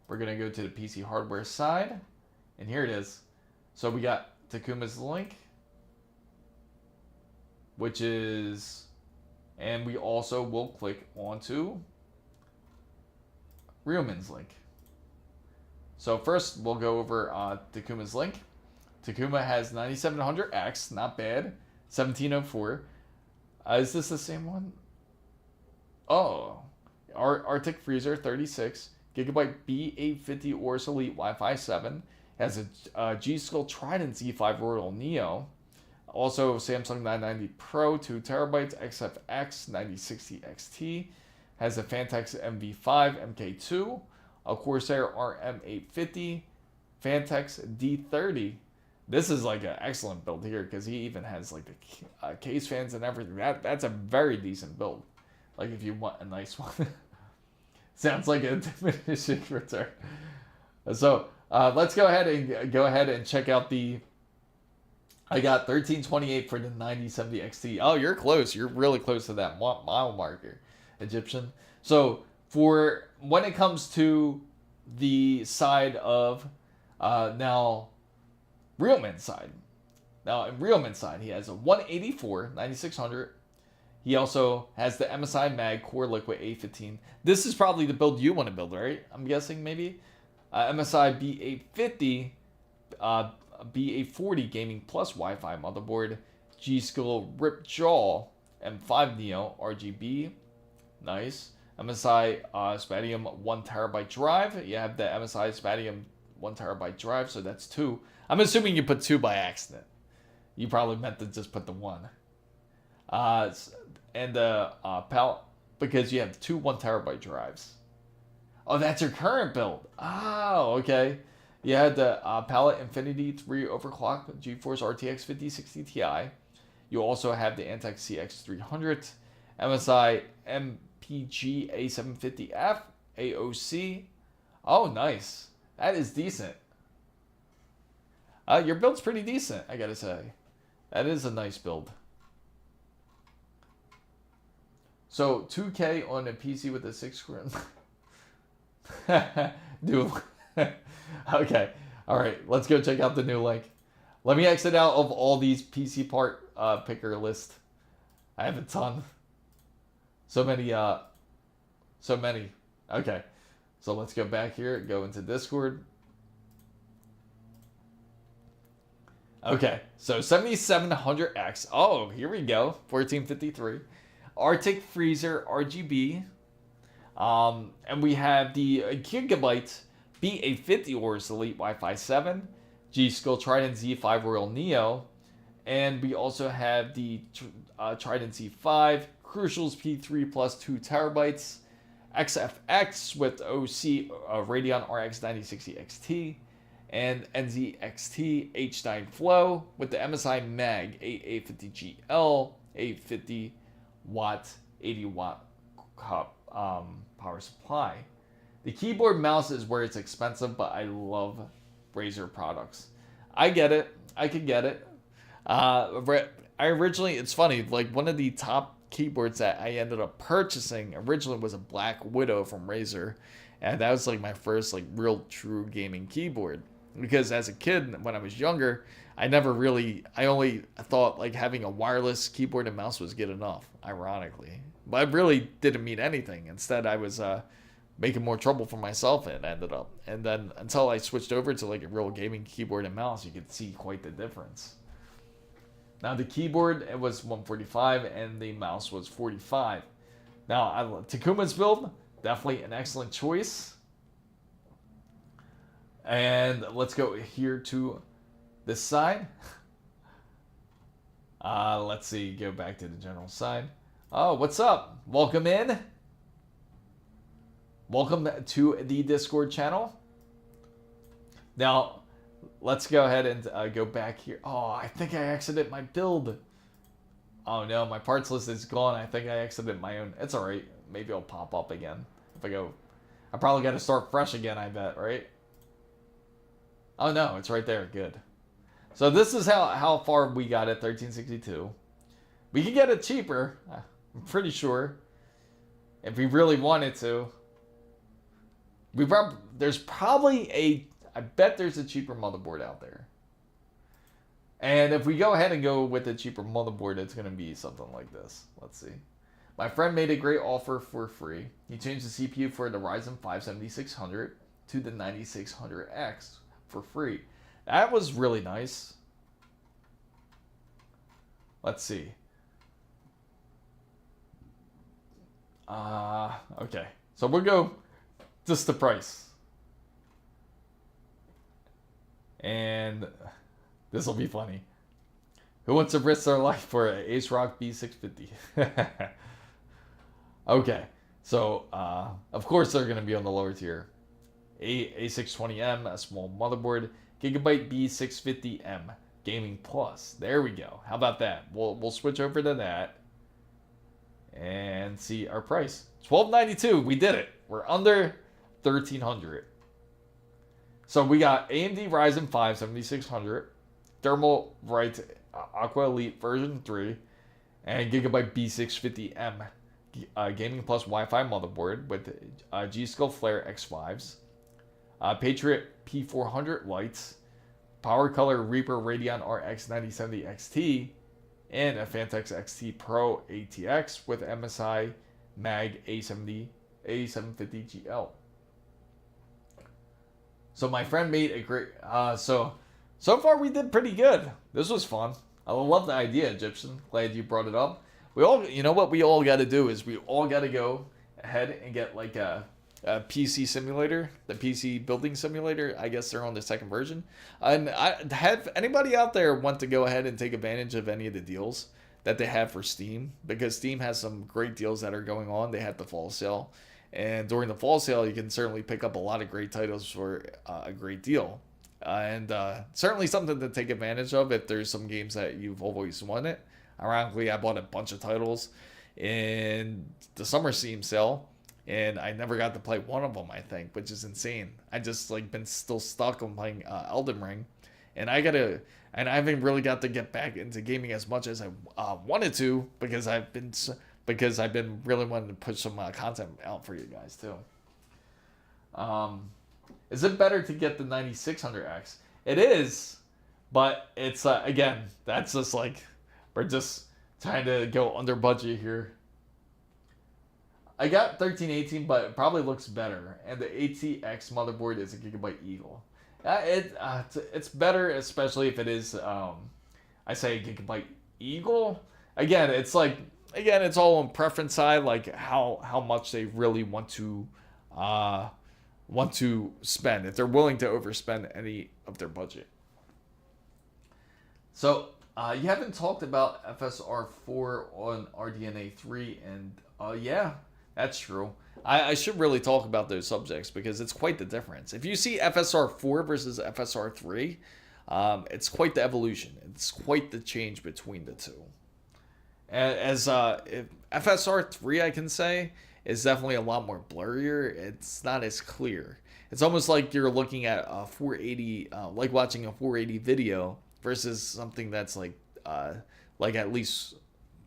We're going to go to the PC hardware side. And here it is. So we got Takuma's link, which is, and we also will click onto Rieman's link. So first we'll go over Takuma's link. Takuma has 9700X, not bad. 1704. Is this the same one? Oh, Arctic Freezer 36 gigabyte B850 Aorus Elite Wi-Fi 7. Has a G-Skill Trident Z5 Royal Neo. Also Samsung 990 Pro 2 terabytes XFX 9060 XT. Has a Fantex MV5 MK2. a Corsair RM850, Fantex D30. This is like an excellent build here because he even has like the case fans and everything. That's a very decent build. Like if you want a nice one. Sounds like a diminishing return. So let's go ahead and check out the. I got 1328 for the 9070 XT. Oh, you're close. You're really close to that mile marker, Egyptian. So for when it comes to the side of now. Realman's side. Now, in Realman's side, he has a 184 9600. He also has the MSI Mag Core Liquid A15. This is probably the build you want to build, right? I'm guessing maybe. MSI B850, B840 Gaming Plus Wi-Fi motherboard. G-Skill Ripjaw M5 Neo RGB. Nice. MSI Spatium 1TB drive. You have the MSI Spatium 1TB drive, so that's 2. I'm assuming you put 2 by accident. You probably meant to just put the 1. And the palette, because you have 2 1TB drives. Oh, that's your current build. Oh, okay. You had the Palette Infinity 3 overclock GeForce RTX 5060 Ti. You also have the Antec CX300, MSI MPG A750F, AOC. Oh, nice. That is decent. Your build's pretty decent, I gotta say. That is a nice build. So 2K on a PC with a 6 screen. Dude. Okay. All right. Let's go check out the new link. Let me exit out of all these PC part picker list. I have a ton. So many. Okay. So let's go back here. Go into Discord. Okay, so 7700X. Oh, here we go. 1453. Arctic Freezer RGB. And we have the Gigabyte B850 Aorus Elite Wi-Fi 7. G-Skill Trident Z5 Royal Neo. And we also have the Trident Z5. Crucials P3 plus 2 terabytes. XFX with OC Radeon RX 9060 XT. And NZXT H9 Flow with the MSI Mag A850GL, 850 watt, 80 watt power supply. The keyboard mouse is where it's expensive, but I love Razer products. I get it. I could get it. I originally, it's funny, like one of the top keyboards that I ended up purchasing originally was a Black Widow from Razer. And that was like my first like real true gaming keyboard. Because as a kid, when I was younger, I only thought like having a wireless keyboard and mouse was good enough, ironically. But it really didn't mean anything. Instead, I was making more trouble for myself, and ended up. And then until I switched over to like a real gaming keyboard and mouse, you could see quite the difference. Now the keyboard, it was 145 and the mouse was 45. Now, Takuma's build, definitely an excellent choice. And let's go here to this side. Let's see, go back to the general side. Oh, what's up? Welcome in. Welcome to the Discord channel. Now, let's go ahead and go back here. Oh, I think I exited my build. Oh no, my parts list is gone. I think I exited my own. It's all right. Maybe it'll pop up again. If I go, I probably got to start fresh again, I bet, right? Oh no, it's right there. Good. So this is how far we got at 1362. We could get it cheaper, I'm pretty sure, if we really wanted to. There's probably I bet there's a cheaper motherboard out there. And if we go ahead and go with a cheaper motherboard, it's going to be something like this. Let's see. My friend made a great offer for free. He changed the CPU for the Ryzen 5 7600 to the 9600X for free. That was really nice. Let's see. Okay. So we'll go just the price. And this will be funny. Who wants to risk their life for an Ace ROG B650? Okay. So, of course they're going to be on the lower tier. A620M, a small motherboard, Gigabyte B650M, Gaming Plus. There we go. How about that? We'll switch over to that and see our price. $1292. We did it. We're under $1,300. So we got AMD Ryzen 5 7600, Thermal Bright Aqua Elite version 3, and Gigabyte B650M Gaming Plus Wi-Fi motherboard with G-Skill Flare X5s, Patriot P400 lights, Power Color Reaper Radeon RX 9070 XT, and a Fantex XT Pro ATX with MSI Mag A750GL. So my friend made a great. So far we did pretty good. This was fun. I love the idea, Egyptian. Glad you brought it up. We all, you know what we all got to do is we all got to go ahead and get like a PC simulator, the PC building simulator. I guess they're on the second version. And have anybody out there want to go ahead and take advantage of any of the deals that they have for Steam? Because Steam has some great deals that are going on. They had the fall sale. And during the fall sale, you can certainly pick up a lot of great titles for a great deal. And certainly something to take advantage of if there's some games that you've always wanted. Ironically, I bought a bunch of titles in the summer Steam sale, and I never got to play one of them, I think, which is insane. I just like been still stuck on playing Elden Ring, and I haven't really got to get back into gaming as much as I wanted to because I've been really wanting to push some content out for you guys too. Is it better to get the 9600X? It is, but it's again, that's just like we're just trying to go under budget here. I got 1318, but it probably looks better, and the ATX motherboard is a Gigabyte Eagle. It's better, especially if it is I say Gigabyte Eagle. Again, it's all on preference side, like how much they really want to spend, if they're willing to overspend any of their budget. So you haven't talked about FSR4 on RDNA 3, and yeah, that's true. I should really talk about those subjects because it's quite the difference. If you see FSR4 versus FSR3, it's quite the evolution. It's quite the change between the two. As FSR3, I can say, is definitely a lot more blurrier. It's not as clear. It's almost like you're looking at a 480, like watching a 480 video versus something that's like at least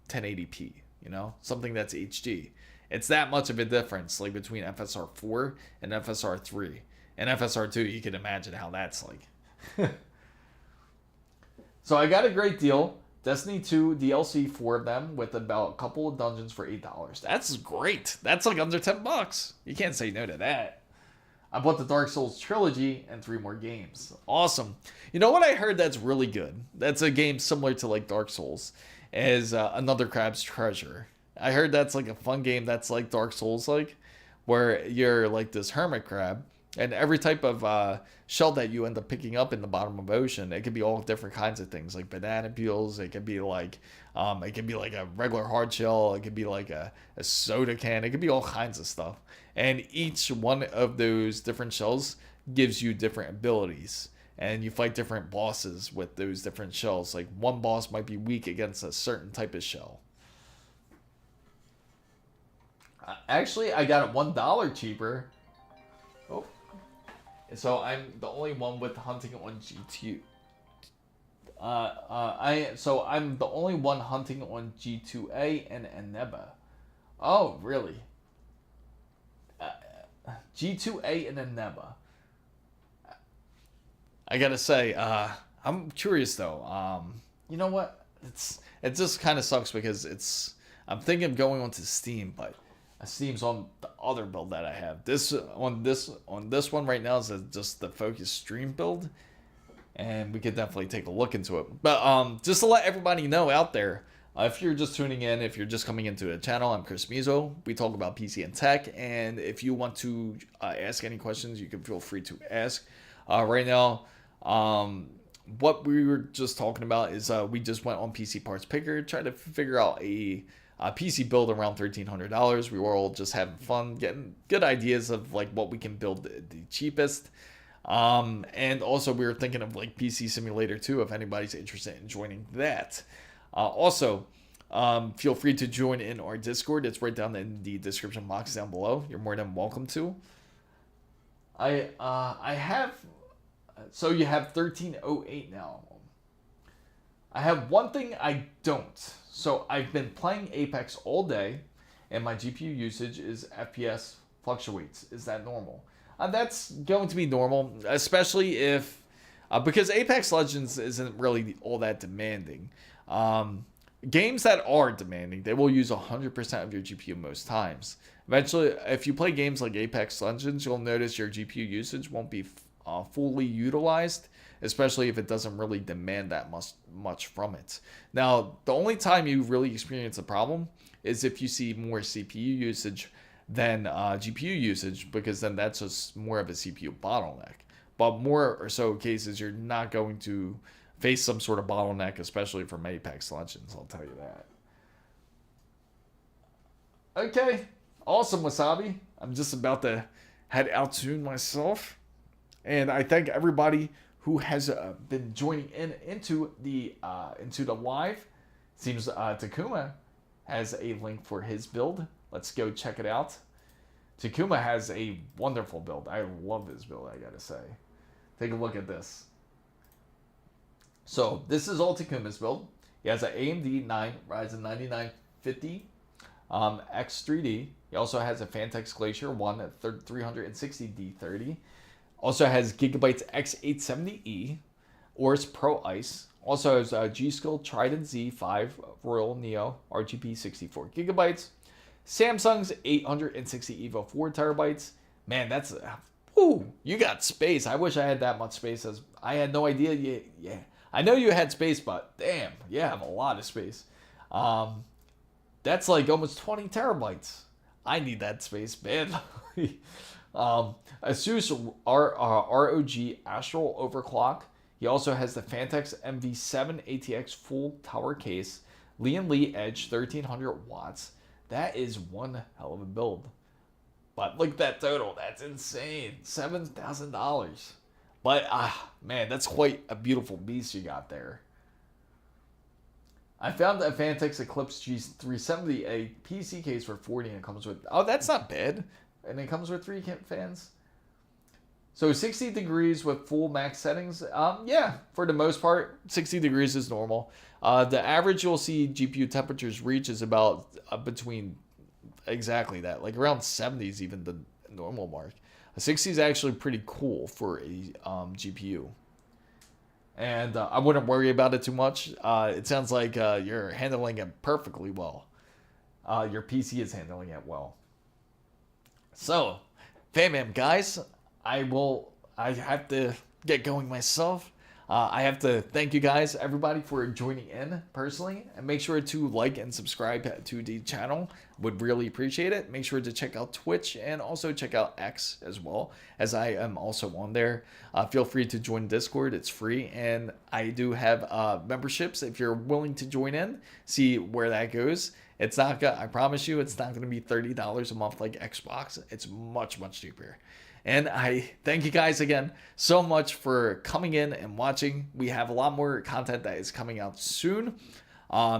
1080p, you know, something that's HD. It's that much of a difference, like between FSR4 and FSR3. And FSR2, you can imagine how that's like. So I got a great deal. Destiny 2 DLC, 4 of them, with about a couple of dungeons for $8. That's great. That's like under $10. You can't say no to that. I bought the Dark Souls trilogy and 3 more games. Awesome. You know what I heard that's really good? That's a game similar to like Dark Souls, is Another Crab's Treasure. I heard that's like a fun game that's like Dark Souls, like where you're like this hermit crab, and every type of shell that you end up picking up in the bottom of the ocean, it could be all different kinds of things, like banana peels. It could be like a regular hard shell. It could be like a soda can. It could be all kinds of stuff. And each one of those different shells gives you different abilities, and you fight different bosses with those different shells. Like one boss might be weak against a certain type of shell. Actually, I got it $1 cheaper. Oh. So I'm the only one with hunting on G2. I'm the only one hunting on G2A and Aneba. Oh, really? G2A and Aneba. I gotta say, I'm curious though. You know what? It just kind of sucks because I'm thinking of going onto Steam, but Steam's on the other build that I have. This one right now is just the focus stream build, and we could definitely take a look into it. But just to let everybody know out there, if you're just tuning in, if you're just coming into the channel, I'm Chris Mizo. We talk about PC and tech, and if you want to ask any questions, you can feel free to ask. Right now, what we were just talking about is we just went on PC Parts Picker, tried to figure out a PC build around $1,300. We were all just having fun, getting good ideas of like what we can build the cheapest. And also we were thinking of like PC Simulator 2 if anybody's interested in joining that. Also, feel free to join in our Discord. It's right down in the description box down below. You're more than welcome to. I have, so you have 1308 now. I have one thing I don't. So I've been playing Apex all day, and my GPU usage is FPS fluctuates. Is that normal? That's going to be normal, especially if, because Apex Legends isn't really all that demanding. Games that are demanding, they will use 100% of your GPU most times. Eventually, if you play games like Apex Legends, you'll notice your GPU usage won't be fully utilized, especially if it doesn't really demand that much from it. Now, the only time you really experience a problem is if you see more CPU usage than GPU usage, because then that's just more of a CPU bottleneck. But more or so cases, you're not going to face some sort of bottleneck, especially from Apex Legends, I'll tell you that. Okay, awesome, Wasabi. I'm just about to head out soon myself. And I thank everybody who has been joining into the live. Seems Takuma has a link for his build. Let's go check it out. Takuma has a wonderful build. I love this build, I gotta say. Take a look at this. So this is all Takuma's build. He has an AMD Ryzen 9950 X3D. He also has a Fantex Glacier 1 at 360D30. Also has Gigabyte's X870E, Oris Pro Ice. Also has G-Skill Trident Z5 Royal Neo RGB 64 gigabytes. Samsung's 860 EVO 4 terabytes. Man, that's you got space. I wish I had that much space. As I had no idea. Yeah, I know you had space, but damn, you have a lot of space. That's like almost 20 terabytes. I need that space badly. ASUS ROG Astral Overclock. He also has the Fantex MV7 ATX full tower case. Lee Edge 1300 watts. That is one hell of a build. But look at that total. That's insane. $7,000. But man, that's quite a beautiful beast you got there. I found a Fantex Eclipse G370, a PC case for $40, and it comes with, oh, that's not bad. And it comes with 3 fans. So 60 degrees with full max settings. Yeah, for the most part, 60 degrees is normal. The average you'll see GPU temperatures reach is about between exactly that, like around 70s, even the normal mark. A 60 is actually pretty cool for a GPU. And I wouldn't worry about it too much. It sounds like you're handling it perfectly well. Your PC is handling it well. So, fam guys, I have to get going myself. I have to thank you guys, everybody, for joining in personally. And make sure to like and subscribe to the channel. Would really appreciate it. Make sure to check out Twitch and also check out X as well, as I am also on there. Feel free to join Discord. It's free. And I do have memberships if you're willing to join in. See where that goes. It's not gonna, I promise you, it's not going to be $30 a month like Xbox. It's much, much cheaper. And I thank you guys again so much for coming in and watching. We have a lot more content that is coming out soon.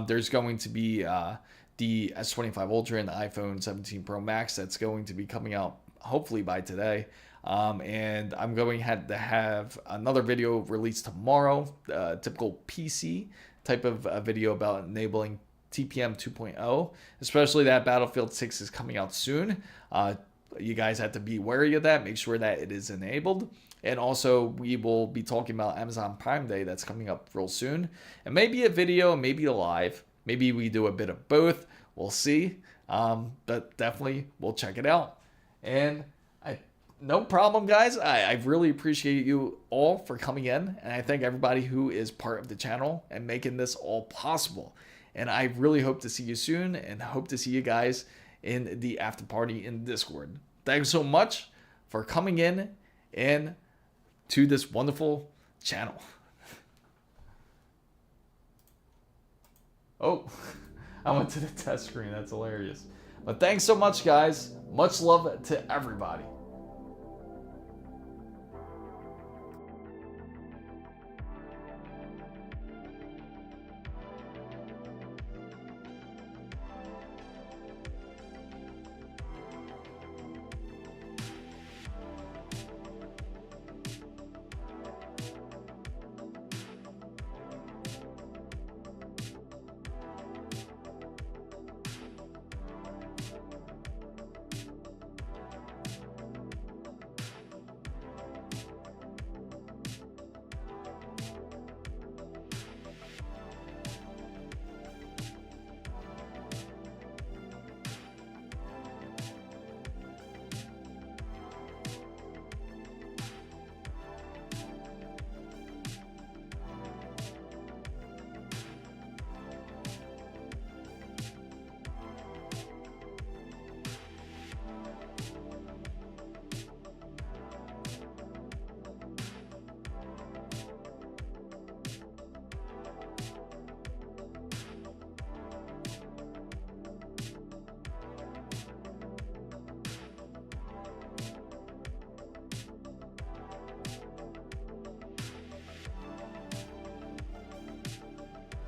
There's going to be the S25 Ultra and the iPhone 17 Pro Max that's going to be coming out hopefully by today. And I'm going to have another video released tomorrow, typical PC type of video about enabling TPM 2.0, especially that Battlefield 6 is coming out soon. You guys have to be wary of that. Make sure that it is enabled. And also, we will be talking about Amazon Prime Day that's coming up real soon. And maybe a video, maybe a live. Maybe we do a bit of both. We'll see. But definitely, we'll check it out. And no problem, guys. I really appreciate you all for coming in. And I thank everybody who is part of the channel and making this all possible. And I really hope to see you soon and hope to see you guys in the after party in Discord. Thanks so much for coming in and to this wonderful channel. Oh, I went to the test screen. That's hilarious. But thanks so much, guys. Much love to everybody.